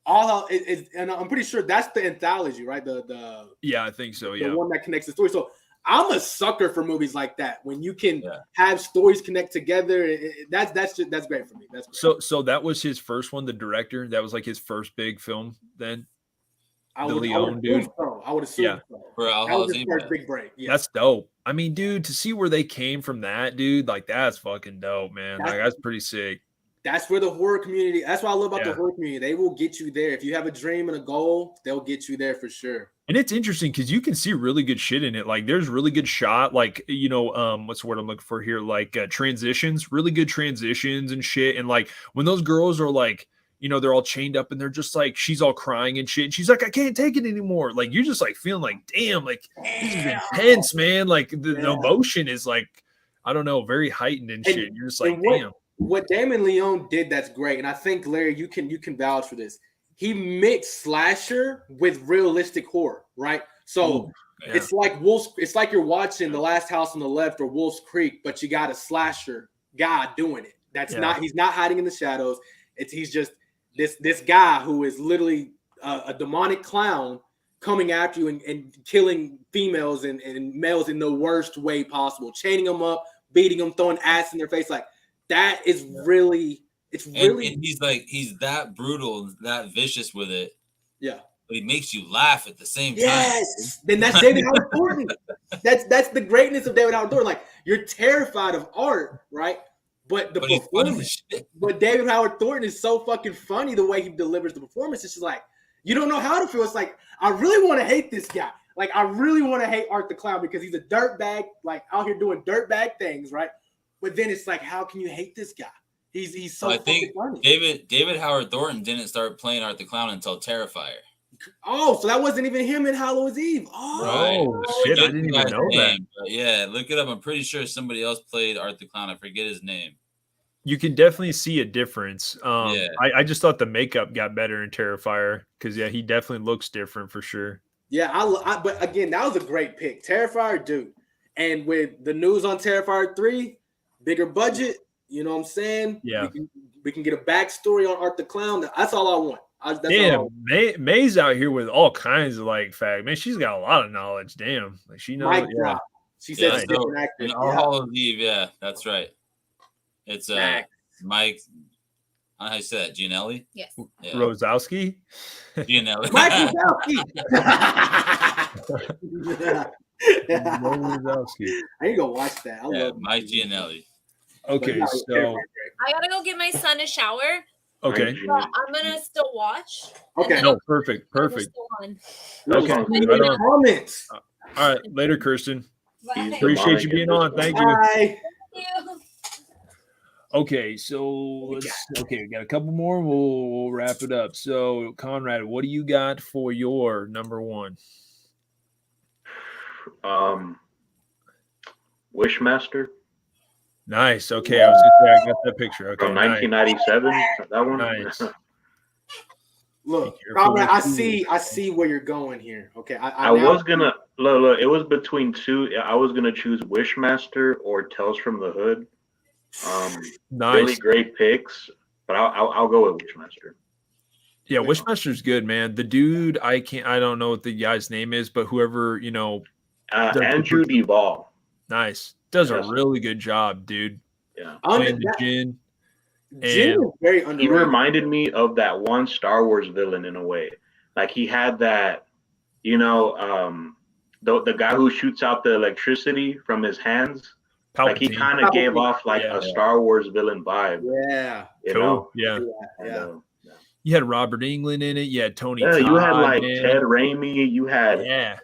And I'm pretty sure that's the anthology, right? The Yeah, I think so. Yeah. The one that connects the story. So I'm a sucker for movies like that when you can have stories connect together. That's great for me. That's great. So that was his first one. The director, that was like his first big film. Then I would assume so. For Al That was his Halsey, first big break. Yeah. That's dope. I mean, dude, to see where they came from that, dude, like that's fucking dope, man. Like that's pretty sick. That's where the horror community. That's what I love about the horror community. They will get you there. If you have a dream and a goal, they'll get you there for sure. And it's interesting because you can see really good shit in it. Like there's really good shot, like what's the word I'm looking for here? Like transitions, really good transitions and shit. And like when those girls are like, they're all chained up and they're just like, she's all crying and shit. And she's like, I can't take it anymore. Like you're just like feeling like, damn, like this is intense, man. Like the emotion is like, I don't know, very heightened and shit. You're just like, damn. What Damon Leone did that's great, and I think Larry, you can vouch for this. He mixed slasher with realistic horror, right? So it's like it's like you're watching The Last House on the Left or Wolf's Creek, but you got a slasher guy doing it. He's not hiding in the shadows. He's just this guy who is literally a demonic clown coming after you and killing females and males in the worst way possible, chaining them up, beating them, throwing ass in their face. Like that is really, and he's that brutal, that vicious with it. Yeah. But he makes you laugh at the same time. Yes. Then that's David Howard Thornton. That's the greatness of David Howard Thornton. Like you're terrified of art, right? But the performance, but David Howard Thornton is so fucking funny the way he delivers the performance. It's just like you don't know how to feel. It's like I really want to hate this guy. Like I really want to hate Art the Clown because he's a dirtbag, like out here doing dirtbag things, right? But then it's like, how can you hate this guy? He's so fucking funny. David Howard Thornton didn't start playing Art the Clown until Terrifier. Oh, so that wasn't even him in Halloween's Eve. Oh, shit, I didn't even know that. Yeah, look it up. I'm pretty sure somebody else played Art the Clown. I forget his name. You can definitely see a difference. I just thought the makeup got better in Terrifier because he definitely looks different for sure. Yeah, but again, that was a great pick. Terrifier, dude. And with the news on Terrifier 3, bigger budget, you know what I'm saying? Yeah. We can get a backstory on Art the Clown. That's all I want. Damn, May's out here with all kinds of like fact. Man, she's got a lot of knowledge. Damn. Like she knows. Yeah. She said she's different actor. In Halloween's Eve, that's right. It's Mike. I don't know how you say that. Gianelli? Yes. Yeah. Rosowski? Gianelli. Mike Rosowski. I need to go watch that. I love Mike Gianelli. Okay, so I gotta go get my son a shower. Okay. But I'm gonna still watch. Okay. No, perfect. Okay. Right comments. All right. Later, Kirsten. Bye. Appreciate you being on. Thank you. Bye. Thank you. Okay, so we got a couple more. We'll wrap it up. So, Conrad, what do you got for your number one? Wishmaster. Nice. Okay, I was gonna say I got that picture. Okay, from 1997. That one. Nice. Look, Conrad, I see where you're going here. Okay, I was gonna look. It was between two. I was gonna choose Wishmaster or Tales from the Hood. Nice. Really great picks, but I'll go with Wishmaster. Yeah, Wishmaster's good, man. The dude, I don't know what the guy's name is, but whoever, Andrew Duvall. Nice. Does a really good job, dude. Yeah. Playing the Jinn. Jinn is very underrated. He reminded me of that one Star Wars villain in a way. Like he had that, the guy who shoots out the electricity from his hands. Palpatine. Like he kind of gave off like a Star Wars villain vibe. Yeah. You know? Yeah. You had Robert Englund in it. You had Tony. Yeah, Todd, you had like Ted Raimi. You had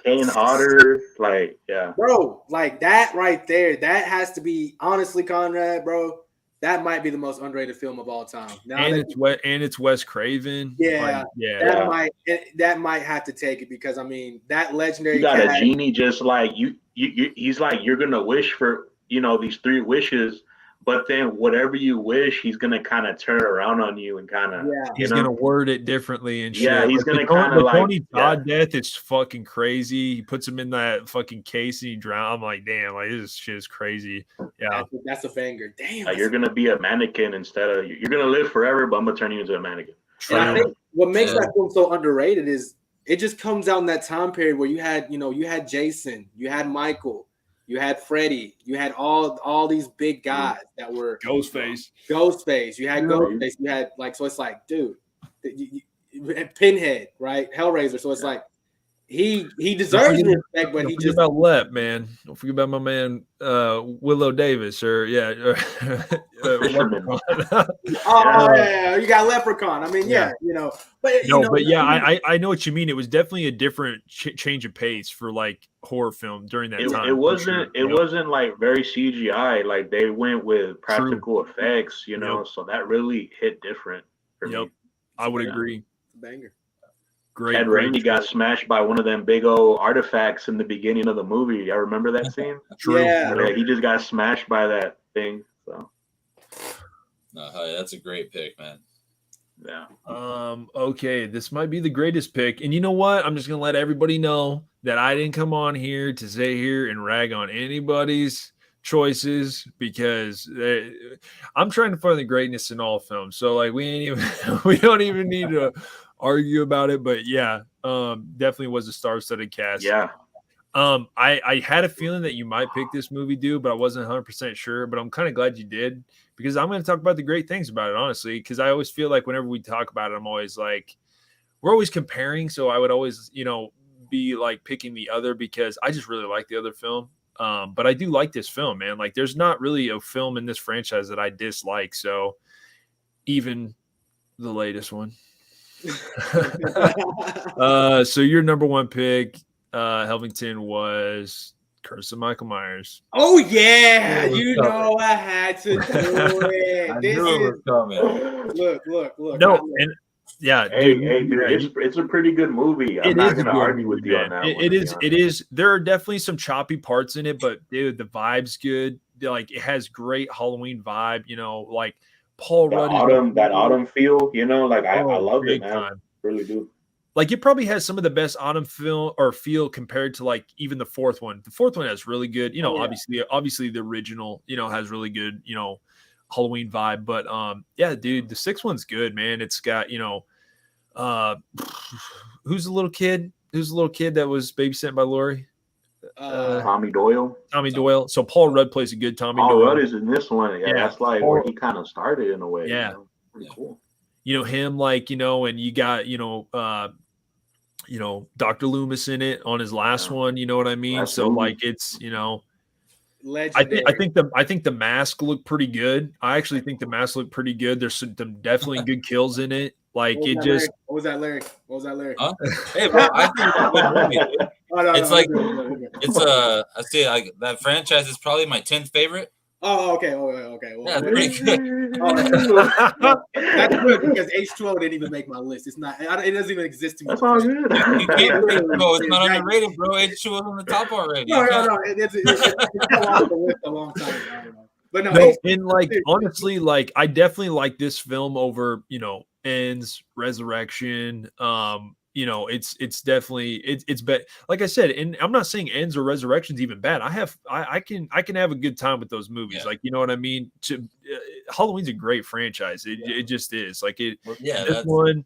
Kane Hodder. Like, bro, like that right there. That has to be honestly, Conrad, bro. That might be the most underrated film of all time. It's Wes Craven. Yeah, that might have to take it because I mean that legendary. You got a genie just like you. He's like you're gonna wish for these 3 wishes, but then whatever you wish, he's gonna kind of turn it around on you and kind of he's gonna word it differently and shit. Yeah, he's like, gonna kind of like Tony Todd death. It's fucking crazy. He puts him in that fucking case and he drowns. I'm like, damn, like this shit is crazy. Yeah, that's a banger. Damn, like, you're gonna be a mannequin instead of you're gonna live forever, but I'm gonna turn you into a mannequin. And I think what makes that film so underrated is it just comes out in that time period where you had Jason, you had Michael, you had Freddy, you had all these big guys that were Ghostface. You had Ghostface. You had so it's like, dude, Pinhead, right? Hellraiser. So it's like he deserves respect, but he just about Lep, man. Don't forget about my man Willow Davis, or you got Leprechaun. I mean, but I know what you mean. It was definitely a different change of pace for like horror film during that time. It wasn't like very CGI. Like they went with practical effects, so that really hit different for me. I would agree. Banger. Great. Ted Raimi got smashed by one of them big old artifacts in the beginning of the movie. I remember that scene. True. Yeah. He just got smashed by that thing. So. No, that's a great pick, man. Yeah. Okay, this might be the greatest pick, and you know what? I'm just gonna let everybody know that I didn't come on here to sit here and rag on anybody's choices because I'm trying to find the greatness in all films. So like we don't even need to argue about it, but definitely was a star-studded cast. Yeah. I had a feeling that you might pick this movie, dude, but I wasn't 100% sure. But I'm kind of glad you did because I'm going to talk about the great things about it, honestly. Because I always feel like whenever we talk about it, I'm always like, we're always comparing. So I would always, be like picking the other because I just really like the other film. But I do like this film, man. Like, there's not really a film in this franchise that I dislike. So even the latest one. So your number one pick, Helvington, was Curse of Michael Myers. Oh yeah, I had to do it. Look. No, and dude, it's a pretty good movie. I'm not gonna argue with you on that. It is. There are definitely some choppy parts in it, but dude, the vibe's good. Like it has great Halloween vibe. Like Paul Rudd. That autumn feel. I love it, man. Time. Really do. Like it probably has some of the best autumn feel compared to like even the fourth one. The fourth one has really good, obviously the original, has really good, Halloween vibe. But dude, the sixth one's good, man. It's got, who's the little kid? Who's the little kid that was babysitting by Lori? Tommy Doyle. Tommy Doyle. So Paul Rudd plays a good Tommy Doyle. Paul Rudd is in this one. Yeah, that's like where he kind of started in a way. Yeah. Pretty cool. Him, like, and you got, Dr. Loomis in it on his last one, you know what I mean? Last so movie. Like it's, legendary. I think the mask looked pretty good. I actually think the mask looked pretty good. There's some definitely good kills in it. Like what was that, Larry? Huh? Hey, bro, I think it's a good movie. I say like that franchise is probably my 10th favorite. Oh, okay. Well, yeah, pretty good. That's good because H2O didn't even make my list. It's not. It doesn't even exist to me. That's all good. You can't it's not underrated, bro. H2O is on the top already. No. It's on the list a long time. I don't know. But no, and like honestly, like I definitely like this film over, Ends, Resurrection. It's definitely it's bad. Like I said, and I'm not saying Ends or Resurrection's even bad. I can have a good time with those movies. Yeah. Like, you know what I mean? Halloween's a great franchise. It just is. Like it. Yeah. This one,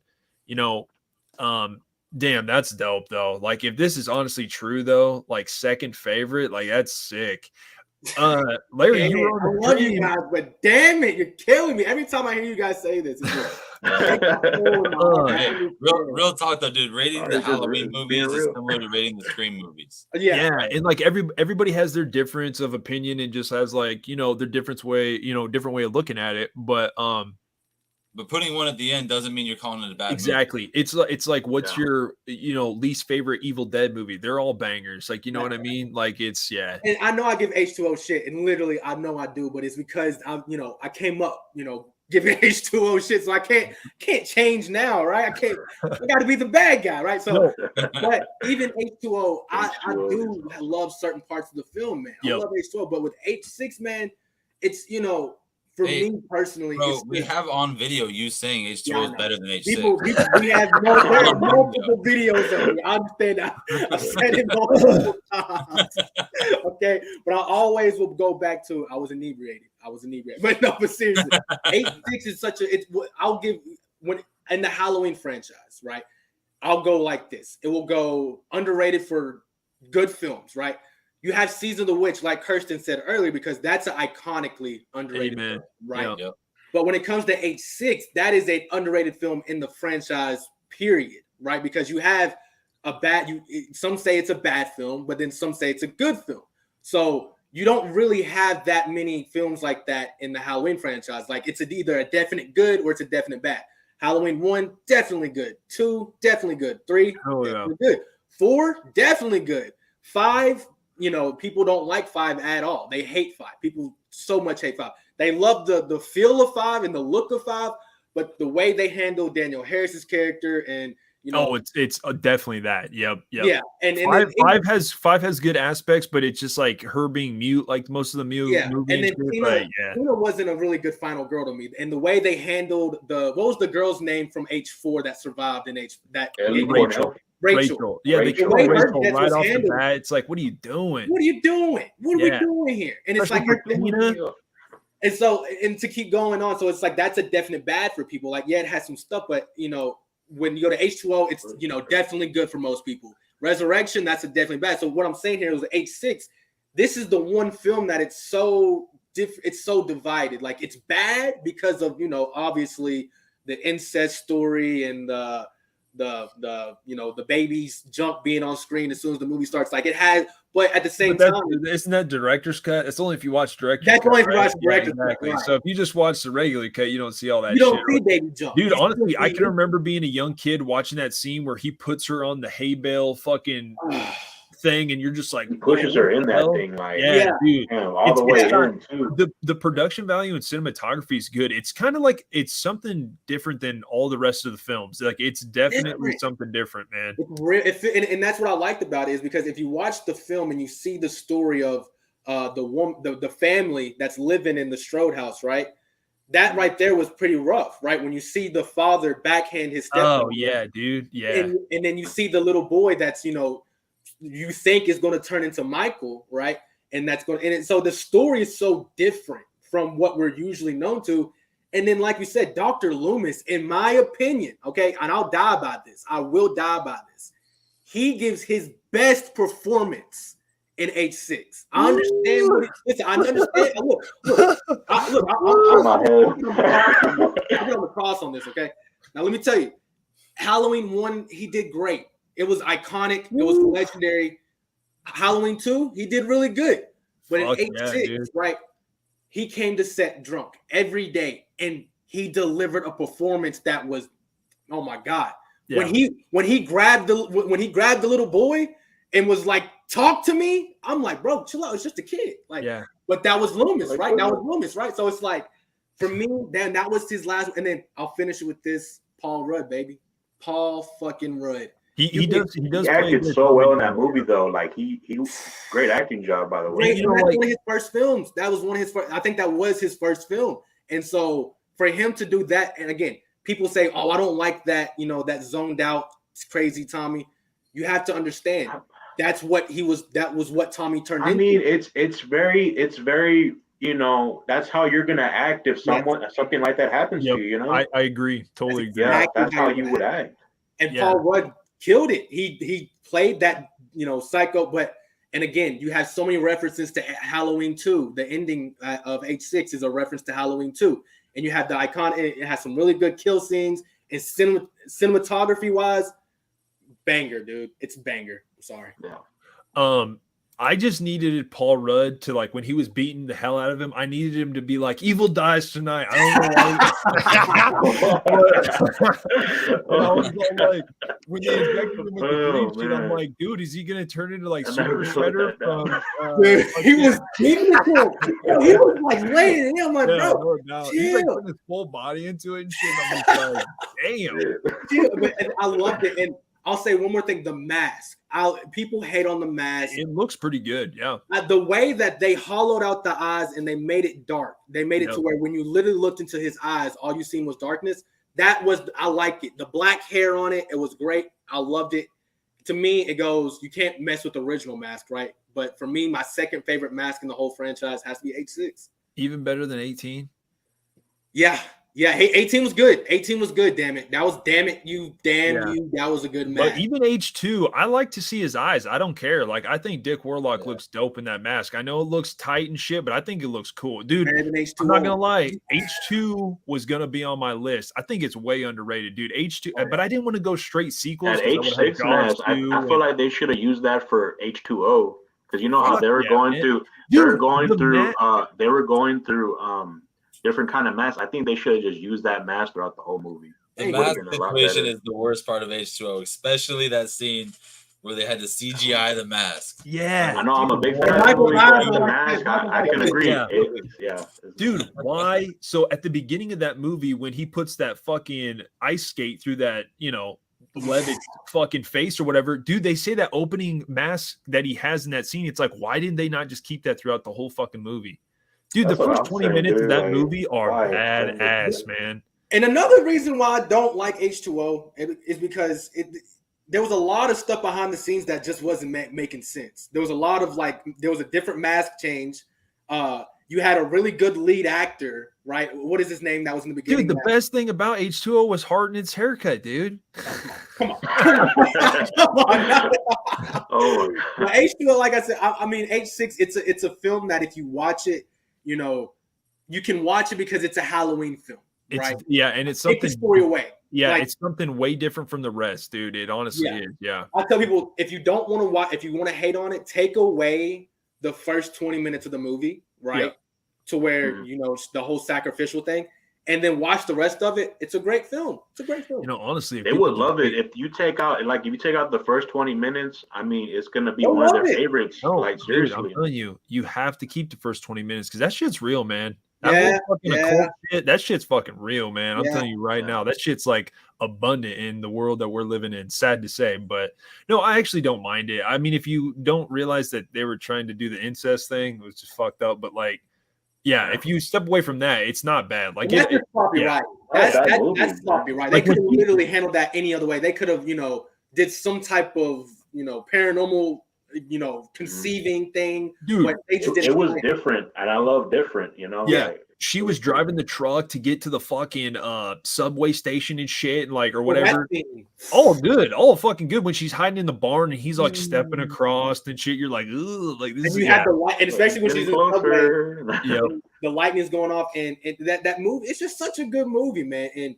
damn, that's dope though. Like if this is honestly true though, like second favorite, like that's sick. Larry, I love you guys, but damn it, you're killing me every time I hear you guys say this. Real talk though, dude. Rating the Halloween movies is similar to rating the Scream movies. Yeah, and like everybody has their difference of opinion and just has like their different way of looking at it. But putting one at the end doesn't mean you're calling it a bad movie. It's like what's your least favorite Evil Dead movie? They're all bangers. Like what I mean? Like it's And I know I give H2O shit, and literally I know I do, but it's because I came up giving H2O shit, so I can't change now, right? I got to be the bad guy, right? So, but even H2O, I do love certain parts of the film, man. I love H2O, but with H6, man, it's for me personally, bro, we have on video you saying H2O is better than H6. We have multiple videos of me. I understand that. I've said it multiple times. Okay, but I always will go back to I was inebriated. But no, but seriously, H6 is such a. I'll give when in the Halloween franchise, right? I'll go like this. It will go underrated for good films, right? You have Season of the Witch, like Kirsten said earlier, because that's an iconically underrated film, right? Yep. But when it comes to H6, that is an underrated film in the franchise, period, right? Because you have some say it's a bad film, but then some say it's a good film. So you don't really have that many films like that in the Halloween franchise. Like it's either a definite good or it's a definite bad. Halloween 1, definitely good. 2, definitely good. 3, definitely good. 4, definitely good. 5, people don't like 5 at all. They hate 5. People so much hate 5. They love the feel of 5 and the look of 5, but the way they handle Daniel Harris's character and it's definitely that. Yep. Yeah, and five has good aspects, but it's just like her being mute, like most of the mute. Yeah, and then Tina wasn't a really good final girl to me, and the way they handled what was the girl's name from H4 that survived in Rachel. Yeah, they killed Rachel right off the bat. It's like, what are you doing? What are we doing here? And it's like and so to keep going on, so it's like that's a definite bad for people. Like, yeah, it has some stuff, but when you go to H2O, it's definitely good for most people. Resurrection, that's a definitely bad. So what I'm saying here is H6. This is the one film that it's so divided. Like it's bad because of obviously the incest story and the baby's junk being on screen as soon as the movie starts. Like it has, but at the same time, isn't that director's cut? It's only if you watch director's cut. That's only if you watch director's cut. Exactly. Right. So if you just watch the regular cut, you don't see all that. You don't see baby junk, dude. Honestly, I can remember being a young kid watching that scene where he puts her on the hay bale fucking thing, and you're just like, he pushes her in that thing, like dude, all the way in too. The production value and cinematography is good. It's kind of like it's something different than all the rest of the films. Like it's definitely something different, man. And that's what I liked about it is because if you watch the film and you see the story of the family that's living in the Strode house, right? That right there was pretty rough, right? When you see the father backhand his stepmother. Oh yeah, dude, yeah. And then you see the little boy that's you think is going to turn into Michael, right? And that's going to, and so the story is so different from what we're usually known to. And then, like we said, Dr. Loomis, in my opinion, okay, and I'll die by this. I will die by this. He gives his best performance in H6. I understand. I understand. I'm on the cross on this, okay? Now, let me tell you, Halloween 1, he did great. It was iconic. It was legendary. Halloween 2, he did really good. But in H6, right, he came to set drunk every day, and he delivered a performance that was, oh my God. Yeah. When he grabbed the little boy and was like, talk to me, I'm like, bro, chill out. It's just a kid. Like, but that was Loomis, right? That was Loomis, right? So it's like, for me, then that was his last. And then I'll finish it with this: Paul Rudd, baby, Paul fucking Rudd. He acted so well in that movie, though. Like he great acting job, by the way. That's one of his first films. That was one of his first. I think that was his first film. And so for him to do that, and again, people say, "Oh, I don't like that." That zoned out, it's crazy, Tommy. You have to understand. That's what he was. That was what Tommy turned into. I mean, it's very. That's how you're gonna act if something like that happens to you. I agree, totally agree. Yeah, that's how you would act. And Paul Rudd killed it. He played that psycho, and again, you have so many references to Halloween 2. The ending of H6 is a reference to Halloween 2, and you have the icon. It has some really good kill scenes and cinematography wise, banger, dude. It's banger. I'm sorry. Yeah. I just needed Paul Rudd to, like, when he was beating the hell out of him, I needed him to be like, "Evil dies tonight." I don't know why. I was like, when they injected him with the green shit, I'm like, dude, is he gonna turn into like Super Shredder from? He was beating him. He was like laying him. I'm like, bro, he's like putting his full body into it and shit. I'm just like, damn. And I loved it. And I'll say one more thing: the mask. People hate on the mask. It looks pretty good, yeah. The way that they hollowed out the eyes and they made it dark, they made it to where when you literally looked into his eyes, all you seen was darkness. I like it. The black hair on it, it was great. I loved it. To me, it goes, you can't mess with the original mask, right? But for me, my second favorite mask in the whole franchise has to be H6. Even better than 18? Yeah. Hey, 18 was good. 18 was good, damn it. That was you. That was a good mask. But even H2, I like to see his eyes. I don't care. Like, I think Dick Warlock looks dope in that mask. I know it looks tight and shit, but I think it looks cool. Dude, I'm not going to lie. H2 was going to be on my list. I think it's way underrated, dude. H2, but I didn't want to go straight sequels. That H6 mask, I feel like they should have used that for H2O, because you know how they were going through different kind of masks. I think they should have just used that mask throughout the whole movie. The mask situation is the worst part of H2O, especially that scene where they had to CGI the mask. Yeah, I know. I'm a big fan of the mask. I can agree. Dude, why? So at the beginning of that movie, when he puts that fucking ice skate through that, leaded fucking face or whatever, dude, they say that opening mask that he has in that scene. It's like, why didn't they not just keep that throughout the whole fucking movie? Dude, the first 20 minutes of that movie are badass, man. And another reason why I don't like H2O is because there was a lot of stuff behind the scenes that just wasn't making sense. There was a lot of there was a different mask change. You had a really good lead actor, right? What is his name that was in the beginning? Dude, the best thing about H2O was Hartnett's haircut, dude. Come on. Come on. Oh, H2O, like I said, I mean, H6, it's a film that if you watch it, you can watch it because it's a Halloween film, right? Yeah, and it's something. Take the story away. Yeah, it's something way different from the rest, dude. It honestly is. Yeah. I tell people, if you don't want to watch, if you want to hate on it, take away the first 20 minutes of the movie, right? Yeah. To where the whole sacrificial thing, and then watch the rest of it. It's a great film. It's a great film. Honestly, they would love it if you take out the first 20 minutes. I mean, it's gonna be one of their favorites. No, seriously, dude, I'm telling you, you have to keep the first 20 minutes because that shit's real, man. That shit's fucking real, man. I'm telling you right now, that shit's like abundant in the world that we're living in. Sad to say, but no, I actually don't mind it. I mean, if you don't realize that they were trying to do the incest thing, it was just fucked up. But if you step away from that, it's not bad. Like that's sloppy, right? That's sloppy, right? They could have literally handled that any other way. They could have, did some type of, paranormal, conceiving thing. Dude, it was different, and I love different. Yeah. She was driving the truck to get to the fucking subway station and shit, or whatever. Oh, good. Oh, fucking good. When she's hiding in the barn and he's stepping across and shit, you're like, ooh, this is. And you have the light, and especially when she's in the subway, the lightning is going off, and that movie. It's just such a good movie, man. And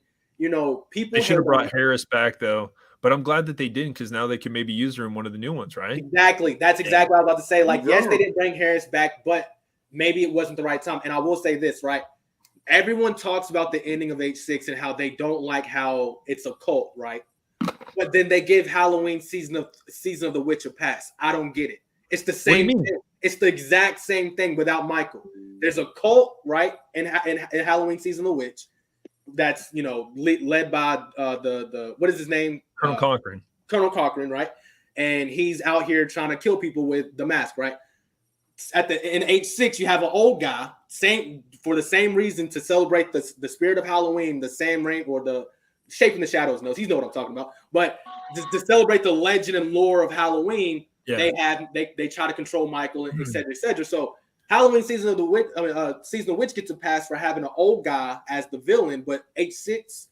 people. They should have brought Harris back though. But I'm glad that they didn't, because now they can maybe use her in one of the new ones, right? Exactly. That's exactly what I was about to say. Yes, they didn't bring Harris back, but maybe it wasn't the right time. And I will say this, right? Everyone talks about the ending of H6 and how they don't like how it's a cult, right? But then they give Halloween season of the Witch a pass. I don't get it. It's the same thing. It's the exact same thing without Michael. There's a cult, right? In Halloween season of the Witch. That's led by the what is his name? Colonel Cochran. Colonel Cochran, right? And he's out here trying to kill people with the mask, right? In H6, you have an old guy, for the same reason, to celebrate the spirit of Halloween, the same ring, or the Shape in the Shadows knows. He knows what I'm talking about. But to celebrate the legend and lore of Halloween, they try to control Michael and et cetera, et cetera. So Halloween season of the Witch gets a pass for having an old guy as the villain, but H6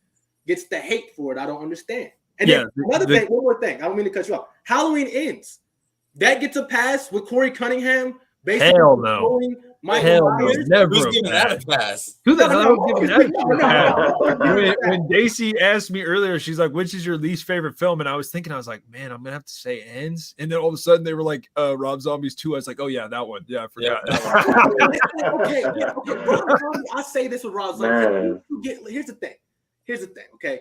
gets the hate for it. I don't understand. And then one more thing. I don't mean to cut you off. Halloween Ends. That gets a pass with Corey Cunningham. Hell no. Hell no. Never. Who's giving that a pass? Who the hell is giving that a pass? When Daisy asked me earlier, she's like, which is your least favorite film? And I was man, I'm going to have to say Ends. And then all of a sudden they were like, Rob Zombie's 2. I was like, oh, yeah, that one. Yeah, I forgot. Okay. Rob Zombie, I say this with Rob Zombie. Here's the thing, okay?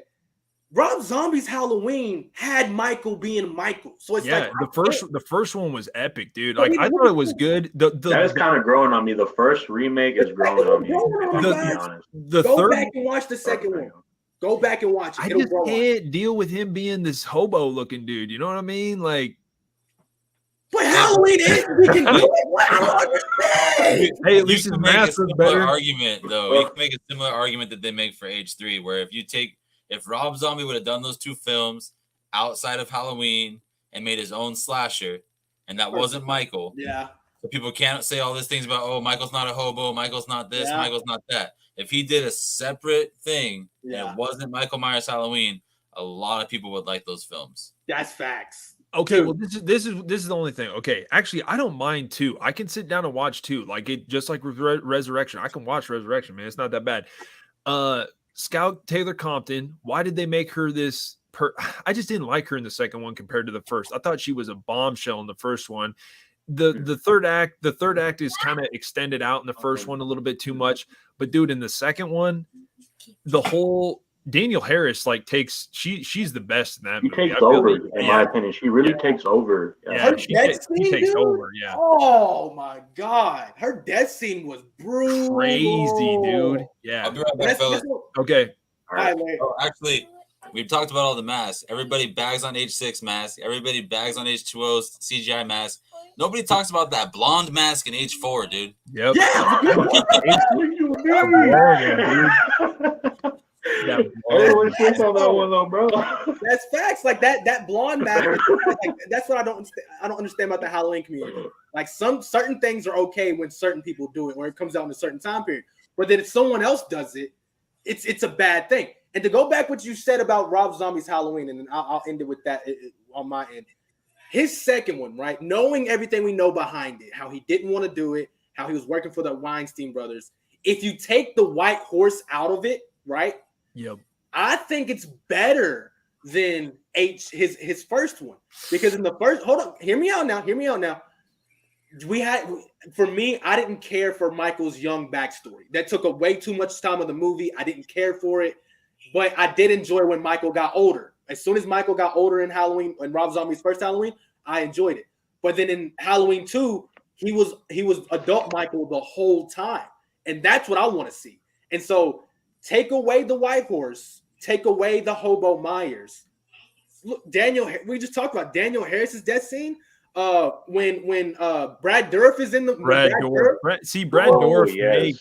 Rob Zombie's Halloween had Michael being Michael, so it's the first one was epic, dude. Like I thought it was good. That is kind of growing on me. The first remake is growing on me. Go back and watch the second one. Go back and watch it. I It'll just grow on you. can't deal with him being this hobo looking dude. You know what I mean? Like, But Halloween is we can do it. What? I don't understand. hey, at You least his can make a mask was similar better. argument, though. You can make a similar argument that they make for Age 3, where if Rob Zombie would have done those 2 films outside of Halloween and made his own slasher, and that wasn't Michael, Yeah. so people can't say all these things about, oh, Michael's not a hobo, Michael's not this, Yeah. Michael's not that. If he did a separate thing and Yeah. it wasn't Michael Myers Halloween, a lot of people would like those films. That's facts. Okay, Dude. well, this is the only thing. Okay, actually, I don't mind 2. I can sit down and watch 2. Like it, just like with Resurrection. I can watch Resurrection, man. It's not that bad. Scout Taylor Compton. Why did they make her this? I just didn't like her in the second one compared to the first. I thought she was a bombshell in the first one. The third act is kind of extended out in the first one a little bit too much. But dude, in the second one, the whole Danielle Harris she's the best in that She movie. takes over, in my opinion. She really takes over. Yeah, Her she death scene, takes dude? over. Yeah, Oh my god, her death scene was brutal. crazy, dude. Yeah. I'll be right back, That's, fellas. Okay. All right. Oh, actually, we've talked about all the masks. Everybody bags on H6 mask. Everybody bags on H2O's CGI mask. Nobody talks about that blonde mask in H4, dude. Yep. Yeah, Everyone sleeps on that one though, bro. that's facts. Like that blonde mask. Like, that's what I don't understand about the Halloween community. Like certain things are okay when certain people do it, or it comes out in a certain time period. But then if someone else does it, it's a bad thing. And to go back what you said about Rob Zombie's Halloween, and then I'll end it with that on my end. His second one, right? Knowing everything we know behind it, how he didn't want to do it, how he was working for the Weinstein brothers. If you take the white horse out of it, right? Yep. I think it's better than his first one, because in the first, hold on, hear me out now. For me, I didn't care for Michael's young backstory. That took way too much time of the movie. I didn't care for it, but I did enjoy when Michael got older. As soon as Michael got older in Halloween, in Rob Zombie's first Halloween, I enjoyed it. But then in Halloween 2, he was adult Michael the whole time, and that's what I want to see. And so, take away the white horse, take away the hobo Myers. Look, we just talked about Danielle Harris's death scene. When Brad Dourif is in the Brad Dourif. Brad Dourif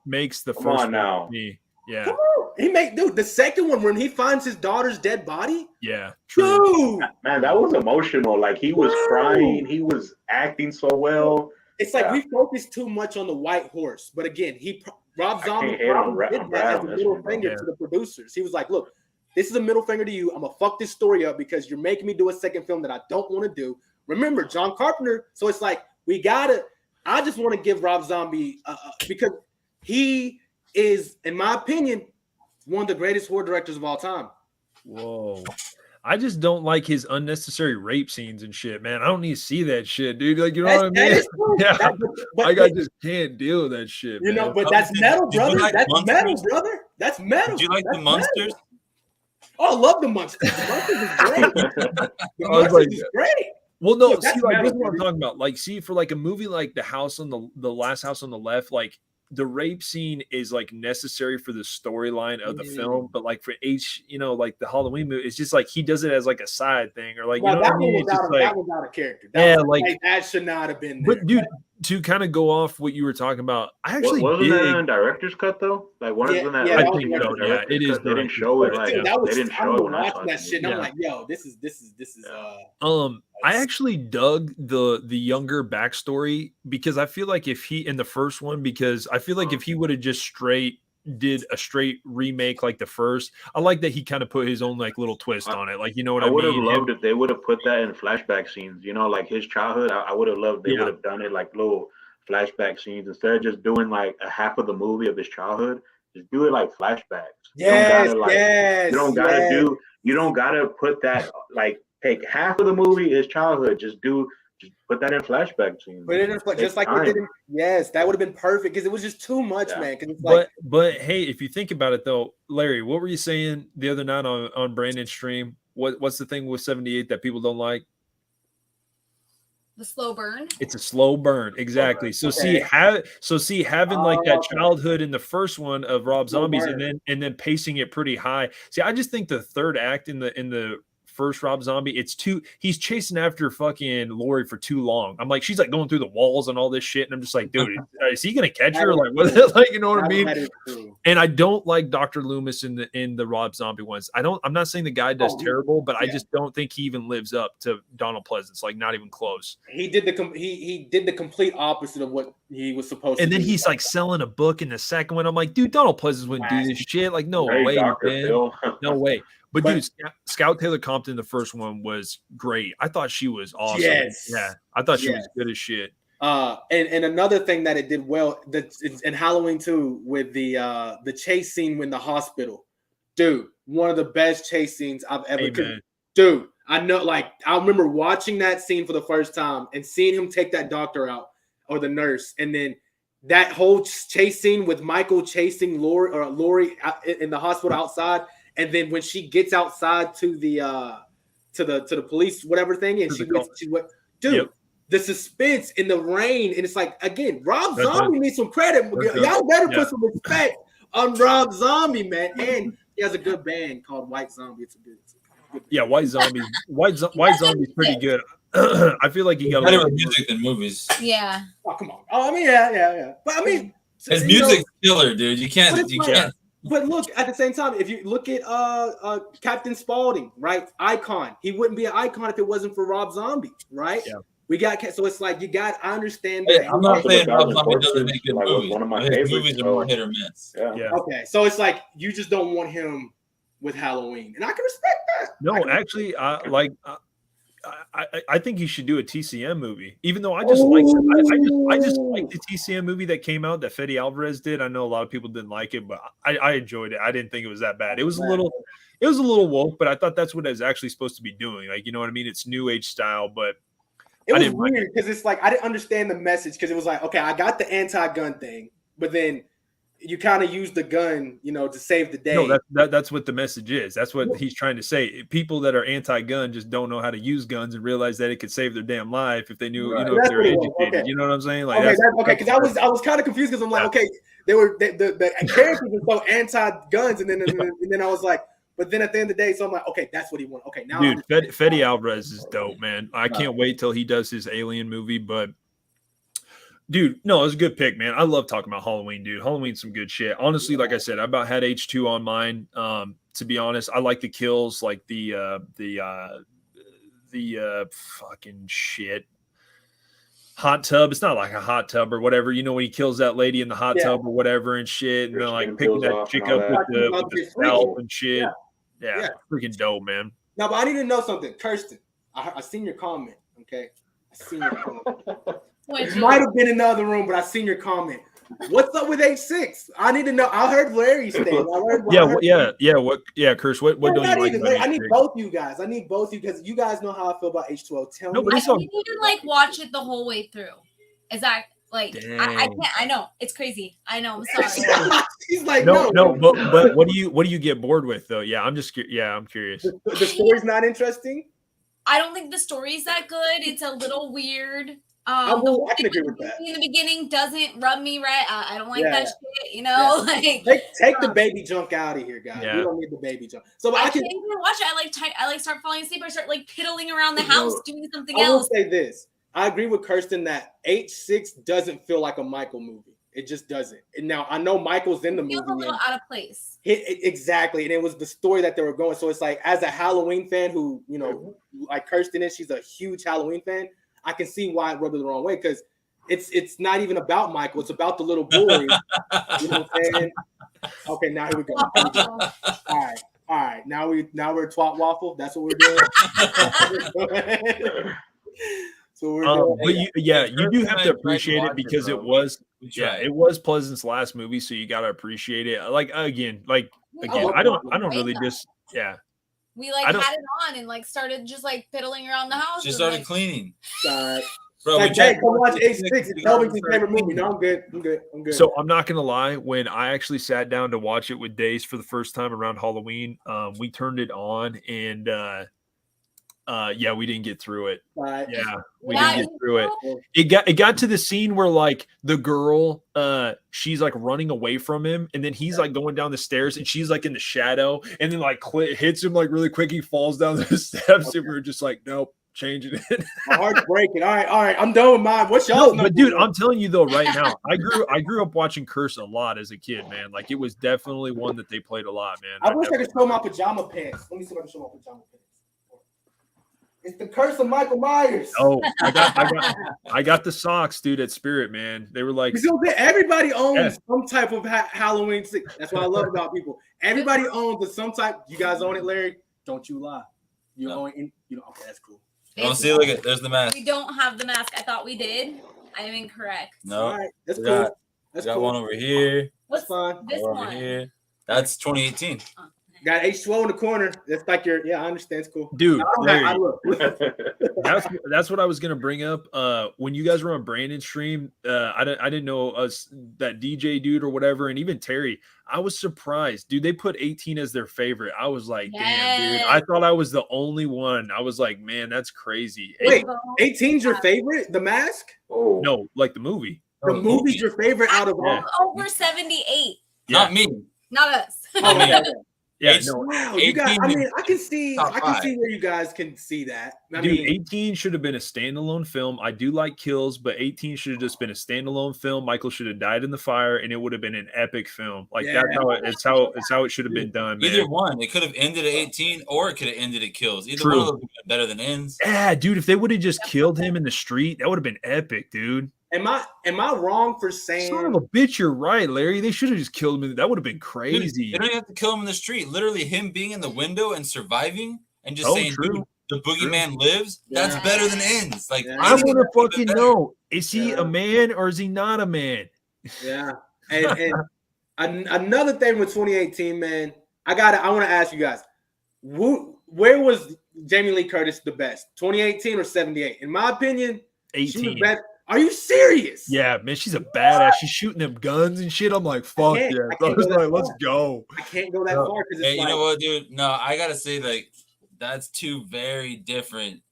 makes the Come first on now. one for me. Yeah. Come on. Dude, the second one when he finds his daughter's dead body. Yeah. True. Dude, Man, that was emotional. Like he was crying, he was acting so well. it's like we focus too much on the white horse. But again, Rob Zombie hate on probably did that as a middle finger to the producers. He was like, look, this is a middle finger to you. I'm going to fuck this story up because you're making me do a second film that I don't want to do. Remember, John Carpenter. So it's like, I just want to give Rob Zombie, because he is, in my opinion, one of the greatest horror directors of all time. Whoa. I just don't like his unnecessary rape scenes and shit, man. I don't need to see that shit, dude. Like, you know what I mean? Yeah. I just can't deal with that shit, you man. know, but that's metal, brother. That's metal, brother. That's metal. Do you like the Munsters? Oh, I love the Munsters. The Munsters is great. The was Munsters like- is great. Well, no, Yo, that's see, like this is metal, what I'm dude. talking about. Like, see, for like a movie like The House on the Last House on the Left, like the rape scene is like necessary for the storyline of the film, but like for like the Halloween movie, it's just like he does it as like a side thing, or like Well, you know that what I mean? one It's just that like, was out of character. Yeah, Was, like- that should not have been there. but dude, to kind of go off what you were talking about, I actually Wasn't did. that in director's cut though? Like one Yeah, of them. yeah, I that think was so. director's Yeah, cut. it is. They didn't show it. Like Dude, that was, they didn't I show it when I watched saw that it. shit, and I'm Yeah. like, yo, this is. I actually dug the younger backstory, because I feel like if he in the first one, because I feel like if he would have just did a straight remake like the first, I like that he kind of put his own like little twist on it. Like, you know what I would have mean? loved if they would have put that in flashback scenes. You know, like his childhood. I would have loved they would have done it like little flashback scenes instead of just doing like a half of the movie of his childhood. Just do it like flashbacks. Yes, You don't gotta put that like take half of the movie his childhood. Just put that in flashback scenes. Put it in just like they did. Yes, that would have been perfect because it was just too much, man. Because it's like, but hey, if you think about it though, Larry, what were you saying the other night on Brandon's stream? What's the thing with 78 that people don't like? The slow burn. It's a slow burn, exactly. So Okay. having like that Okay. childhood in the first one of Rob Slow Zombies, burn. and then pacing it pretty high. See, I just think the third act in the first Rob Zombie, he's chasing after fucking Lori for too long. I'm like, she's like going through the walls and all this shit, and I'm just like, dude, is he gonna catch her? Like, what? Like, you know what I mean? That is true. And I don't like Dr. Loomis in the Rob Zombie ones. I'm not saying the guy does terrible, but I just don't think he even lives up to Donald Pleasance. Like, not even close. He did the complete opposite of what he was supposed to. And then do. he's like selling a book in the second one. I'm like, dude, Donald Pleasance wouldn't do this shit. Like, no Hey, way, Dr. man. Phil. No way. But dude, Scout Taylor Compton, the first one was great. I thought she was awesome. Yes. Yeah, I thought she was good as shit. And another thing that it did well, in Halloween 2 with the chase scene in the hospital, dude, one of the best chase scenes I've ever. Dude, I know, like, I remember watching that scene for the first time and seeing him take that doctor out or the nurse, and then that whole chase scene with Michael chasing Lori in the hospital outside, and then when she gets outside to the police whatever thing, and dude. The suspense in the rain, and it's like, again, Rob Zombie needs some credit. Y'all better put some respect on Rob Zombie, man. And he has a good band called White Zombie. It's a good yeah, White Zombie. White Zombie's pretty good. I feel like he got better with music than movies. Yeah. Oh, come on. Oh, I mean, yeah. But I mean, his music's killer, dude. You can't. But look, at the same time, if you look at Captain Spaulding, right? Icon. He wouldn't be an icon if it wasn't for Rob Zombie, right? Yeah. We got so it's like I understand. Hey, I'm not saying Rob Zombie doesn't make good movies. One of my His favorites, movies are more hit or miss. Yeah. Okay, so it's like you just don't want him with Halloween, and I can respect that. No, actually, I think he should do a TCM movie. Even though I just like the TCM movie that came out that Fede Alvarez did. I know a lot of people didn't like it, but I enjoyed it. I didn't think it was that bad. It was a little woke, but I thought that's what it was actually supposed to be doing. Like, you know what I mean? It's new age style, but it was weird because it's like I didn't understand the message, because it was like, okay, I got the anti-gun thing, but then you kind of use the gun, to save the day. No, that's what the message is. That's what he's trying to say. People that are anti-gun just don't know how to use guns and realize that it could save their damn life if they knew, if they're educated. Okay. You know what I'm saying? Like, okay, because I was kind of confused, because I'm like, okay, the characters were so anti-guns, and then I was like, but then at the end of the day, so I'm like, okay, that's what he wanted. Okay, now dude, Fede Alvarez is dope, man. I can't wait till he does his Alien movie, but. Dude, no, it was a good pick, man. I love talking about Halloween, dude. Halloween's some good shit. Honestly, like I said, I about had H2 on mine. To be honest, I like the kills, like the fucking shit. Hot tub. It's not like a hot tub or whatever. When he kills that lady in the hot tub or whatever and shit, and then like picking that chick up with the scalp and shit. Yeah, freaking dope, man. Now, but I need to know something, Kirsten. I seen your comment. Okay, I seen your comment. It might have been in the other room, but I seen your comment. What's up with H6? I need to know. I heard Larry's thing. Curse. What don't you like? I need both you guys. I need both you, because you guys know how I feel about H2O. Tell me. I need to watch it the whole way through. Is that I can't? I know it's crazy. I know. I'm sorry. He's like, no. But what do you get bored with though? Yeah, I'm curious. The story's not interesting. I don't think the story's that good. It's a little weird. I can agree with that. In the beginning, doesn't rub me right. I don't like that shit. Like take the baby junk out of here, guys. We don't need the baby junk. So I can't even watch it. I start falling asleep. I start piddling around the house doing something else. I will say this. I agree with Kirsten that H6 doesn't feel like a Michael movie. It just doesn't. And now I know Michael's in the movie. Feels a little out of place. Exactly, and it was the story that they were going. So it's like, as a Halloween fan who like Kirsten is, she's a huge Halloween fan. I can see why it rubbed it the wrong way, because it's not even about Michael. It's about the little boy. You know what I'm saying? Okay, now here we go. All right. Now we're twat waffle. That's what we're doing. So we're doing. But you do have to appreciate it, because it was Pleasant's last movie, so you got to appreciate it. Again, I don't really just We had it on and started just piddling around the house. She started cleaning. Bro, come watch H6. It's Kelvin's favorite movie. No, I'm good. So I'm not gonna lie. When I actually sat down to watch it with Days for the first time around Halloween, we turned it on, and Yeah, we didn't get through it. Right. Yeah, we That didn't get through it. intro? It got to the scene where like the girl, she's like running away from him, and then he's like going down the stairs, and she's like in the shadow, and then like hits him like really quick. He falls down the steps, and we're just like, nope, changing it. My heart's breaking. All right. I'm done with mine. What's y'all? No, but dude, I'm telling you though, right now, I grew up watching Curse a lot as a kid, man. Like it was definitely one that they played a lot, man. I wish I could show my pajama pants. Let me see if I can show my pajama pants. It's the Curse of Michael Myers. Oh, I got the socks, dude, at Spirit, man. They were like, So everybody owns some type of Halloween. That's what I love about people. Everybody owns some type. You guys own it, Larry? Don't you lie. You No. own it. You know. Okay, that's cool. Don't see. Look at there's the mask. We don't have the mask. I thought we did. I am incorrect. No, All right, that's we cool. got- That's got cool. one over here. That's What's fine. this Over one? here. That's 2018. Oh, Got H2O in the corner. That's like your. Yeah, I understand. It's cool. dude, Larry, I look. that's what I was gonna bring up. When you guys were on Brandon's stream, I didn't know us that DJ dude or whatever, and even Terry. I was surprised, dude. They put 18 as their favorite. I was like, damn, dude. Yes. I thought I was the only one. I was like, man, that's crazy. Wait, 18's your favorite? The Mask? Oh No, like the movie. The movie's your favorite out of all? Yeah. Over 78. Not me. Not us. Oh, mean, okay. Yeah, It's- no, Wow, you guys. 18 I mean, I can see. top I can five. see where you guys can see that. I dude, mean, 18 should have been a standalone film. I do like kills, but 18 should have just been a standalone film. Michael should have died in the fire, and it would have been an epic film. Like Yeah. that's how it should have been done, man. Either one. It could have ended at 18 or it could have ended at kills. Either True. one of those would have been better than ends. Yeah, dude, if they would have just killed him in the street, that would have been epic, dude. am I wrong for saying? Son of a bitch, you're right, Larry. They should have just killed him. That would have been Dude, crazy. they don't even have to kill him in the street. Literally, him being in the window and surviving and just Oh, saying, true. dude, the boogeyman lives. That's Yeah. better than ends. Like, Yeah. I anything want to would have been fucking better. know: is he Yeah. a man or is he not a man? Yeah. And another thing with 2018, man, I want to ask you guys, where was Jamie Lee Curtis the best? 2018 or 78? In my opinion, she was 18. best. Are you serious? Yeah, man, she's a badass. She's shooting them guns and shit. I'm like, fuck can't- yeah. I I can't was go that like, let's far. go. I can't go that No. far because Hey, it's you like, know what, dude? No, I gotta say, like, that's two very different.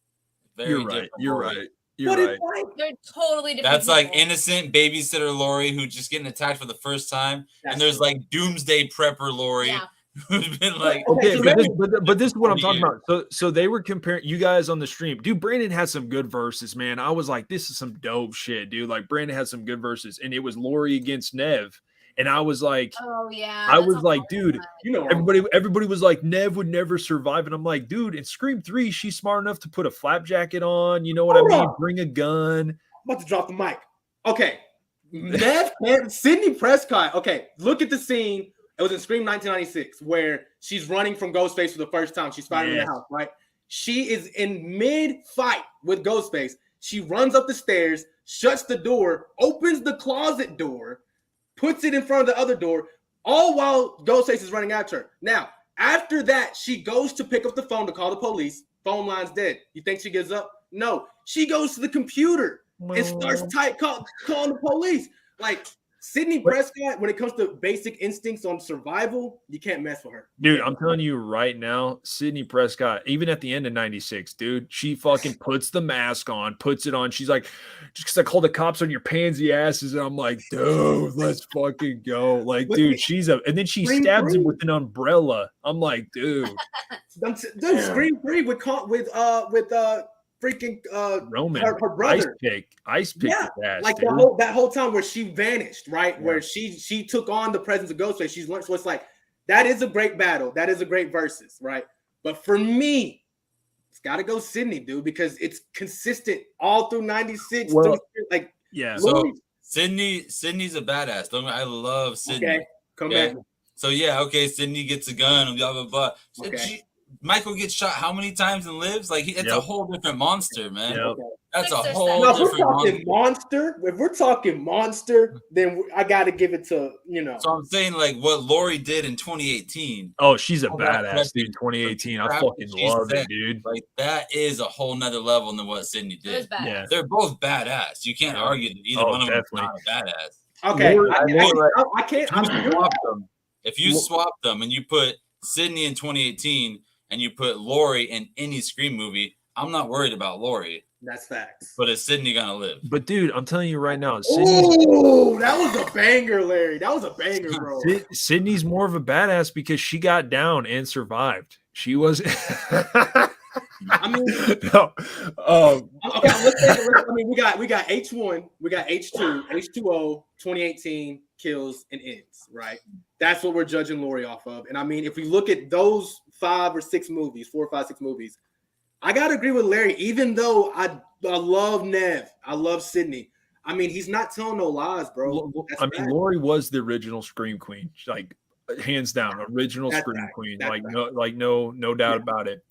Very You're right. different You're movies. right. You're but right. it's like They're totally different. That's like people. innocent babysitter Lori who just getting attacked for the first time, That's and there's true. like doomsday prepper Lori Yeah. who's been like, Okay, so but maybe- this is what I'm talking 20 about. So they were comparing you guys on the stream. Dude, Brandon had some good verses, man. I was like, this is some dope shit, dude. Like Brandon had some good verses, and it was Lori against Nev. And I was like, Oh yeah. I that's was a like, hard dude, one. you know, everybody was like, Nev would never survive. And I'm like, dude, in Scream 3, she's smart enough to put a flap jacket on. You know what Hold I mean? on. Bring a gun. I'm about to drop the mic. Okay. Nev and Sidney Prescott. Okay, look at the scene. It was in Scream 1996 where she's running from Ghostface for the first time. She's fighting in Yes. the house, right? She is in mid-fight with Ghostface. She runs up the stairs, shuts the door, opens the closet door, puts it in front of the other door, all while Ghostface is running after her. Now, after that, she goes to pick up the phone to call the police. Phone line's dead. You think she gives up? No. She goes to the computer and starts calling the police. Like Sidney Prescott, when it comes to basic instincts on survival, you can't mess with her. Dude, I'm telling you right now, Sidney Prescott, even at the end of 96, dude, she fucking puts the mask on, puts it on. She's like, just because I called the cops on your pansy asses. And I'm like, dude, let's fucking go. Like, dude, and then she Scream stabs him 3. with an umbrella. I'm like, dude, Dude, Scream 3 with freaking Roman, her brother. ice pick Yeah, his ass, like dude. that whole time where she vanished, right? Yeah. Where she took on the presence of Ghostface. She's learned. So it's like that is a great battle. That is a great versus, right? But for me, it's got to go Sydney, dude, because it's consistent all through 96. Well, like yeah. So Lori- Sydney's a badass. I love Sydney. okay, come Okay. back. So yeah, okay, Sydney gets a gun and blah blah blah. Okay. Michael gets shot how many times and lives? Like it's a Yep. whole different monster, man. Yep. That's a 6 or whole 7. No, if we're different talking monster. monster, if we're talking monster, then I got to give it to So I'm saying like what Lori did in 2018, Oh, she's a Oh, that badass, dude. fucking 2018. I crap fucking that she's love it, saying. dude. like that is a whole nother level than what Sydney It was did. bad. Yeah. They're both badass. You can't argue that either Oh, one of them definitely. is not a badass. okay. Lori- I can't. If you I'm swap them, if you swap them and you put Sydney in 2018 and you put Lori in any Scream movie, I'm not worried about Lori. That's facts. But is Sydney gonna live? But dude, I'm telling you right now, Oh, that was a banger, Larry. That was a banger, bro. Sydney's more of a badass because she got down and survived. She was. I mean, no. Okay. I mean, we got H1, we got H2, H2O, 2018 kills and ends, right? That's what we're judging Lori off of. And I mean, if we look at those 4 or 6 movies, I gotta agree with Larry. Even though I love Nev, I love Sydney. I mean, he's not telling no lies, bro. I mean, Lori was the original Scream Queen, like hands down, original Scream Queen. Like no doubt about it.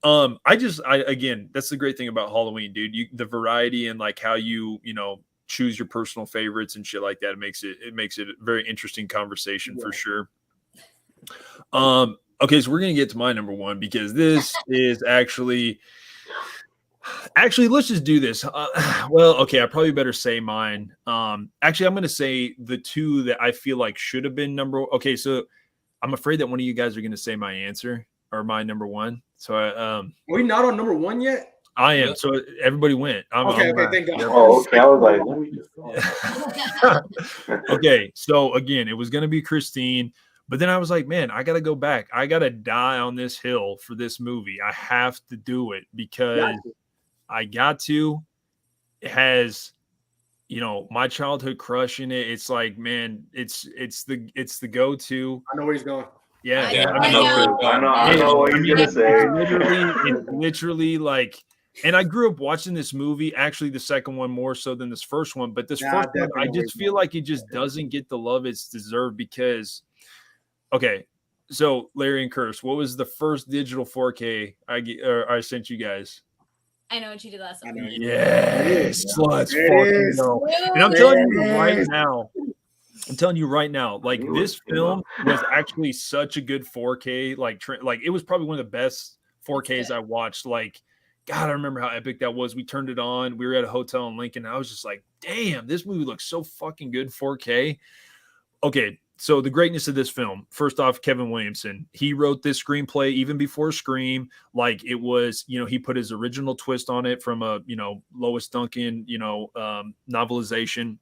Again, that's the great thing about Halloween, dude. The variety and like how you choose your personal favorites and shit like that. It makes it a very interesting conversation for sure. Okay, so we're gonna get to my number 1 because this is actually let's just do this. Well, okay, I probably better say mine. Actually, I'm gonna say the 2 that I feel like should have been number. Okay, so I'm afraid that one of you guys are gonna say my answer or my number 1. So are we not on number 1 yet? I am. So everybody went. Okay, thank God. Oh, okay. I was like, let me just. Okay, so again, it was gonna be Christine. But then I was like, man, I got to go back. I got to die on this hill for this movie. I have to do it because I got to. It has, my childhood crush in it. It's like, man, it's the go-to. I know where he's going. Yeah. I know what he's going to say. It's literally like, and I grew up watching this movie, actually the second one more so than this first one. But this first one, I just feel like it just doesn't get the love it's deserved because – okay, so Larry and Curse, what was the first digital 4K I sent you guys? I know what you did last time. Yes, let's fucking go. And I'm telling you right now, like this film was actually such a good 4K, like it was probably one of the best 4Ks I watched. Like, God, I remember how epic that was. We turned it on. We were at a hotel in Lincoln. And I was just like, damn, this movie looks so fucking good 4K. Okay. So the greatness of this film, first off, Kevin Williamson, he wrote this screenplay even before Scream. Like it was, he put his original twist on it from a, Lois Duncan, novelization.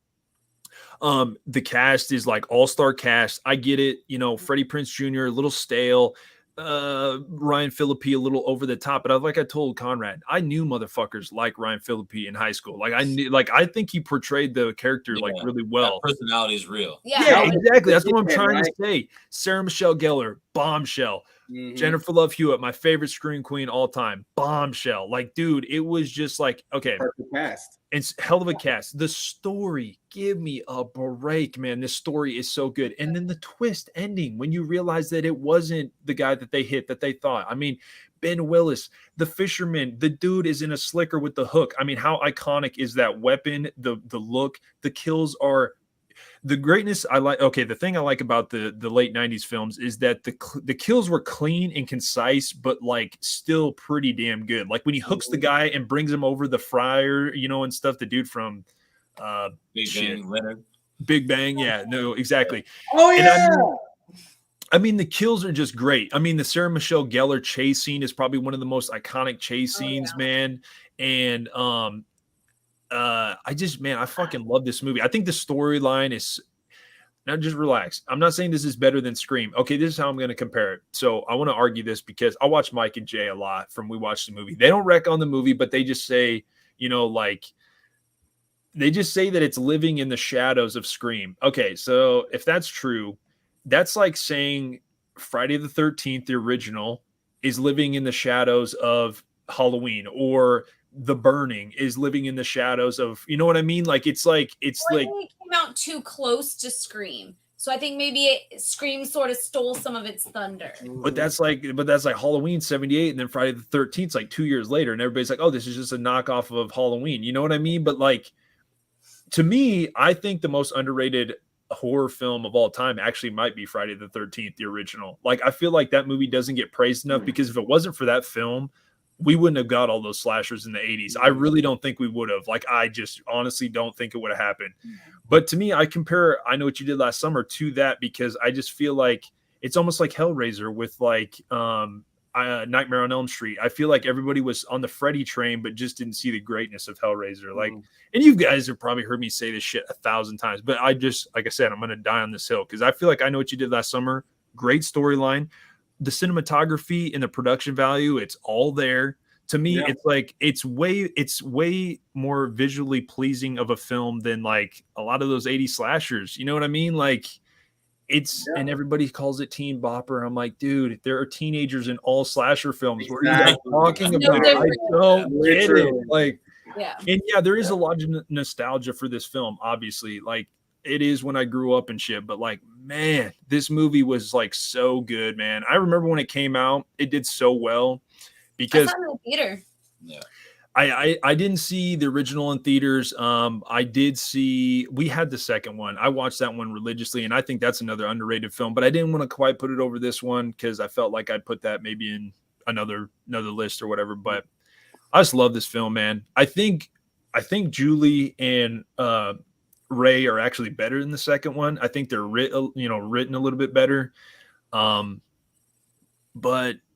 The cast is like all-star cast. I get it. Freddie Prinze Jr., a little stale. Ryan Phillippe a little over the top, but like I told Conrad, I knew motherfuckers like Ryan Phillippe in high school. Like I think he portrayed the character like really well. That personality is real. Yeah, exactly. That's what I'm trying to say. Sarah Michelle Gellar, bombshell. Mm-hmm. Jennifer Love Hewitt, my favorite Scream Queen all time, bombshell. Like, dude, it was just like, okay, perfect cast. It's hell of a cast. The story, give me a break, man. This story is so good. And then the twist ending when you realize that it wasn't the guy that they hit that they thought. I mean, Ben Willis, the fisherman, the dude is in a slicker with the hook. I mean, how iconic is that weapon? The look, the kills are the greatness. I like. Okay, the thing I like about the late 90s films is that the kills were clean and concise, but like still pretty damn good. Like when he hooks the guy and brings him over the fryer, and stuff. The dude from Big Bang, Leonard. Big Bang, yeah, no, exactly. Oh yeah. I mean, the kills are just great. I mean, the Sarah Michelle Gellar chase scene is probably one of the most iconic chase scenes, man. And I fucking love this movie. I think the storyline is now just relax. I'm not saying this is better than Scream. Okay, this is how I'm going to compare it. So I want to argue this because I watch Mike and Jay a lot from We Watch the Movie. They don't wreck on the movie, but they just say, they just say that it's living in the shadows of Scream. Okay, so if that's true, that's like saying Friday the 13th, the original, is living in the shadows of Halloween, or The Burning is living in the shadows of, you know what I mean? Like it's like it came out too close to Scream, so I think maybe Scream sort of stole some of its thunder. But that's like Halloween 78, and then Friday the 13th, like 2 years later, and everybody's like, oh, this is just a knockoff of Halloween. You know what I mean? But like, to me, I think the most underrated horror film of all time actually might be Friday the 13th, the original. Like, I feel like that movie doesn't get praised enough because if it wasn't for that film, we wouldn't have got all those slashers in the 80s. I really don't think we would have. Like, I just honestly don't think it would have happened. But to me, I compare I Know What You Did Last Summer to that because I just feel like it's almost like Hellraiser with like Nightmare on Elm Street. I feel like everybody was on the Freddy train, but just didn't see the greatness of Hellraiser. Like, and you guys have probably heard me say this shit 1,000 times, but I just, like I said, I'm going to die on this hill because I feel like I Know What You Did Last Summer. Great storyline. The cinematography and the production value, it's all there. To me, it's like it's way more visually pleasing of a film than like a lot of those 80s slashers. You know what I mean? Like and everybody calls it teen bopper. I'm like, dude, there are teenagers in all slasher films. What are you guys talking about? I don't get it. Like, and there is a lot of nostalgia for this film, obviously. Like, it is when I grew up and shit, but like, man, this movie was like so good, man. I remember when it came out, it did so well because I saw it in the theater. Yeah. I didn't see the original in theaters. I did see, we had the second one. I watched that one religiously, and I think that's another underrated film, but I didn't want to quite put it over this one because I felt like I'd put that maybe in another list or whatever. But I just love this film, man. I think Julie and Ray are actually better than the second one. I think they're written a little bit better. But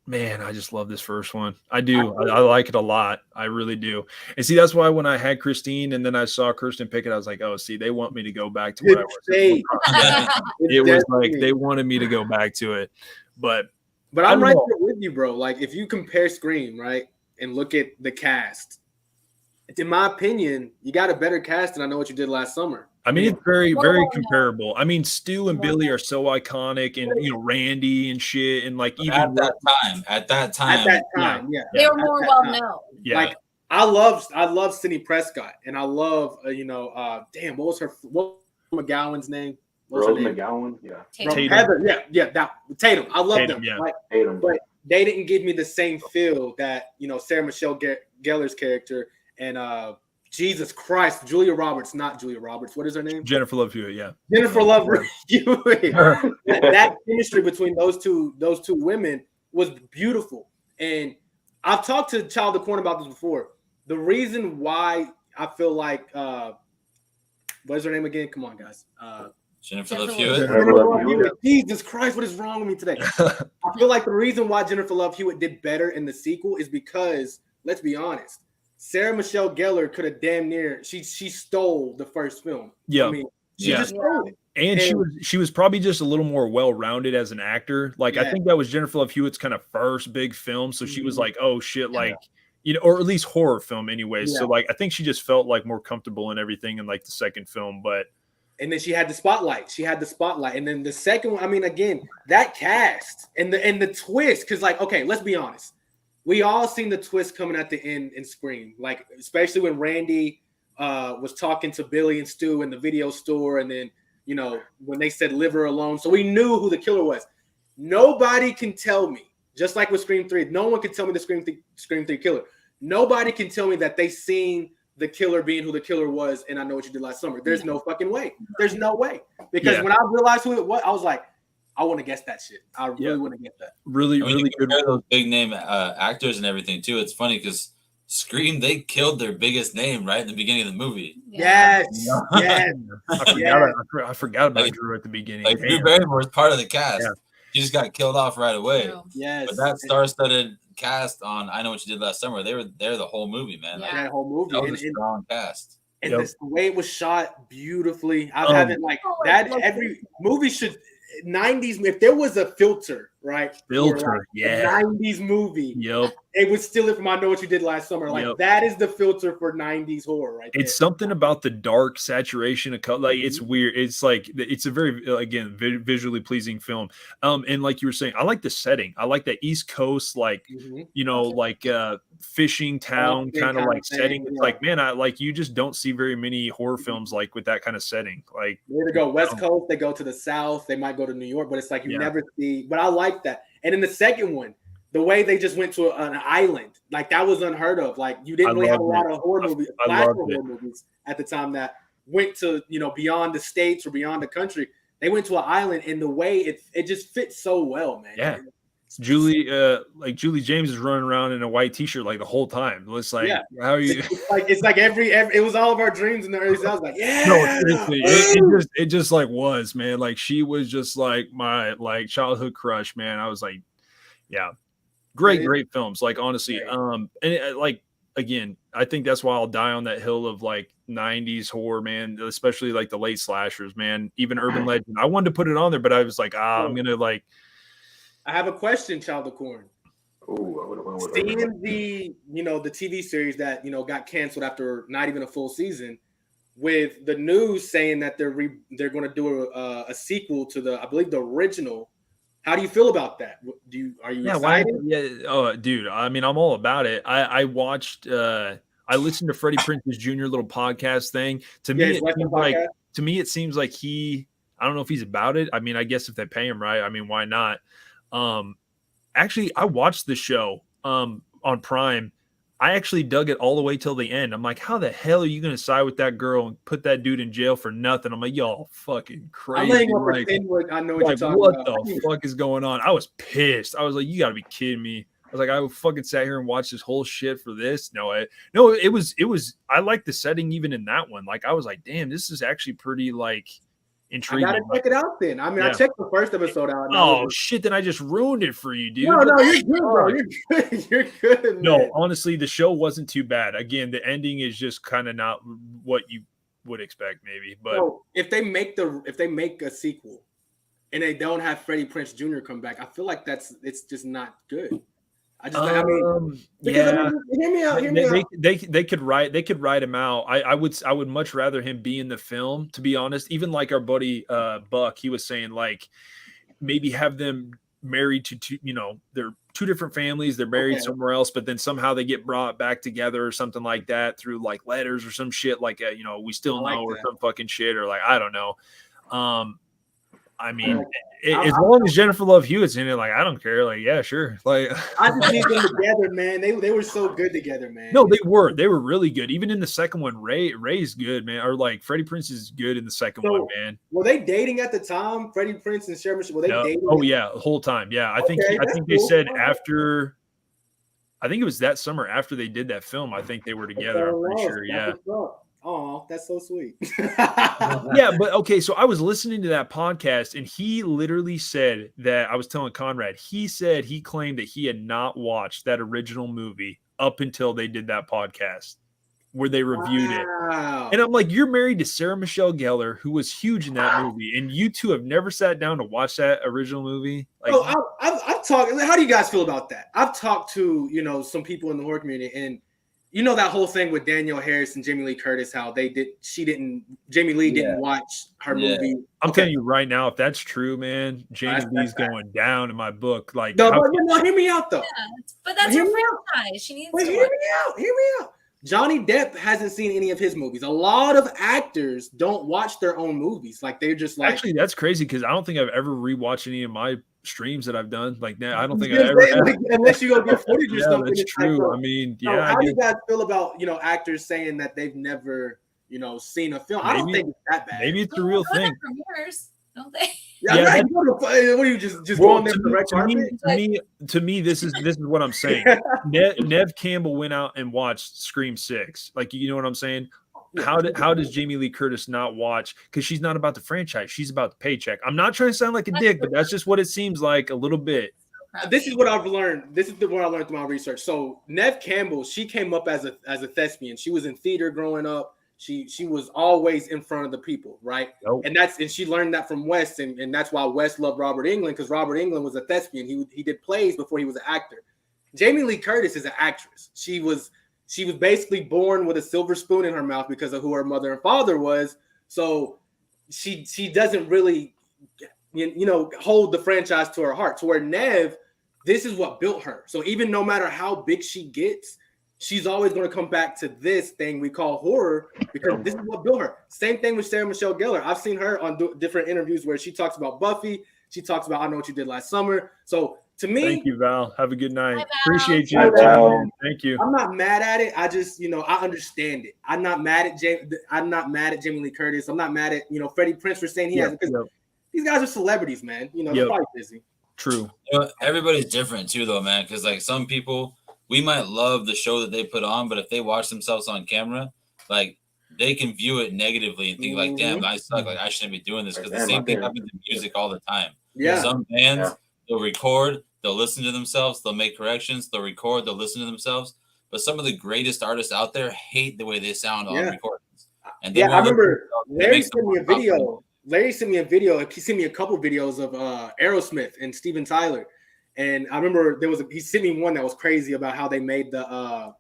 man, I just love this first one. I do. I like it a lot. I really do. And see, that's why when I had Christine and then I saw Kirsten Pickett, I was like, oh, see, they want me to go back to what I was. It was like they wanted me to go back to it. But I'm right there with you, bro. Like, if you compare Scream, right, and look at the cast, in my opinion, you got a better cast than I Know What You Did Last Summer. I mean, it's very, very comparable. I mean, Stu and Billy are so iconic, and Randy and shit, and like even at that time, yeah, they were more well known. Yeah, like I love Sidney Prescott, and I love damn, what was McGowan's name? Rose McGowan, yeah. Tatum. That Tatum. I love them. Yeah. Like, Tatum. but they didn't give me the same feel that Sarah Michelle Gellar's character and Jesus Christ, Julia Roberts, not Julia Roberts. What is her name? Jennifer Love Hewitt. Yeah, Jennifer Love Hewitt. that chemistry between those two women was beautiful. And I've talked to Child of Corn about this before. The reason why I feel like what is her name again? Come on, guys. Jennifer Love Hewitt. Jesus Christ, what is wrong with me today? I feel like the reason why Jennifer Love Hewitt did better in the sequel is because, let's be honest, Sarah Michelle Gellar could have damn near she stole the first film. Yeah, I mean, she just stole it. And she was probably just a little more well-rounded as an actor. Like, I think that was Jennifer Love Hewitt's kind of first big film, so she was like, oh shit, like or at least horror film anyways. So like, I think she just felt like more comfortable in everything in like the second film. But and then she had the spotlight. And then the second one, I mean, again, that cast and the twist, because like, okay, let's be honest. We all seen the twist coming at the end in Scream, like especially when Randy was talking to Billy and Stu in the video store, and then when they said "Leave her alone," so we knew who the killer was. Nobody can tell me, just like with Scream 3, no one can tell me the Scream 3 killer. Nobody can tell me that they seen the killer being who the killer was, and I Know What You Did Last Summer. There's no fucking way. There's no way, because when I realized who it was, I was like, I want to guess that shit. I really want to get that. Really good. Those big name actors and everything too. It's funny because Scream, they killed their biggest name right in the beginning of the movie. Yes. I forgot about Drew at the beginning. Like, Drew Barrymore was part of the cast. Yeah. He just got killed off right away. Yes. But that star-studded cast on I Know What You Did Last Summer, they were there the whole movie, man. Yeah, that whole movie. That was a strong cast. And the way it was shot beautifully. I haven't every movie should 90s, if there was a filter, right? Filter, yeah. 90s movie. Yep. It would steal it from I Know What You Did Last Summer. Like, that is the filter for 90s horror, right? It's something about the dark saturation of color. Like, it's weird. It's like, it's a very, again, visually pleasing film. And like you were saying, I like the setting. I like that East Coast, like, like fishing town kind of like setting. It's like, man, you just don't see very many horror films like with that kind of setting. Like, they go West Coast, they go to the South, they might go to New York, but it's like you never see. But I like that. And in the second one, the way they just went to an island, like that was unheard of. Like, you didn't really have a lot of horror movies, horror movies at the time that went to beyond the states or beyond the country. They went to an island, and the way it just fits so well, man. Yeah. Julie James is running around in a white t-shirt like the whole time. It's like, how are you? It's like every it was all of our dreams in the early 2000s. Like, no, seriously, it just like was, man. Like, she was just like my childhood crush, man. I was like, yeah, Great films. Like honestly, Great. like again, I think that's why I'll die on that hill of like 90s horror, man, especially like the late slashers, man. Even Urban Legend. I wanted to put it on there, but I was like, I'm gonna like. I have a question, Child of Corn. Seeing the the TV series that got canceled after not even a full season, with the news saying that they're going to do a sequel to I believe the original. How do you feel about that? Are you excited? Oh, dude. I mean, I'm all about it. I watched. I listened to Freddie Prinze's Jr. little podcast thing. To me, it seems like he. I don't know if he's about it. I mean, I guess if they pay him right, I mean, why not? Actually, I watched the show on Prime. I actually dug it all the way till the end. I'm like, how the hell are you going to side with that girl and put that dude in jail for nothing? I'm like, y'all fucking crazy. I know what you're talking what about. The fuck is going on? I was pissed. I was like, you got to be kidding me. I was like, I fucking sat here and watched this whole shit for this. No, it was. I liked the setting even in that one. Like, I was like, damn, this is actually pretty like intriguing. I gotta check it out then. I mean, I checked the first episode out. Oh shit! Then I just ruined it for you, dude. No, you're good, bro. You're good. You're good. Man. No, honestly, the show wasn't too bad. Again, the ending is just kind of not what you would expect, maybe. But so if they make a sequel and they don't have Freddie Prinze Jr. come back, I feel like it's just not good. Hear me out. They could write him out. I would much rather him be in the film, to be honest. Even like our buddy Buck, he was saying like maybe have them married to two, they're two different families. They're married somewhere else, but then somehow they get brought back together or something like that through like letters or some shit like we still know or some fucking shit or like I don't know. I mean, as long as Jennifer Love Hewitt's in it, like I don't care. Like, yeah, sure. Like, I just need them together, man. They were so good together, man. No, they were really good. Even in the second one, Ray's good, man. Or like Freddie Prinze is good in the second one, man. Were they dating at the time? Freddie Prinze and Sharon Michelle, were they dating? Oh yeah, the whole time. Yeah, I think they said after. I think it was that summer after they did that film. I think they were together. I'm pretty sure. Yeah. Oh, that's so sweet. Yeah, but okay, so I was listening to that podcast and he literally said that I was telling Conrad, he said he claimed that he had not watched that original movie up until they did that podcast where they reviewed it. And I'm like, you're married to Sarah Michelle Gellar, who was huge in that movie, and you two have never sat down to watch that original movie? Like, I've talked. How do you guys feel about that? I've talked to some people in the horror community, and that whole thing with Danielle Harris and Jamie Lee Curtis, how Jamie Lee didn't watch her movie. I'm telling you right now, if that's true, man, Jamie Lee's going down in my book. Like, no, hear me out though. Yeah, but that's her franchise. She needs to hear me out. Johnny Depp hasn't seen any of his movies. A lot of actors don't watch their own movies. Like they're just like. Actually, that's crazy because I don't think I've ever rewatched any of my streams that I've done. Like that, I don't think I ever have. Unless you go get footage or something. That's true. I mean, how do you guys feel about actors saying that they've never seen a film? I don't think it's that bad. Maybe it's a real thing. Premieres, don't they? Yeah, what are you just going there for the red carpet? To me, this is what I'm saying. Nev Campbell went out and watched Scream 6. Like, you know what I'm saying? How does Jamie Lee Curtis not watch? Because she's not about the franchise. She's about the paycheck. I'm not trying to sound like a dick, but that's just what it seems like a little bit. This is what I've learned. This is what I learned through my research. So Nev Campbell, she came up as a thespian. She was in theater growing up. She was always in front of the people, right? Nope. And she learned that from Wes, and that's why Wes loved Robert Englund, because Robert Englund was a thespian. He did plays before he was an actor. Jamie Lee Curtis is an actress. She was basically born with a silver spoon in her mouth because of who her mother and father was. So she doesn't really hold the franchise to her heart. To where Nev, this is what built her. So even no matter how big she gets, she's always going to come back to this thing we call horror because this is what built her. Same thing with Sarah Michelle Gellar. I've seen her on different interviews where she talks about Buffy. She talks about I Know What You Did Last Summer. So to me, thank you, Val. Have a good night. Bye, Appreciate you. Thank you. I'm not mad at it. I just, I understand it. I'm not mad at Jamie Lee Curtis. I'm not mad at Freddie Prinze for saying he has because these guys are celebrities, man. They're probably busy. True. Everybody's different too, though, man. Because like some people. We might love the show that they put on, but if they watch themselves on camera, like they can view it negatively and think like, damn, I suck. Like I shouldn't be doing this because the same thing happens in music all the time. Yeah. Some bands they'll record, They'll listen to themselves. They'll make corrections. They'll record. They'll listen to themselves. But some of the greatest artists out there hate the way they sound on recordings. And they I remember Larry sent me a video. Larry sent me a video. He sent me a couple videos of Aerosmith and Steven Tyler. And I remember he sent me one that was crazy about how they made the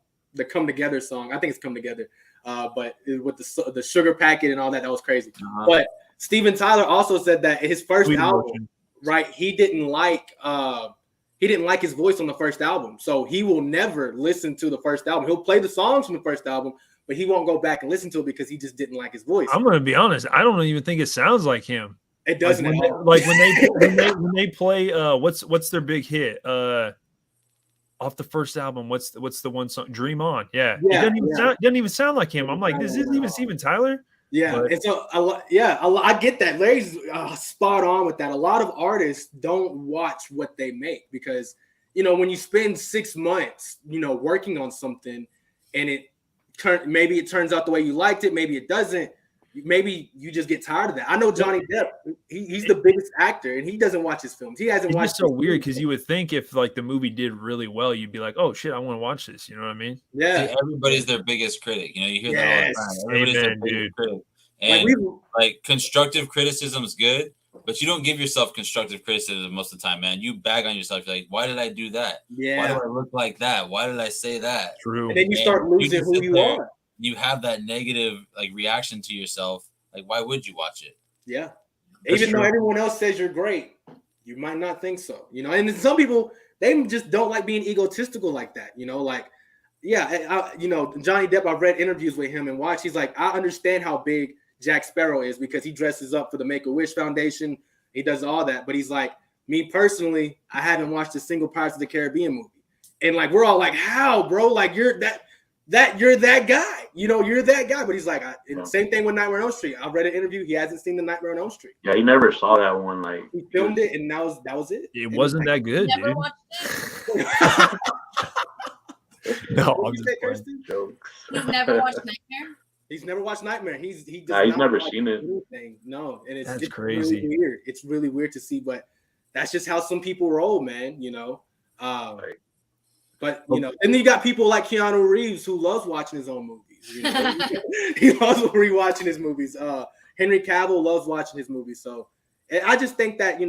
Come Together song. I think it's Come Together. But with the sugar packet and all that was crazy. But Steven Tyler also said that his first album, right? He didn't like his voice on the first album. So he will never listen to the first album. He'll play the songs from the first album, but he won't go back and listen to it because he just didn't like his voice. I'm gonna be honest. I don't even think it sounds like him. It doesn't. Like when they play what's their big hit off the first album? What's the one song? Dream On. Yeah. It doesn't even sound like him. I'm like, this isn't even Steven Tyler. Yeah, but, and so I get that. Larry's spot on with that. A lot of artists don't watch what they make because when you spend 6 months working on something and maybe it turns out the way you liked it, maybe it doesn't. Maybe you just get tired of that. I know Johnny Depp. He's the biggest actor, and he doesn't watch his films. He hasn't watched. It's so weird because you would think if like the movie did really well, you'd be like, "Oh shit, I want to watch this." You know what I mean? Yeah. See, everybody's their biggest critic. You hear that all the time. Everybody's their biggest critic. And like constructive criticism is good, but you don't give yourself constructive criticism most of the time, man. You bag on yourself. You're like, why did I do that? Yeah. Why do I look like that? Why did I say that? True. And then you start losing who you are. You have that negative like reaction to yourself. Like, why would you watch it? Yeah. Even though everyone else says you're great, you might not think so. And some people, they just don't like being egotistical like that. Johnny Depp, I've read interviews with him and watched. He's like, I understand how big Jack Sparrow is because he dresses up for the Make-A-Wish Foundation. He does all that. But he's like, me personally, I haven't watched a single Pirates of the Caribbean movie. And like, we're all like, how, bro? Like, you're that guy. You're that guy. But he's like, same thing with Nightmare on Elm Street. I read an interview. He hasn't seen the Nightmare on Elm Street. Yeah, he never saw that one. Like he filmed it, and that was it. It wasn't that good, Never dude. watched it. No, I'm just playing. Jokes. He's never watched Nightmare. He's never watched Nightmare. He's never seen it. Anything. No, and it's crazy. Really weird. It's really weird to see, but that's just how some people roll, man. But and then you got people like Keanu Reeves who loves watching his own movies. He loves rewatching his movies. Henry Cavill loves watching his movies. So I just think that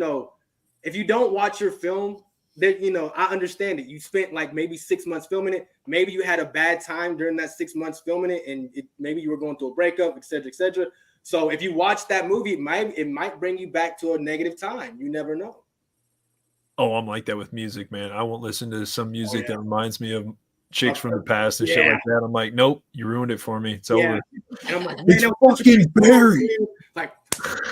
if you don't watch your film, then I understand it. You spent like maybe 6 months filming it. Maybe you had a bad time during that 6 months filming it, and maybe you were going through a breakup, et cetera, et cetera. So if you watch that movie, it might bring you back to a negative time. You never know. Oh, I'm like that with music, man. I won't listen to some music that reminds me of chicks from the past and shit like that. I'm like, nope, you ruined it for me. It's over. And I'm like, it's fucking buried. Like,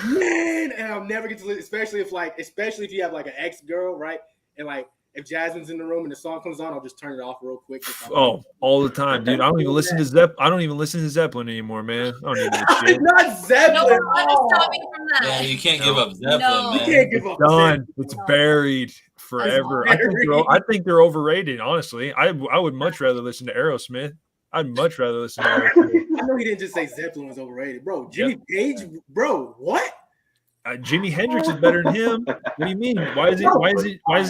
man, and I'll never get to listen, especially if you have like an ex-girl, right? And like if Jasmine's in the room and the song comes on, I'll just turn it off real quick. Oh, all the time, dude. I don't even listen to Zeppelin anymore, man. I don't even shit. Not Zeppelin. No, stop me from that. Yeah, you can't give up Zeppelin, No. man. You can't give up. Done. It's buried forever. I think they're overrated, honestly. I would much rather listen to Aerosmith. I'd much rather listen to Aerosmith. I know he didn't just say Zeppelin was overrated, bro. Jimmy Page, bro, what? Jimi Hendrix is better than him. What do you mean? Why is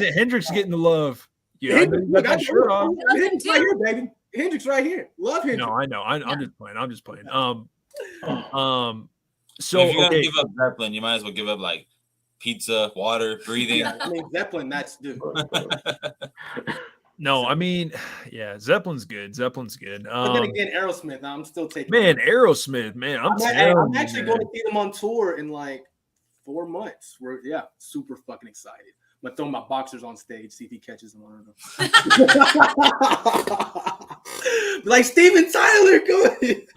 it Hendrix getting the love? Yeah, Hendrix right here, baby. Hendrix right here. Love Hendrix. No, I know. I'm just playing. So if you're gonna give up Zeppelin, you might as well give up like pizza, water, breathing. Yeah, I mean Zeppelin, that's dude. No, I mean, yeah, Zeppelin's good. But then again, Aerosmith, I'm still taking. Man, Aerosmith, man, I'm actually going to see them on tour in like 4 months. Super fucking excited. I'm gonna throw my boxers on stage, see if he catches them. I don't know. Like Steven Tyler, go ahead.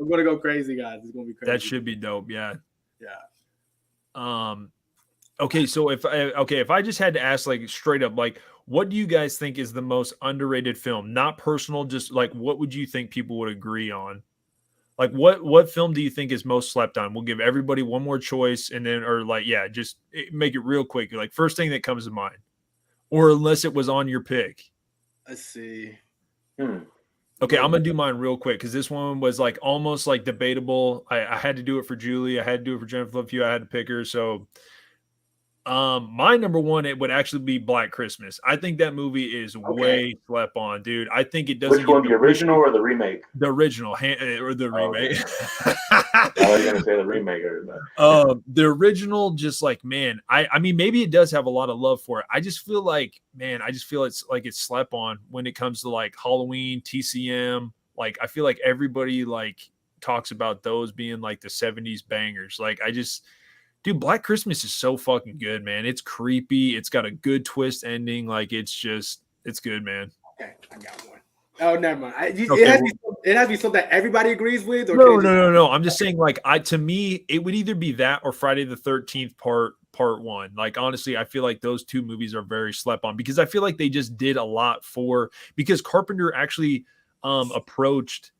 I'm gonna go crazy, guys. It's gonna be crazy. That should be dope. Yeah. Yeah. Okay, so if I just had to ask, like, straight up, like, what do you guys think is the most underrated film? Not personal, just like, what would you think people would agree on? Like, what film do you think is most slept on? We'll give everybody one more choice, and then, or like, yeah, just make it real quick. Like, first thing that comes to mind, or unless it was on your pick. Let's see. Okay, I'm gonna do mine real quick because this one was like almost like debatable. I had to do it for Julie. I had to do it for Jennifer Love Hewitt. I had to pick her. So My number one, it would actually be Black Christmas. I think that movie is way slept on, dude. I think it doesn't. Which one, the original or the remake? The original, or the remake. I was gonna say the remake. The original, just like, man, I mean, maybe it does have a lot of love for it. I just feel like, man, it's like it's slept on when it comes to like Halloween, TCM. Like, I feel like everybody like talks about those being like the 70s bangers. Like, dude, Black Christmas is so fucking good, man. It's creepy. It's got a good twist ending. Like, it's good, man. Okay, I got one. Oh, never mind. It has to be something that everybody agrees with. Or No. I'm just saying, like, to me, it would either be that or Friday the 13th part one. Like, honestly, I feel like those two movies are very slept on because I feel like they just did a lot because Carpenter actually approached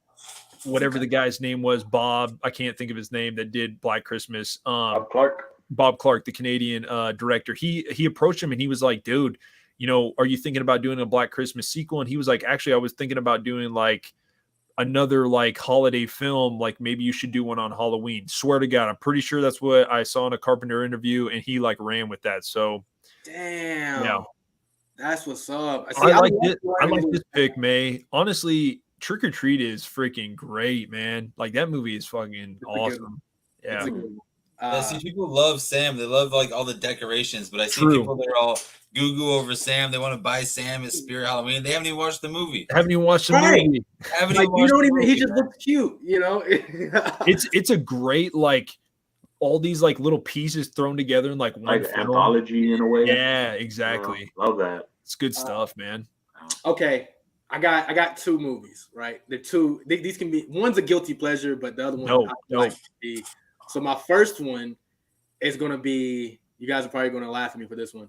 whatever the guy's name was, Bob, I can't think of his name, that did Black Christmas. Bob Clark, the Canadian director. He approached him and he was like, dude, are you thinking about doing a Black Christmas sequel? And he was like, actually, I was thinking about doing like another like holiday film. Like, maybe you should do one on Halloween. Swear to God, I'm pretty sure that's what I saw in a Carpenter interview, and he like ran with that. So damn, yeah, that's what's up. I like this pick, May. Honestly, Trick or Treat is freaking great, man. Like, that movie is fucking awesome. Yeah. I see people love Sam. They love like all the decorations, but I see people that are all goo over Sam. They want to buy Sam as Spirit Halloween. They haven't even watched the movie. He just looks cute, It's a great, like, all these like little pieces thrown together in like one film. Anthology in a way. Yeah, exactly. Love that. It's good stuff, man. Okay. I got two movies, right? These can be, one's a guilty pleasure, but the other one like to be. So my first one is gonna be, you guys are probably gonna laugh at me for this one.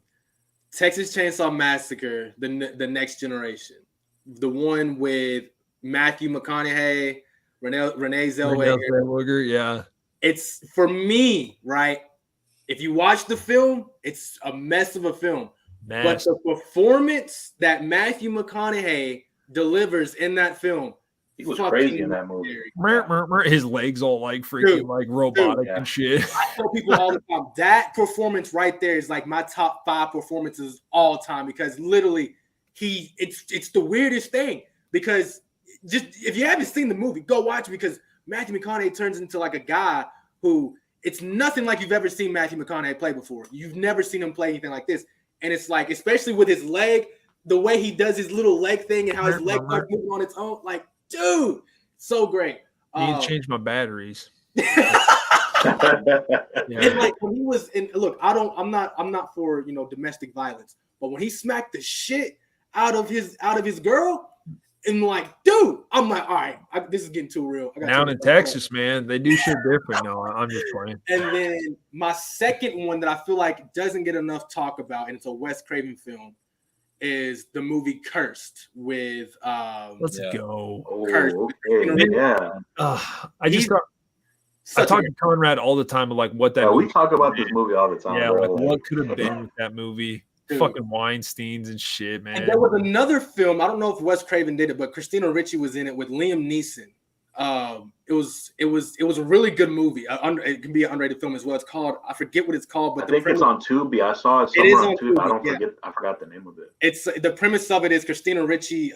Texas Chainsaw Massacre, the Next Generation, the one with Matthew McConaughey, Renee Zellweger. Yeah. It's, for me, right? If you watch the film, it's a mess of a film. But the performance that Matthew McConaughey delivers in that film, he was crazy in that movie. His legs all like freaking like robotic and shit. I tell people all the time, that performance right there is like my top 5 performances all time, because literally it's the weirdest thing. Because just, if you haven't seen the movie, go watch it, because Matthew McConaughey turns into like a guy who, it's nothing like you've ever seen Matthew McConaughey play before. You've never seen him play anything like this. And it's like, especially with his leg, the way he does his little leg thing and how his leg starts moving on its own, like, dude, so great. I need to change my batteries. And like when he was in, look, I'm not for domestic violence, but when he smacked the shit out of his girl, and like, dude, I'm like, all right, this is getting too real. Down in Texas, man, they do shit different. No, I'm just playing. And then my second one that I feel like doesn't get enough talk about, and it's a Wes Craven film, is the movie Cursed with Let's go. Cursed. I talk to Conrad all the time of like what that. We talk about this movie all the time. Yeah, like what could have been with that movie. Dude. Fucking Weinsteins and shit, man. And there was another film. I don't know if Wes Craven did it, but Christina Ricci was in it with Liam Neeson. It was a really good movie. It can be an underrated film as well. It's called, I forget what it's called, but I think it's on Tubi. I saw it somewhere on Tubi. I forgot the name of it. It's the premise of it is Christina Ricci.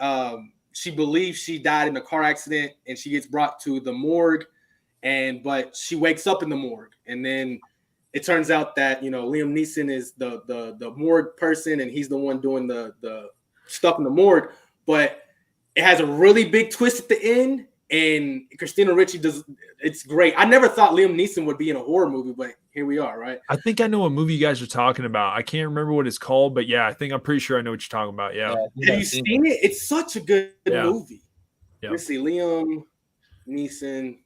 She believes she died in a car accident, and she gets brought to the morgue, but she wakes up in the morgue, and then it turns out that Liam Neeson is the morgue person, and he's the one doing the stuff in the morgue. But it has a really big twist at the end, and Christina Ricci it's great. I never thought Liam Neeson would be in a horror movie, but here we are, right? I think I know what movie you guys are talking about. I can't remember what it's called, but yeah, I'm pretty sure I know what you're talking about. Yeah. Have you seen it? It's such a good movie. Yeah. Let's see, Liam Neeson.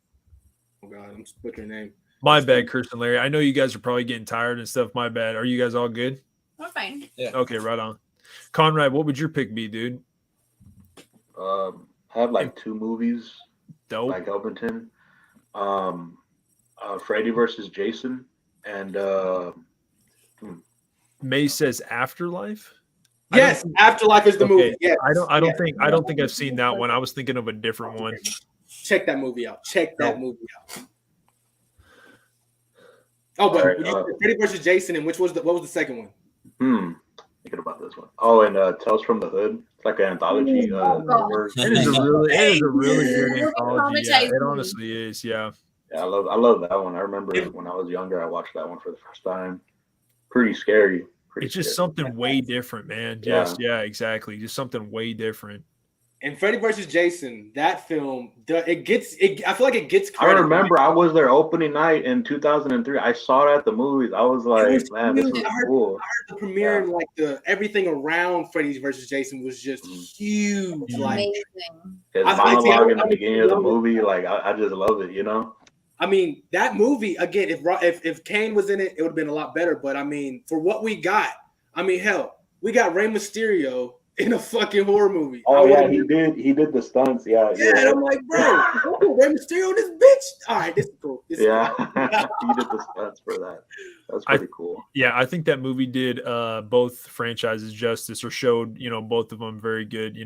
Oh God, I'm butchering your name. My bad, Kirsten, Larry. I know you guys are probably getting tired and stuff. My bad. Are you guys all good? I'm fine. Yeah. Okay, right on. Conrad, what would your pick be, dude? Have like 2 movies. Dope. Like Elberton. Freddy versus Jason, and May says Afterlife. Yes, Afterlife is the movie. Yeah. I don't think I've seen that one. I was thinking of a different one. Check that movie out. Oh, but Alright, you said Freddy versus Jason, and what was the second one? Thinking about this one. Oh, and Tales from the Hood. It's like an anthology. Horror. It is a really good Really anthology. Yeah, traumatized it me. honestly is. Yeah. Yeah, I love that one. I remember when I was younger, I watched that one for the first time. Pretty scary. It's just something way different, man. Yeah. Yeah, exactly. Just something way different. And Freddy versus Jason, that film, I feel like it gets credit. I remember I was there opening night in 2003. I saw it at the movies. I was like, man, this is cool. I heard the premiere and like everything around Freddy versus Jason was just huge. Like Amazing. His monologue in the beginning of the movie, like I just love it, you know. I mean, that movie again. If Kane was in it, it would have been a lot better. But I mean, for what we got, I mean, hell, we got Rey Mysterio in a fucking horror movie. Oh yeah, he did the stunts. Yeah. And I'm like, bro, Rey Mysterio, this bitch. All right, this is cool. He did the stunts for that. That's pretty cool. Yeah, I think that movie did both franchises justice, or showed both of them very good.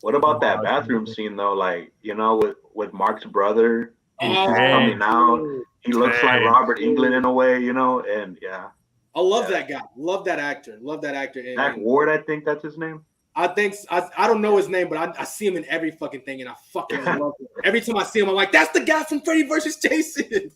What about that bathroom scene though? Like with Mark's brother. He's coming out. He looks like Robert Englund in a way, and yeah. I love that guy. Love that actor. And Zach Ward, I think that's his name. I think I don't know his name, but I see him in every fucking thing, and I fucking love him. Every time I see him, I'm like, that's the guy from Freddy vs. Jason.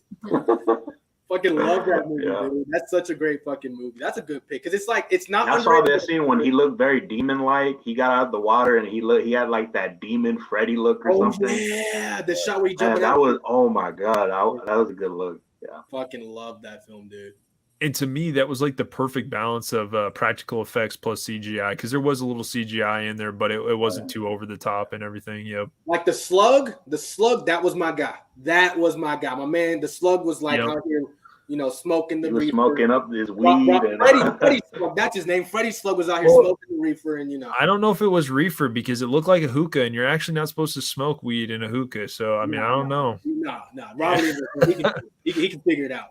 Fucking love that movie, dude. That's such a great fucking movie. That's a good pick because it's like it's not. I saw that scene when he looked very demon-like. He got out of the water and he had like that demon Freddy look or something. Yeah, the shot where he jumped. That was my god. That was a good look. Yeah, fucking love that film, dude. And to me, that was like the perfect balance of practical effects plus CGI, because there was a little CGI in there, but it wasn't too over the top and everything. Yep. Like the slug, that was my guy. My man. The slug was like out here, smoking the reefer. Smoking up his weed. Freddy Slug, that's his name. Freddy Slug was out here smoking the reefer, and I don't know if it was reefer because it looked like a hookah, and you're actually not supposed to smoke weed in a hookah. So I mean, I don't know. No. Robert, he can figure it out.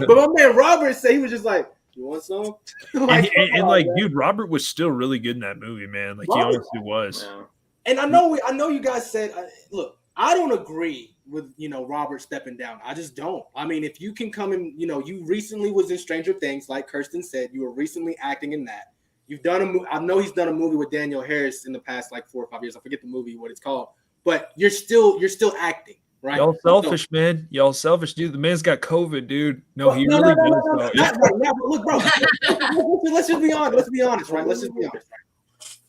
But my man Robert said he was just like, "You want some?" Dude, Robert was still really good in that movie, man. Like Robert, he honestly was. Yeah. And I know you guys said, look, I don't agree with Robert stepping down. I just don't. I mean, if you can come in, you recently was in Stranger Things, like Kirsten said, you were recently acting in that. You've done I know he's done a movie with Daniel Harris in the past like 4 or 5 years. I forget the movie, what it's called, but you're still acting, right? Y'all selfish, man. Y'all selfish, dude. The man's got COVID, dude. No, does. Look, bro. Let's just be honest, right? Let's just be honest, right?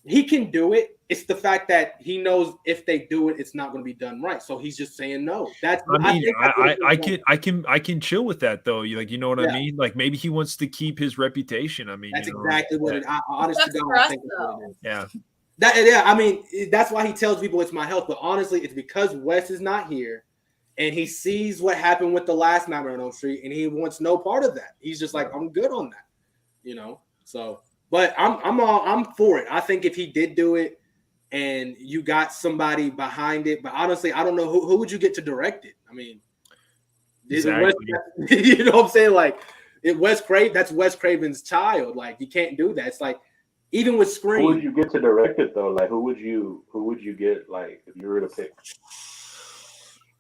He can do it. It's the fact that he knows if they do it, it's not going to be done right. So he's just saying no. I can chill with that though. You know what I mean? Like maybe he wants to keep his reputation. I mean, that's exactly what it. Honestly, I think that's what it is. Yeah. I mean, that's why he tells people it's my health. But honestly, it's because Wes is not here, and he sees what happened with the last Nightmare on Elm Street, and he wants no part of that. He's just like, I'm good on that, So. But I'm for it. I think if he did do it and you got somebody behind it, but honestly, I don't know who would you get to direct it. I mean, exactly. You know what I'm saying? Like that's Wes Craven's child. Like you can't do that. It's like even with Scream. Who would you get to direct it though? Like who would you get like if you were to pick?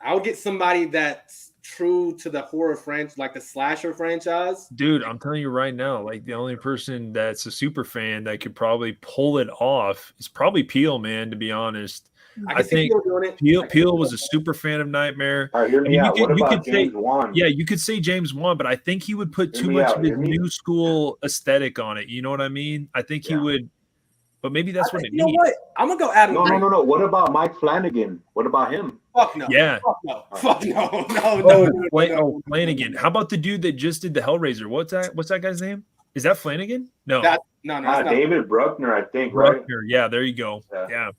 I would get somebody that's true to the horror franchise, like the slasher franchise. Dude, I'm telling you right now, like the only person that's a super fan that could probably pull it off is probably Peele, man, to be honest. I think Peele was a super fan of Nightmare. All right, hear me out. What about James Wan? Yeah, you could say James Wan, but I think he would put too much of his new school aesthetic on it. You know what I mean? I think he would, but maybe that's what it needs. You know what? I'm gonna go Adam. No. What about Mike Flanagan? What about him? Fuck no. Yeah. Fuck no. Flanagan. How about the dude that just did the Hellraiser? What's that guy's name? Is that Flanagan? No. David Bruckner, I think. Bruckner. Right? Yeah, there you go. Yeah.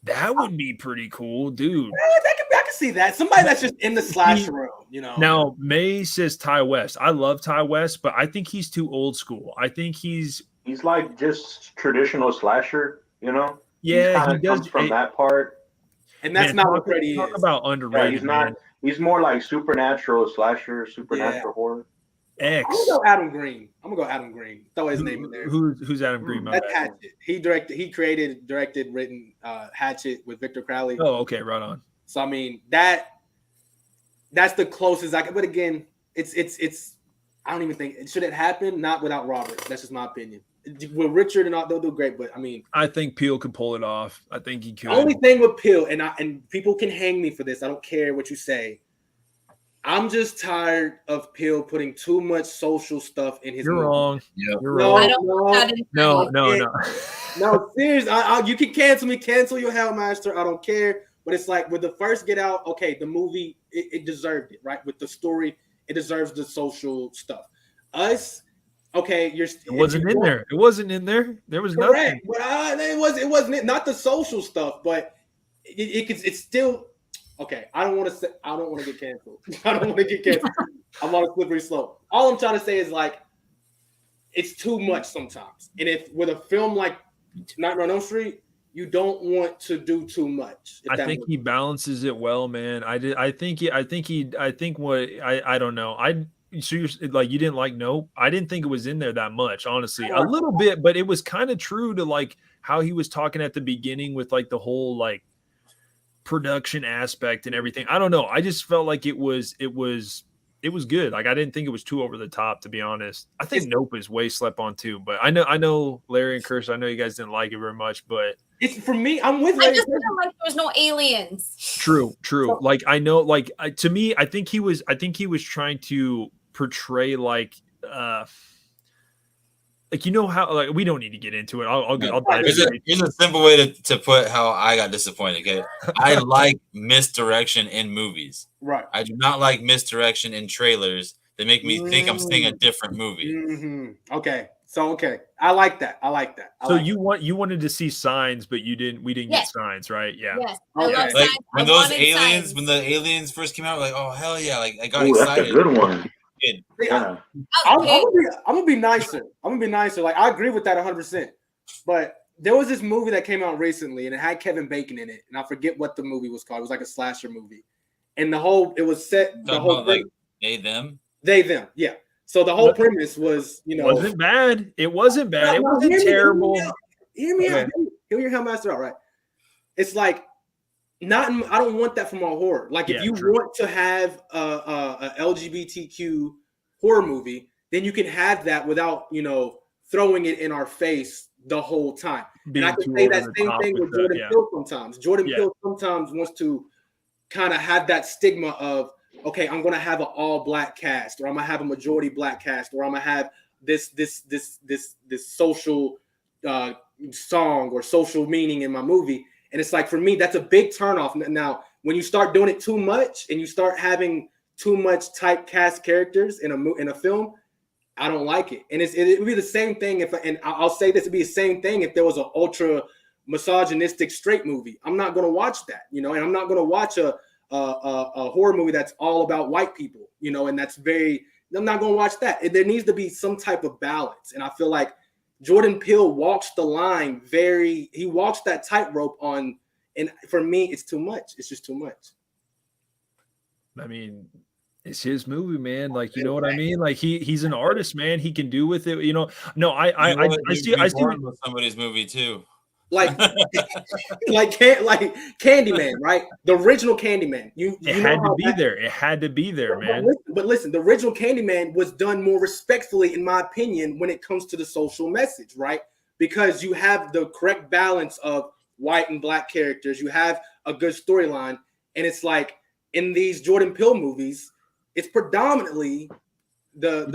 That would be pretty cool, dude. I can see that. Somebody that's just in the slasher room, Now, May says Ty West. I love Ty West, but I think he's too old school. I think he's like just traditional slasher, Yeah, he does from that part. And that's not what Freddy is. Talk about underrated. He's not. He's more like supernatural slasher, supernatural horror. X. I'm gonna go Adam Green. Throw his name in there. Who's Adam Green? That's Hatchet. He directed, written Hatchet with Victor Crowley. Oh, okay, right on. So I mean that that's the closest I can. But again, it's. I don't even think should it happen. Not without Robert. That's just my opinion. With Richard and all, they'll do great. But I mean, I think Peele could pull it off. I think he could. Only thing with Peele, and people can hang me for this. I don't care what you say. I'm just tired of Peele putting too much social stuff in his. You're movie. wrong. Yep. You're No, wrong. No. No, seriously. You can cancel me. Cancel your Hellmaster. I don't care. But it's like with the first Get Out. Okay, the movie it deserved it, right? With the story, it deserves the social stuff. Us. Okay, it wasn't in there. It wasn't in there. There was correct, nothing. but it wasn't not the social stuff, but it's still okay. I don't want to get canceled. I don't want to get canceled. I'm on a slippery slope. All I'm trying to say is like it's too much sometimes. And if with a film like Nightmare on Elm Street, you don't want to do too much. I think he balances it well, man. I think I don't know. So you're like, you didn't like Nope? I didn't think it was in there that much, honestly. A little bit, but it was kind of true to like how he was talking at the beginning with like the whole like production aspect and everything. I don't know. I just felt like it was good. Like I didn't think it was too over the top, to be honest. I think Nope is way slept on too, but I know Larry and Kirsch, I know you guys didn't like it very much, but it's for me. I'm with. I just didn't like there was no aliens. True. Like I know, like to me, I think he was trying to portray like you know how like we don't need to get into it. I'll Here's a simple way to put how I got disappointed. Okay, I like misdirection in movies. Right. I do not like misdirection in trailers that make me think I'm seeing a different movie. Mm-hmm. Okay. I like that. You wanted to see Signs, but we didn't get Signs, right? Yeah. Yes. Okay. I love Like Signs. when the aliens first came out, like, oh hell yeah, like I got Ooh, excited. that's a good one. Yeah. I'm gonna be nicer. Like I agree with that 100%. But there was this movie that came out recently, and it had Kevin Bacon in it, and I forget what the movie was called. It was like a slasher movie, and it was set the whole thing. Like they them, yeah. So the whole premise was, it wasn't bad. It wasn't bad. It wasn't terrible. Hear me out. Hear your Hellmaster out, right? It's like I don't want that from a horror. Like if you want to have a LGBTQ horror movie, then you can have that without throwing it in our face the whole time. And I can say that same thing with Jordan Peele sometimes. Jordan Peele sometimes wants to kind of have that stigma of, okay, I'm going to have an all black cast, or I'm going to have a majority black cast, or I'm going to have this social song or social meaning in my movie. And it's like, for me, that's a big turnoff. Now, when you start doing it too much and you start having too much typecast characters in a film, I don't like it. And it would be the same thing I'll say this, it'd be the same thing if there was an ultra misogynistic straight movie. I'm not going to watch that, and I'm not going to watch a horror movie that's all about white people, and I'm not going to watch that. There needs to be some type of balance. And I feel like Jordan Peele walks the line he walks that tightrope on, and for me, it's too much. It's just too much. I mean, it's his movie, man. Like, you know what I mean? Like he's an artist, man. He can do with it. No, I see with somebody's movie too. Like Candyman, right? The original Candyman. It had to be there, man. But listen, the original Candyman was done more respectfully, in my opinion, when it comes to the social message, right? Because you have the correct balance of white and black characters. You have a good storyline, and it's like in these Jordan Peele movies, it's predominantly But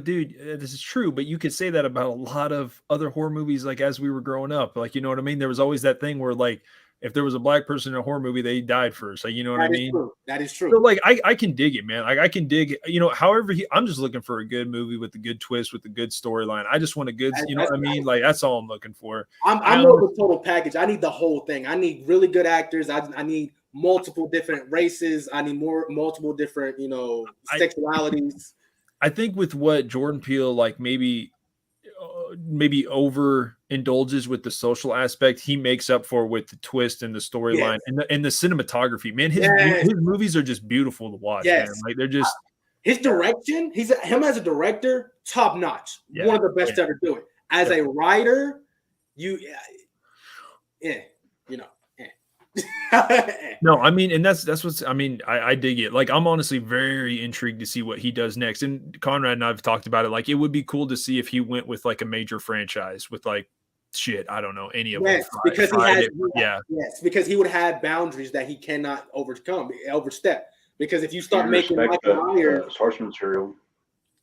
dude, this is true. But you could say that about a lot of other horror movies. Like as we were growing up, like, you know what I mean? There was always that thing where like, if there was a black person in a horror movie, they died first. Like, you know what I mean? That is true. So like, I can dig it, man. Like I can dig, however I'm just looking for a good movie with a good twist, with a good storyline. I just want a good, what I mean? Like that's all I'm looking for. I'm more of a total package. I need the whole thing. I need really good actors. I need multiple different races. I need multiple different, sexualities. I think with what Jordan Peele like maybe over indulges with the social aspect, he makes up for with the twist and the storyline and the cinematography. Man, his movies are just beautiful to watch. Man. Like they're just his direction. Him as a director, top notch. One of the best to ever do it. As a writer, No, I mean, and that's what's. I mean, I dig it. Like, I'm honestly very intrigued to see what he does next. And Conrad and I've talked about it. Like, it would be cool to see if he went with like a major franchise with like shit. I don't know any of Yes, them. because Yeah. Yes, because he would have boundaries that he cannot overstep. Because if you start You making respect Michael Myers, the source material.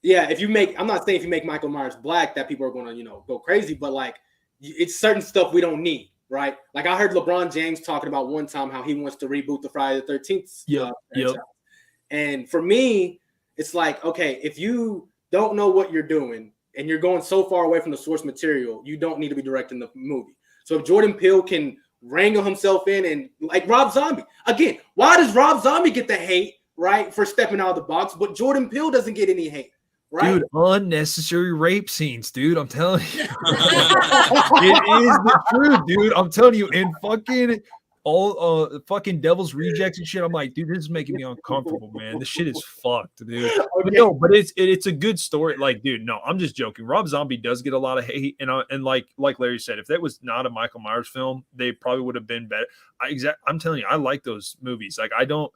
yeah, I'm not saying if you make Michael Myers black that people are going to, go crazy, but like it's certain stuff we don't need, right? Like I heard LeBron James talking about one time how he wants to reboot the Friday the 13th. Yep. And for me, it's like, okay, if you don't know what you're doing and you're going so far away from the source material, you don't need to be directing the movie. So if Jordan Peele can wrangle himself in and like Rob Zombie, again, why does Rob Zombie get the hate, right, for stepping out of the box, but Jordan Peele doesn't get any hate? Right? Dude, unnecessary rape scenes, dude. I'm telling you. It is the truth, dude. I'm telling you. And fucking all fucking Devil's Rejects and shit. I'm like, dude, this is making me uncomfortable, man. This shit is fucked, dude. Okay. But no, but it's a good story. Like, dude, no, I'm just joking. Rob Zombie does get a lot of hate, and like Larry said, if that was not a Michael Myers film, they probably would have been better. I'm telling you, I like those movies. Like, I don't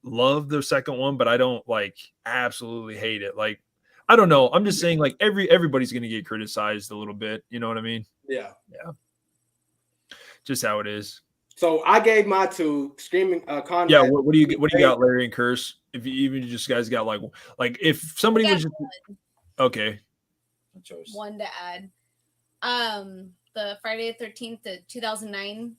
love the second one, but I don't like absolutely hate it. Like, I don't know. I'm just saying, like, everybody's gonna get criticized a little bit. You know what I mean? Yeah. Just how it is. So I gave my two Screaming Conrad. Yeah. What do you got, Larry and Curse? If you even just guys got like if somebody was just okay. One to add. The Friday the 13th to 2009.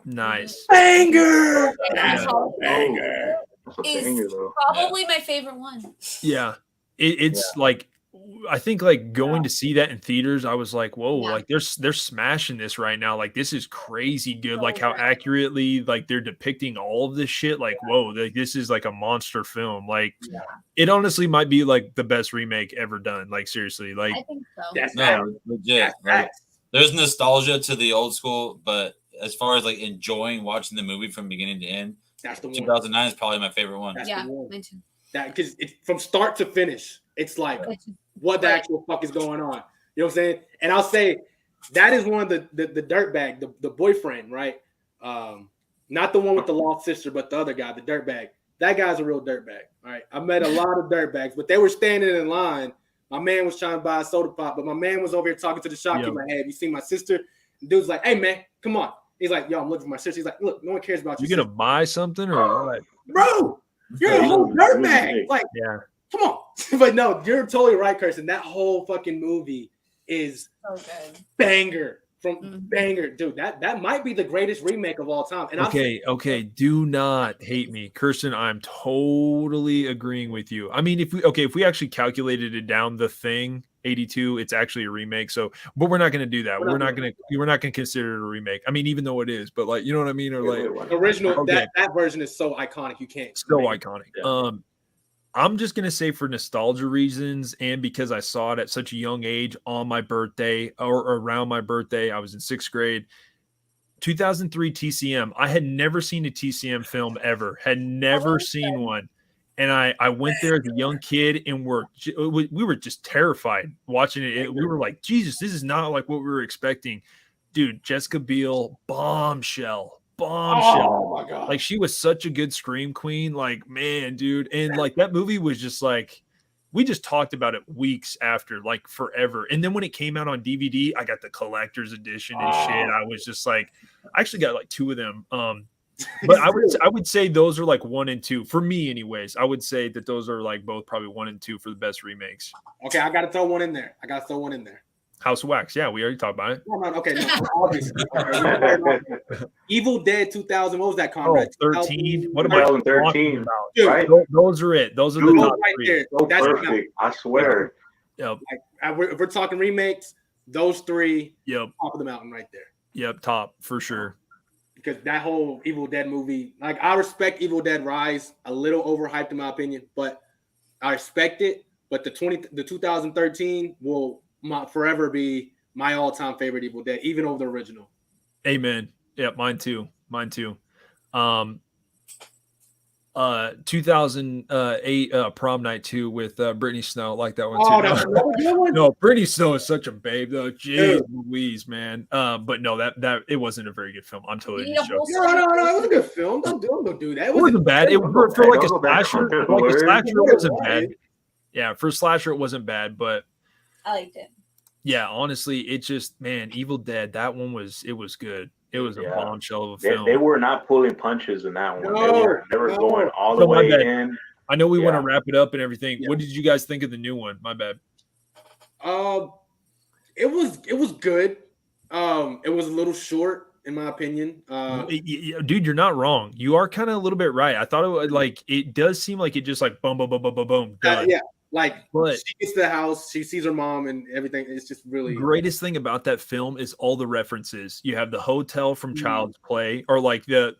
Nice. Banger. Banger. That's a Is banger, though. probably my favorite one. Yeah. It's like, I think like going to see that in theaters, I was like, whoa, like they're smashing this right now. Like, this is crazy good. Like how accurately like they're depicting all of this shit. Like, whoa, like this is like a monster film. Like it honestly might be like the best remake ever done. Like, seriously, like I think so. Legit. Like, there's nostalgia to the old school, but as far as like enjoying watching the movie from beginning to end, that's the one. 2009 is probably my favorite one. That's mine too. That because it's from start to finish. It's like what the actual fuck is going on. You know what I'm saying? And I'll say that is one of the dirtbag, the boyfriend, right? Not the one with the lost sister, but the other guy, the dirtbag. That guy's a real dirtbag. All right. I met a lot of dirtbags, but they were standing in line. My man was trying to buy a soda pop, but my man was over here talking to the shopkeeper. Like, hey, have you seen my sister? The dude's like, hey man, come on. He's like, yo, I'm looking for my sister. He's like, look, no one cares about you. You gonna buy something or what? Bro, you're a whole dirtbag. Like, come on. But no, you're totally right, Kirsten. That whole fucking movie is so good. Banger from banger, dude. That might be the greatest remake of all time. And okay, do not hate me, Kirsten. I'm totally agreeing with you. I mean, if we actually calculated it down, The Thing 82, it's actually a remake. So, but we're not going to do that. We're not going to consider it a remake. I mean, even though it is, but like, you know what I mean? Or like original, that version is so iconic. You can't. So iconic. Yeah. I'm just going to say for nostalgia reasons and because I saw it at such a young age on my birthday or around my birthday, I was in 6th grade, 2003 TCM. I had never seen a TCM film ever, had never seen one. And I went there as a young kid and we were just terrified watching it. We were like, Jesus, this is not like what we were expecting. Dude, Jessica Biel, bombshell. Oh my God. Like, she was such a good scream queen. Like, man, dude. And like that movie was just like, we just talked about it weeks after, like forever. And then when it came out on DVD, I got the collector's edition and shit. I was just like, I actually got like 2 of them. But I would say those are like 1 and 2 for me, anyways. I would say that those are like both probably 1 and 2 for the best remakes. Okay, I got to throw one in there. House of Wax, yeah, we already talked about it. Okay, obviously. Evil Dead 2000. What was that, Conrad? 13. What about 2013? Dude, right? Those are it. Those are the top right 3. there. So That's perfect. I swear. Yep. If we're talking remakes, those 3. Yep. Top of the mountain right there. Yep. Top for sure. Because that whole Evil Dead movie, like I respect Evil Dead Rise, a little overhyped in my opinion, but I respect it. But the 2013 will forever be my all-time favorite Evil Dead, even over the original. Amen. Yeah, mine too. 2008 Prom Night 2 with Brittany Snow. Like that one Oh, too. that's another good one. No, Brittany Snow is such a babe though. Jeez Louise, man. But no, that it wasn't a very good film. I'm totally You need a just whole joking. No, it was a good film. Don't do that. It wasn't bad. It for like a slasher. Don't Like a worry. slasher, it wasn't bad. Yeah, for slasher, it wasn't bad. But I liked it. yeah, honestly, it just man, Evil Dead. That one was good. It was a Yeah. bombshell of a They, film. they were not pulling punches in that one. No, they were no. going all So the my way bad. in. I know we want to Yeah. wrap it up and everything. Yeah. What did you guys think of the new one? My bad. It was good. It was a little short in my opinion. Dude, you're not wrong. You are kind of a little bit right. I thought it would like it does seem like it just like boom, boom, boom, boom, boom, boom, done. Yeah, like But she gets to the house, she sees her mom and everything. It's just really greatest thing about that film is all the references. You have the hotel from Mhm. Child's Play, or like the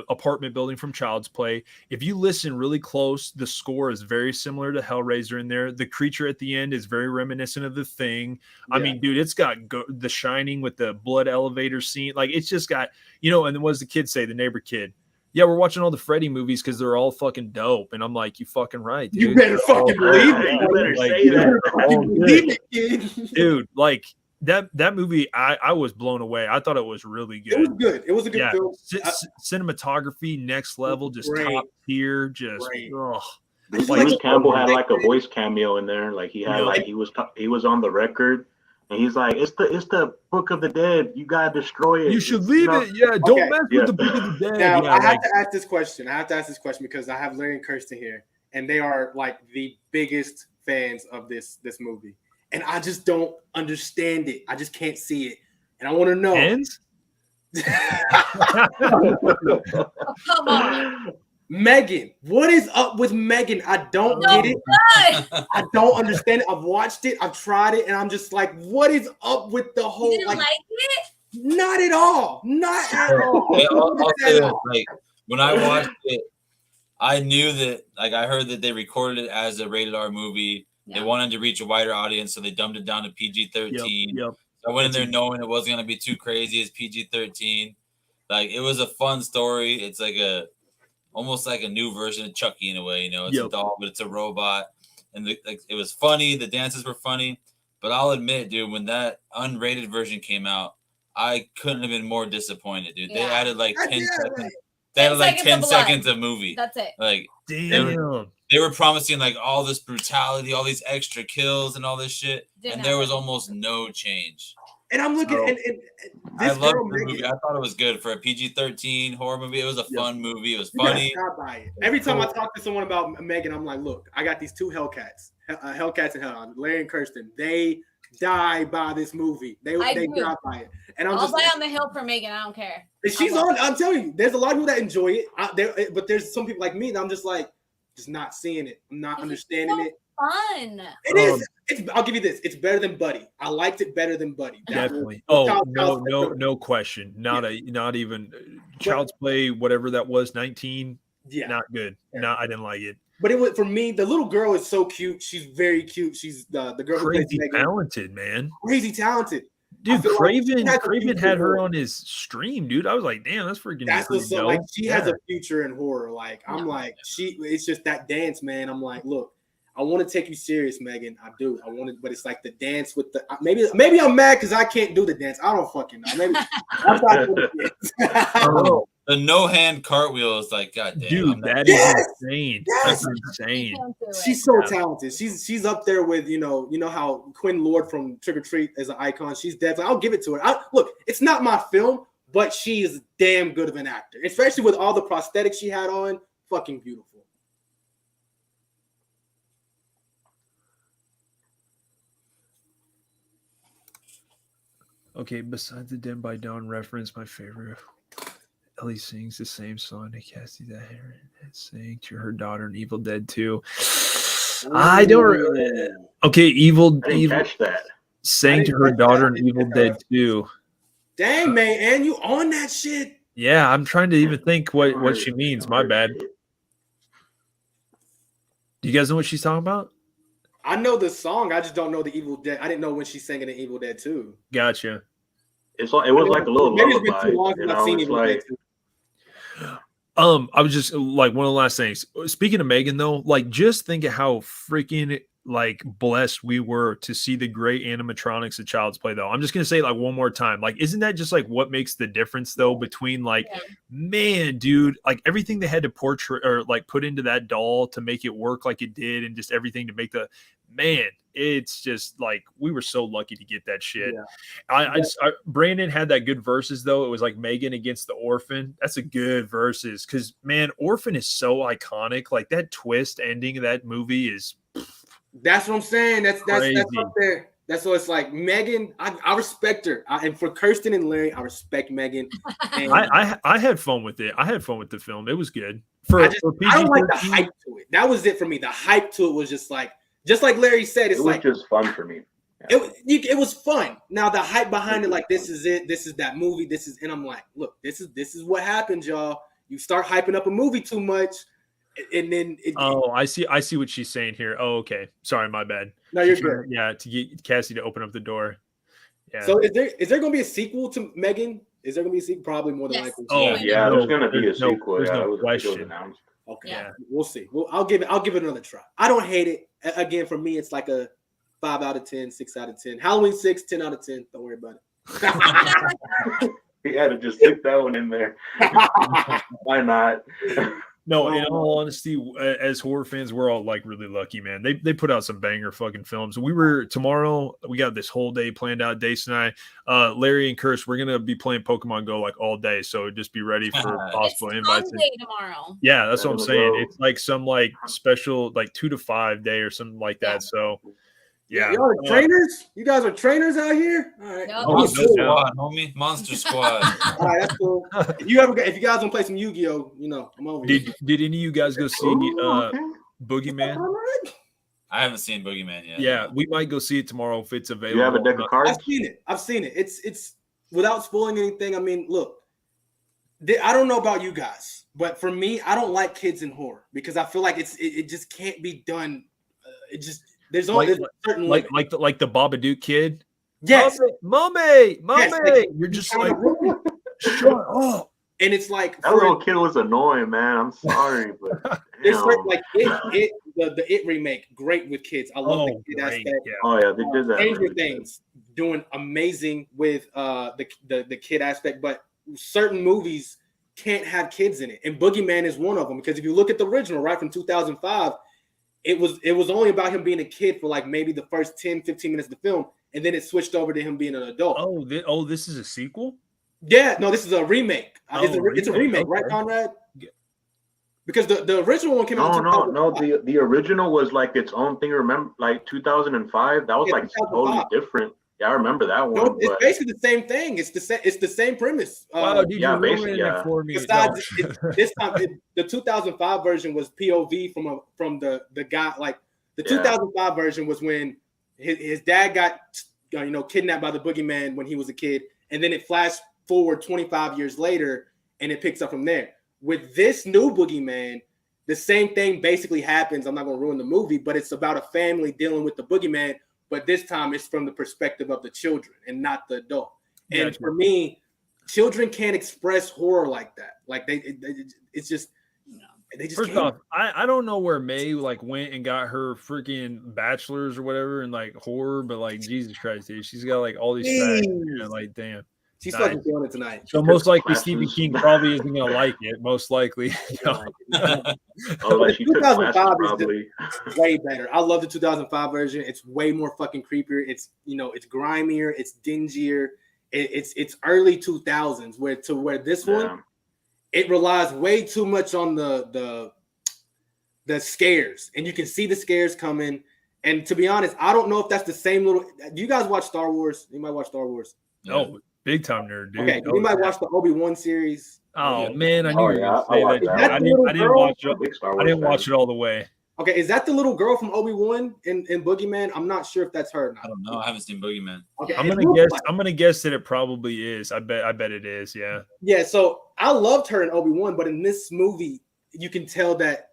apartment building from Child's Play. If you listen really close, the score is very similar to Hellraiser in there. The creature at the end is very reminiscent of The Thing. I Yeah. mean, dude, it's got The Shining with the blood elevator scene. Like it's just got, you know. And then what does the kid say? The neighbor kid. Yeah, we're watching all the Freddy movies because they're all fucking dope. And I'm like, you fucking right, dude. You better fucking believe it. You better Like, say that. all Believe good. it, kid. Dude, like that movie, I was blown away. I thought it was really It was good. good. It was a good Yeah, film. cinematography next level, just Great. top tier, just Great. ugh. It's Like- Bruce Campbell had like a voice cameo in there. Like he had Yeah. like he was on the record, and he's like, "It's the Book of the Dead. You gotta destroy it. You should It's, leave know, it. Yeah, don't Okay. mess Yeah. with the Book of the Dead. Now Yeah, I have like, to ask this question. Because I have Larry and Kirsten here, and they are like the biggest fans of this movie, and I just don't understand it. I just can't see it, and I want to know. ends? Oh, come on. Megan, what is up with Megan? I don't No. get it. God. I don't understand it. I've watched it. I've tried it, and I'm just like, what is up with the You whole didn't like? like it? Not at all. Not at all. Yeah, I'll Not say at this, all. like when I watched it, I knew that like I heard that they recorded it as a rated R movie. Yeah. They wanted to reach a wider audience, so they dumbed it down to PG-13. Yep. I went in there knowing it wasn't gonna be too crazy as PG-13. Like it was a fun story. It's like almost like a new version of Chucky in a way. You know, it's a Yep. doll, but it's a robot. And it was funny. The dances were funny. But I'll admit, dude, when that unrated version came out, I couldn't have been more disappointed, dude. They Yeah. added like 10 Yeah, seconds. right. They added 10 like seconds 10 of blood. seconds of movie. That's it. Like Damn. they were promising like all this brutality, all these extra kills, and all this shit, Didn't and there was happen. almost no change. And I'm looking, So, and I this loved girl, the movie. Megan, I thought it was good for a PG-13 horror movie. It was a fun movie. It was you got funny. shot by it. Every time I talk to someone about Megan, I'm like, look, I got these two Hellcats, Hellcats and Hellhounds, Larry and Kirsten. They die by this movie. They agree. die by it, and I'm I'll just die like, on the hill for Megan. I don't care. and she's I'll on. I'm telling you, there's a lot of people that enjoy it. But there's some people like me that I'm just like, just not seeing it. I'm not It's understanding so it. Fun. It is. I'll give you this. It's better than Buddy. I liked it better than Buddy. That Definitely. was- Oh Child's Play. no question. Not even Child's Play, whatever that was, 19. Yeah. Not good. Yeah. No, I didn't like it. But it was for me. The little girl is so cute. She's very cute. She's the girl who plays Crazy Megan. talented, man. Crazy talented. Dude, feel like Craven she has a Craven future had her role. on his stream, dude. I was like, damn, that's freaking That's pretty what's so dope. like. She has Yeah. a future in horror. Like I'm like it's just that dance, man. I'm like, look, I want to take you serious, Megan. I do. I want to, but it's like the dance with the maybe I'm mad because I can't do the dance. I don't fucking know. Maybe I'm not good at the dance. The no hand cartwheel is like, god damn. Dude, I'm not- that is Yes! insane. Yes! That's insane. Can't do it. She's so talented. She's up there with you know how Quinn Lord from Trick or Treat is an icon. She's definitely. I'll give it to her. Look, it's not my film, but she is damn good of an actor, especially with all the prosthetics she had on. Fucking beautiful. Okay, besides the Den by Dawn reference, my favorite. Ellie sings the same song to Cassie that Heron sang to her daughter in Evil Dead 2. I don't. Okay, Evil I didn't catch that. sang to her daughter in Evil Dead 2. Dang, man, and you on that shit? Yeah, I'm trying to even think what she means. My bad. Do you guys know what she's talking about? I know the song. I just don't know the Evil Dead. I didn't know when she sang it in Evil Dead 2. Gotcha. It was like a little Maybe it's lullaby. been too long You since I've know, seen it's Evil Dead like 2. I was just like one of the last things. Speaking of Megan, though, like just think of how freaking like blessed we were to see the great animatronics of Child's Play. Though I'm just gonna say it like one more time. Like, isn't that just like what makes the difference though between like, man, dude, like everything they had to portray or like put into that doll to make it work like it did, and just everything to make the man. It's just like we were so lucky to get that shit. I Brandon had that good verses though. It was like Megan against the Orphan. That's a good verses because man, Orphan is so iconic. Like that twist ending of that movie is. That's what I'm saying. That's crazy. That's up there. That's what it's like. Megan, I respect her, and for Kirsten and Larry, I respect Megan. And I had fun with it. I had fun with the film. It was good. I don't like the hype to it. That was it for me. The hype to it was just like Larry said. It's like just fun for me. It was fun. Now the hype behind it, like this is it. This is that movie. And I'm like, look, this is what happens, y'all. You start hyping up a movie too much. And then I see what she's saying here. Oh, okay. Sorry, my bad. No, you're good. Yeah, to get Cassie to open up the door. Yeah. So is there going to be a sequel to Megan? Is there going to be a sequel? Probably more than likely. Oh yeah, there's going to be a sequel. There's no it was question. announced. Okay, yeah. We'll see. Well, I'll give it another try. I don't hate it. Again, for me, it's like a 5 out of 10, 6 out of 10. Halloween 6, 10 out of 10. Don't worry about it. He had to just stick that one in there. Why not? No, in all honesty, as horror fans, we're all like really lucky, man. They put out some banger fucking films. We got this whole day planned out. Dace and I, Larry and Kirst, we're gonna be playing Pokemon Go like all day. So just be ready for possible invites. Tomorrow. Yeah, that's what I'm saying. It's like some like special like 2 to 5 day or something like that. So yeah, y'all are trainers. You guys are trainers out here. All right, Monster Squad, homie. Monster Squad. All right, that's cool. If you guys want to play some Yu-Gi-Oh, I'm over. Did any of you guys go see Boogeyman? I haven't seen Boogeyman yet. Yeah, we might go see it tomorrow if it's available. You have a deck of cards? I've seen it. It's without spoiling anything. I mean, look, I don't know about you guys, but for me, I don't like kids in horror because I feel like it just can't be done. There's only a certain like the Babadook kid. Yes, mommy. Yes, you're just like shut up. And it's like that little kid was annoying, man. I'm sorry, but it's like the It remake, great with kids. I love the kid aspect. Yeah. Oh yeah, they did that. Stranger Things doing amazing with the kid aspect, but certain movies can't have kids in it, and Boogeyman is one of them because if you look at the original, right from 2005. It was only about him being a kid for like maybe the first 10, 15 minutes of the film, and then it switched over to him being an adult. Oh, this is a sequel? Yeah, no, this is a remake. It's a remake, right, Conrad? Yeah. Because the original one came out. No. The original was like its own thing. Remember, like 2005. That was like totally different. Yeah, I remember that one. No, it's basically the same thing. It's the same premise. Wow, dude, you're ruining it for me. Besides, this time the 2005 version was POV from the guy. Like the 2005 version was when his dad got kidnapped by the boogeyman when he was a kid, and then it flashed forward 25 years later, and it picks up from there. With this new boogeyman, the same thing basically happens. I'm not going to ruin the movie, but it's about a family dealing with the boogeyman. But this time it's from the perspective of the children and not the adult. And for me, children can't express horror like that. Like it's just they just. First off, I don't know where May like went and got her freaking bachelor's or whatever in like horror, but like Jesus Christ, dude, she's got like all these facts. Like damn. She's fucking feeling it tonight. So most likely Stephen King probably isn't gonna like it. Most likely. 2005 is way better. I love the 2005 version. It's way more fucking creepier. It's it's grimier. It's dingier. It's early 2000s. Where this one, it relies way too much on the scares, and you can see the scares coming. And to be honest, I don't know if that's the same little. Do you guys watch Star Wars? You might watch Star Wars. No. Big time nerd, dude. Okay, you might watch the Obi-Wan series. Oh man, I knew you were gonna say that. I didn't watch it all the way. Okay, is that the little girl from Obi-Wan in Boogeyman? I'm not sure if that's her or not. I don't know. I haven't seen Boogeyman. Okay, I'm gonna guess that it probably is. I bet it is. Yeah. Yeah. So I loved her in Obi-Wan, but in this movie, you can tell that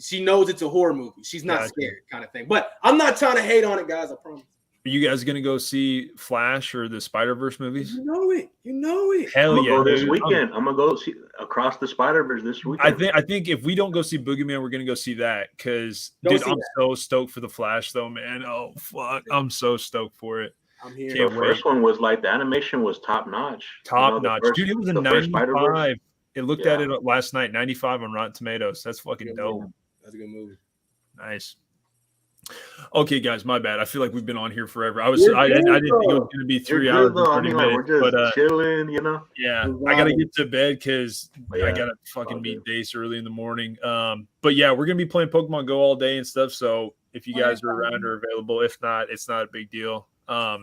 she knows it's a horror movie. She's not scared, kind of thing. But I'm not trying to hate on it, guys. I promise. Are you guys gonna go see Flash or the Spider-Verse movies? You know it. You know it. Hell I'm yeah, gonna go this dude. weekend. I'm gonna go see Across the Spider-Verse this weekend. I think if we don't go see Boogeyman, we're gonna go see that because Go dude, see I'm that. so stoked for the Flash though, man. Oh fuck, I'm so stoked for it. I'm here. Can't the wait. first one was like the animation was top notch. Top notch, dude. It was a the first 95. Spider-Verse. It looked at it last night, 95 on Rotten Tomatoes. That's fucking Good dope. movie. That's a good movie. Nice. Okay, guys, my bad. I feel like we've been on here forever. I You're didn't good, think it was though. going to be You're 3 hours good, though. I and 30 mean, like, minutes. we're just But chilling, you know. yeah, We're I got to vibing. get to bed because Yeah, I got to fucking all meet good. Dace early in the morning. But yeah, we're going to be playing Pokemon Go all day and stuff. So if you guys are around or available, if not, it's not a big deal. I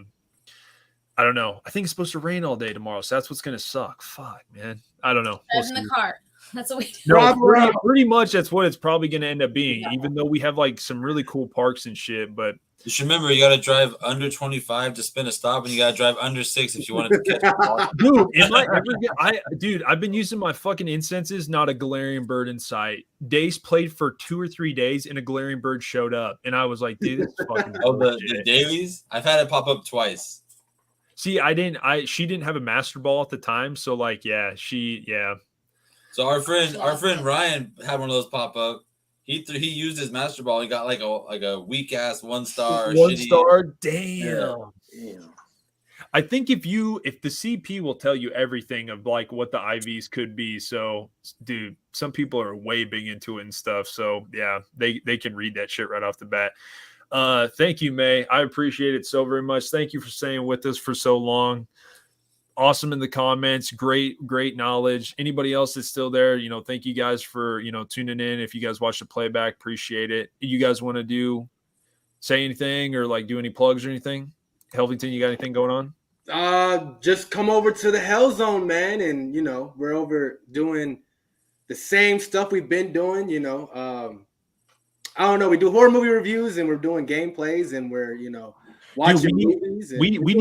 don't know. I think it's supposed to rain all day tomorrow, so that's what's going to suck. Fuck, man. I don't know. We'll Drive in see. the car. That's what we do. No, Rob. pretty much that's what it's probably going to end up being, Yeah. even though we have like some really cool parks and shit. But You should remember you got to drive under 25 to spin a stop, and you got to drive under 6 if you want to catch the ball. dude, am I ever I've been using my fucking incenses, not a Galarian bird in sight. Dace played for 2 or 3 days and a Galarian bird showed up. And I was like, dude, this is fucking Oh, the bullshit. dailies? I've had it pop up twice. See, she didn't have a master ball at the time. So like, yeah. So our friend Ryan had one of those pop up. He used his master ball. He got like a weak ass 1-star. 1-star. Damn. Yeah. Damn. I think if the CP will tell you everything of like what the IVs could be. So dude, some people are way big into it and stuff. So yeah, they can read that shit right off the bat. Thank you, May. I appreciate it so very much. Thank you for staying with us for so long. Awesome in the comments. Great knowledge. Anybody else that's still there, thank you guys for, tuning in. If you guys watch the playback, appreciate it. You guys want to say anything or like do any plugs or anything? Helvington, you got anything going on? Just come over to the Hell Zone, man, and we're over doing the same stuff we've been doing. I don't know. We do horror movie reviews and we're doing gameplays and we're watching movies. And we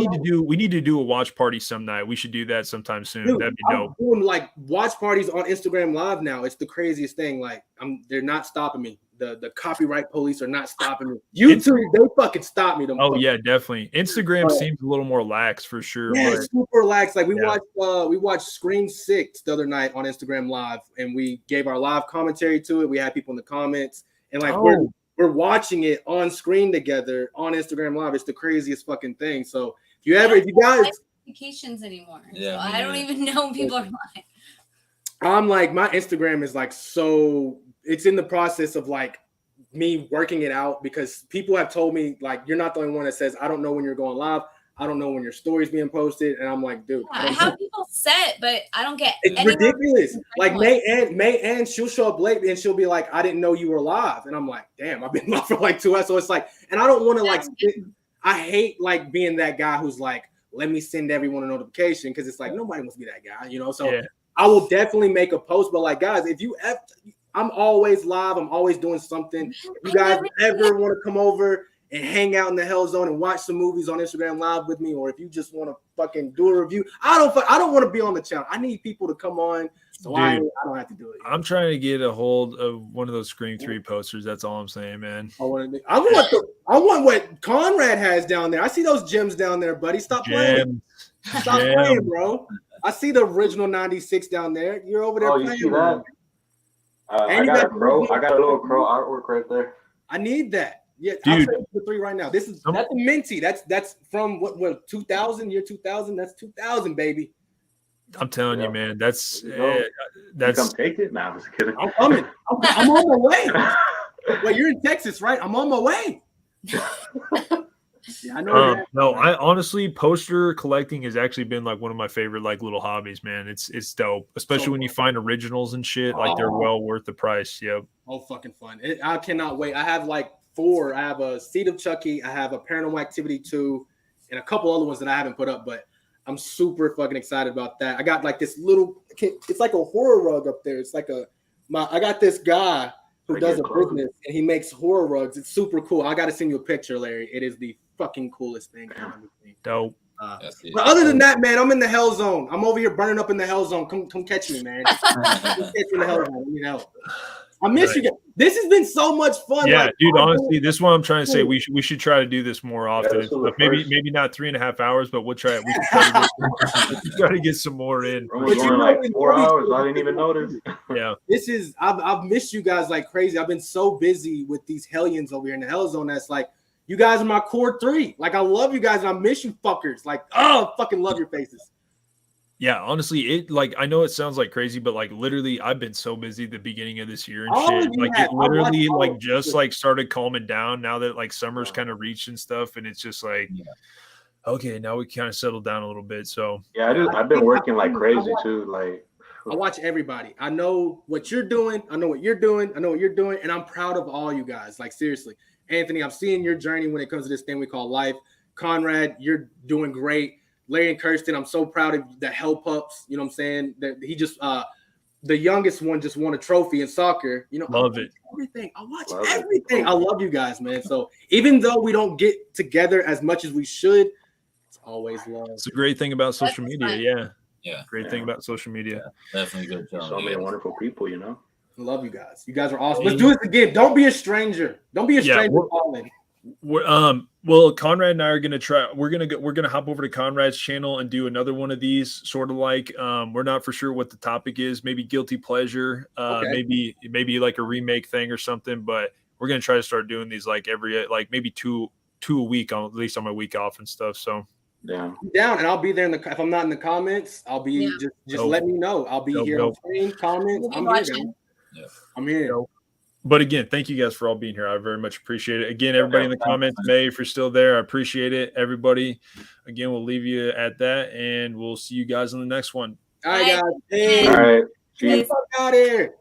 need to do a watch party some night. We should do that sometime soon. Dude, That'd be dope. I'm doing like watch parties on Instagram Live now. It's the craziest thing. Like they're not stopping me. The copyright police are not stopping me. YouTube, they fucking stop me. Oh yeah, definitely. Instagram seems a little more lax for sure. Yeah, but super lax. Like we watched Scream 6 the other night on Instagram Live, and we gave our live commentary to it. We had people in the comments, and like we're watching it on screen together on Instagram Live. It's the craziest fucking thing. So if you guys Notifications anymore. Yeah, so I don't even know when people are lying. I'm like, my Instagram is like, so it's in the process of like me working it out because people have told me like, you're not the only one that says, I don't know when you're going live. I don't know when your story's being posted. And I'm like, dude, I have people set, but I don't get it's ridiculous. Like May Ann, she'll show up late and she'll be like, I didn't know you were live. And I'm like, damn, I've been live for like 2 hours. So it's like, and I don't want to like, I hate like being that guy who's like, let me send everyone a notification. Cause it's like, nobody wants to be that guy, So yeah. I will definitely make a post, but like, guys, I'm always live. I'm always doing something. If you guys ever want to come over and hang out in the Hell Zone and watch some movies on Instagram Live with me, or if you just want to fucking do a review, I don't want to be on the channel. I need people to come on, so I don't have to do it. I'm trying to get a hold of one of those Scream 3 posters. That's all I'm saying, man. I want what Conrad has down there. I see those gems down there, buddy. Stop playing. Stop playing, bro. I see the original 96 down there. You're over there playing. You see that? I got a crow. I got a little crow artwork right there. I need that. Yeah, dude. I'll send you the 3 right now. That's a minty. That's from what 2000, year 2000. That's 2000, baby. I'm telling you, man. That's you come take it. Nah, I'm just kidding. I'm coming. I'm on my way. Well, you're in Texas, right? I'm on my way. Yeah, I know. No, I honestly, poster collecting has actually been like one of my favorite like little hobbies, man. It's dope, especially when you find originals and shit. Like they're well worth the price. Yep. Oh, fucking fun! I cannot wait. I have like 4. I have a Seed of Chucky. I have a Paranormal Activity 2, and a couple other ones that I haven't put up. But I'm super fucking excited about that. I got like this little. It's like a horror rug up there. It's like I got this guy who does a business and he makes horror rugs. It's super cool. I got to send you a picture, Larry. It is the fucking coolest thing. Dope. But other than that, man, I'm in the Hell Zone. I'm over here burning up in the Hell Zone. Come catch me, man. Come catch me in the Hell Zone. I need help. I miss you guys. This has been so much fun. Yeah, like, dude. Honestly, this is what I'm trying to say. We should try to do this more often. this was the Maybe first. maybe not 3.5 hours, but we'll try it. We should try to get some more in. We're going like 4 hours. I didn't even notice. Yeah. This is I've missed you guys like crazy. I've been so busy with these hellions over here in the hell zone. That's like you guys are my core 3. Like I love you guys and I miss you fuckers. Like oh, fucking love your faces. Yeah, honestly, it like I know it sounds like crazy, but like literally, I've been so busy at the beginning of this year and All shit. of you Like have. it literally I watched all like of just it. like started calming down now that like summer's kind of reached and stuff, and it's just like okay, now we kind of settled down a little bit. So Yeah, I've been working like crazy too. Like I watch everybody. I know what you're doing. I know what you're doing. I know what you're doing, and I'm proud of all you guys. Like seriously, Anthony, I'm seeing your journey when it comes to this thing we call life. Conrad, you're doing great. Larry and Kirsten, I'm so proud of the Hell Pups. You know what I'm saying? That he just the youngest one just won a trophy in soccer. You know, love it. Everything. I watch Love it. everything. I love you guys, man. So even though we don't get together as much as we should, it's always love. It's a great thing about social That's media. fine. Yeah. Yeah. Great thing about social media. Definitely good job. so many wonderful people, you know. I love you guys. You guys are awesome. Let's do this again. Don't be a stranger. Don't be a Yeah, stranger. we're- Calling. Well, Conrad and I are gonna try. We're gonna hop over to Conrad's channel and do another one of these. Sort of like we're not for sure what the topic is. Maybe guilty pleasure. Okay. Maybe like a remake thing or something. But we're gonna try to start doing these like every like maybe two a week on at least on my week off and stuff. So Yeah. Down, and I'll be there in the. If I'm not in the comments, I'll be Yeah. just Nope. let me know. I'll be Nope, here nope. on screen, comments. We'll be I'm watching. here. Yeah. I'm here. Nope. But again, thank you guys for all being here. I very much appreciate it. Again, everybody in the comments, May, if you're still there, I appreciate it. Everybody, again, we'll leave you at that, and we'll see you guys on the next one. All right, Bye. guys. Hey, All right. get the fuck out of here.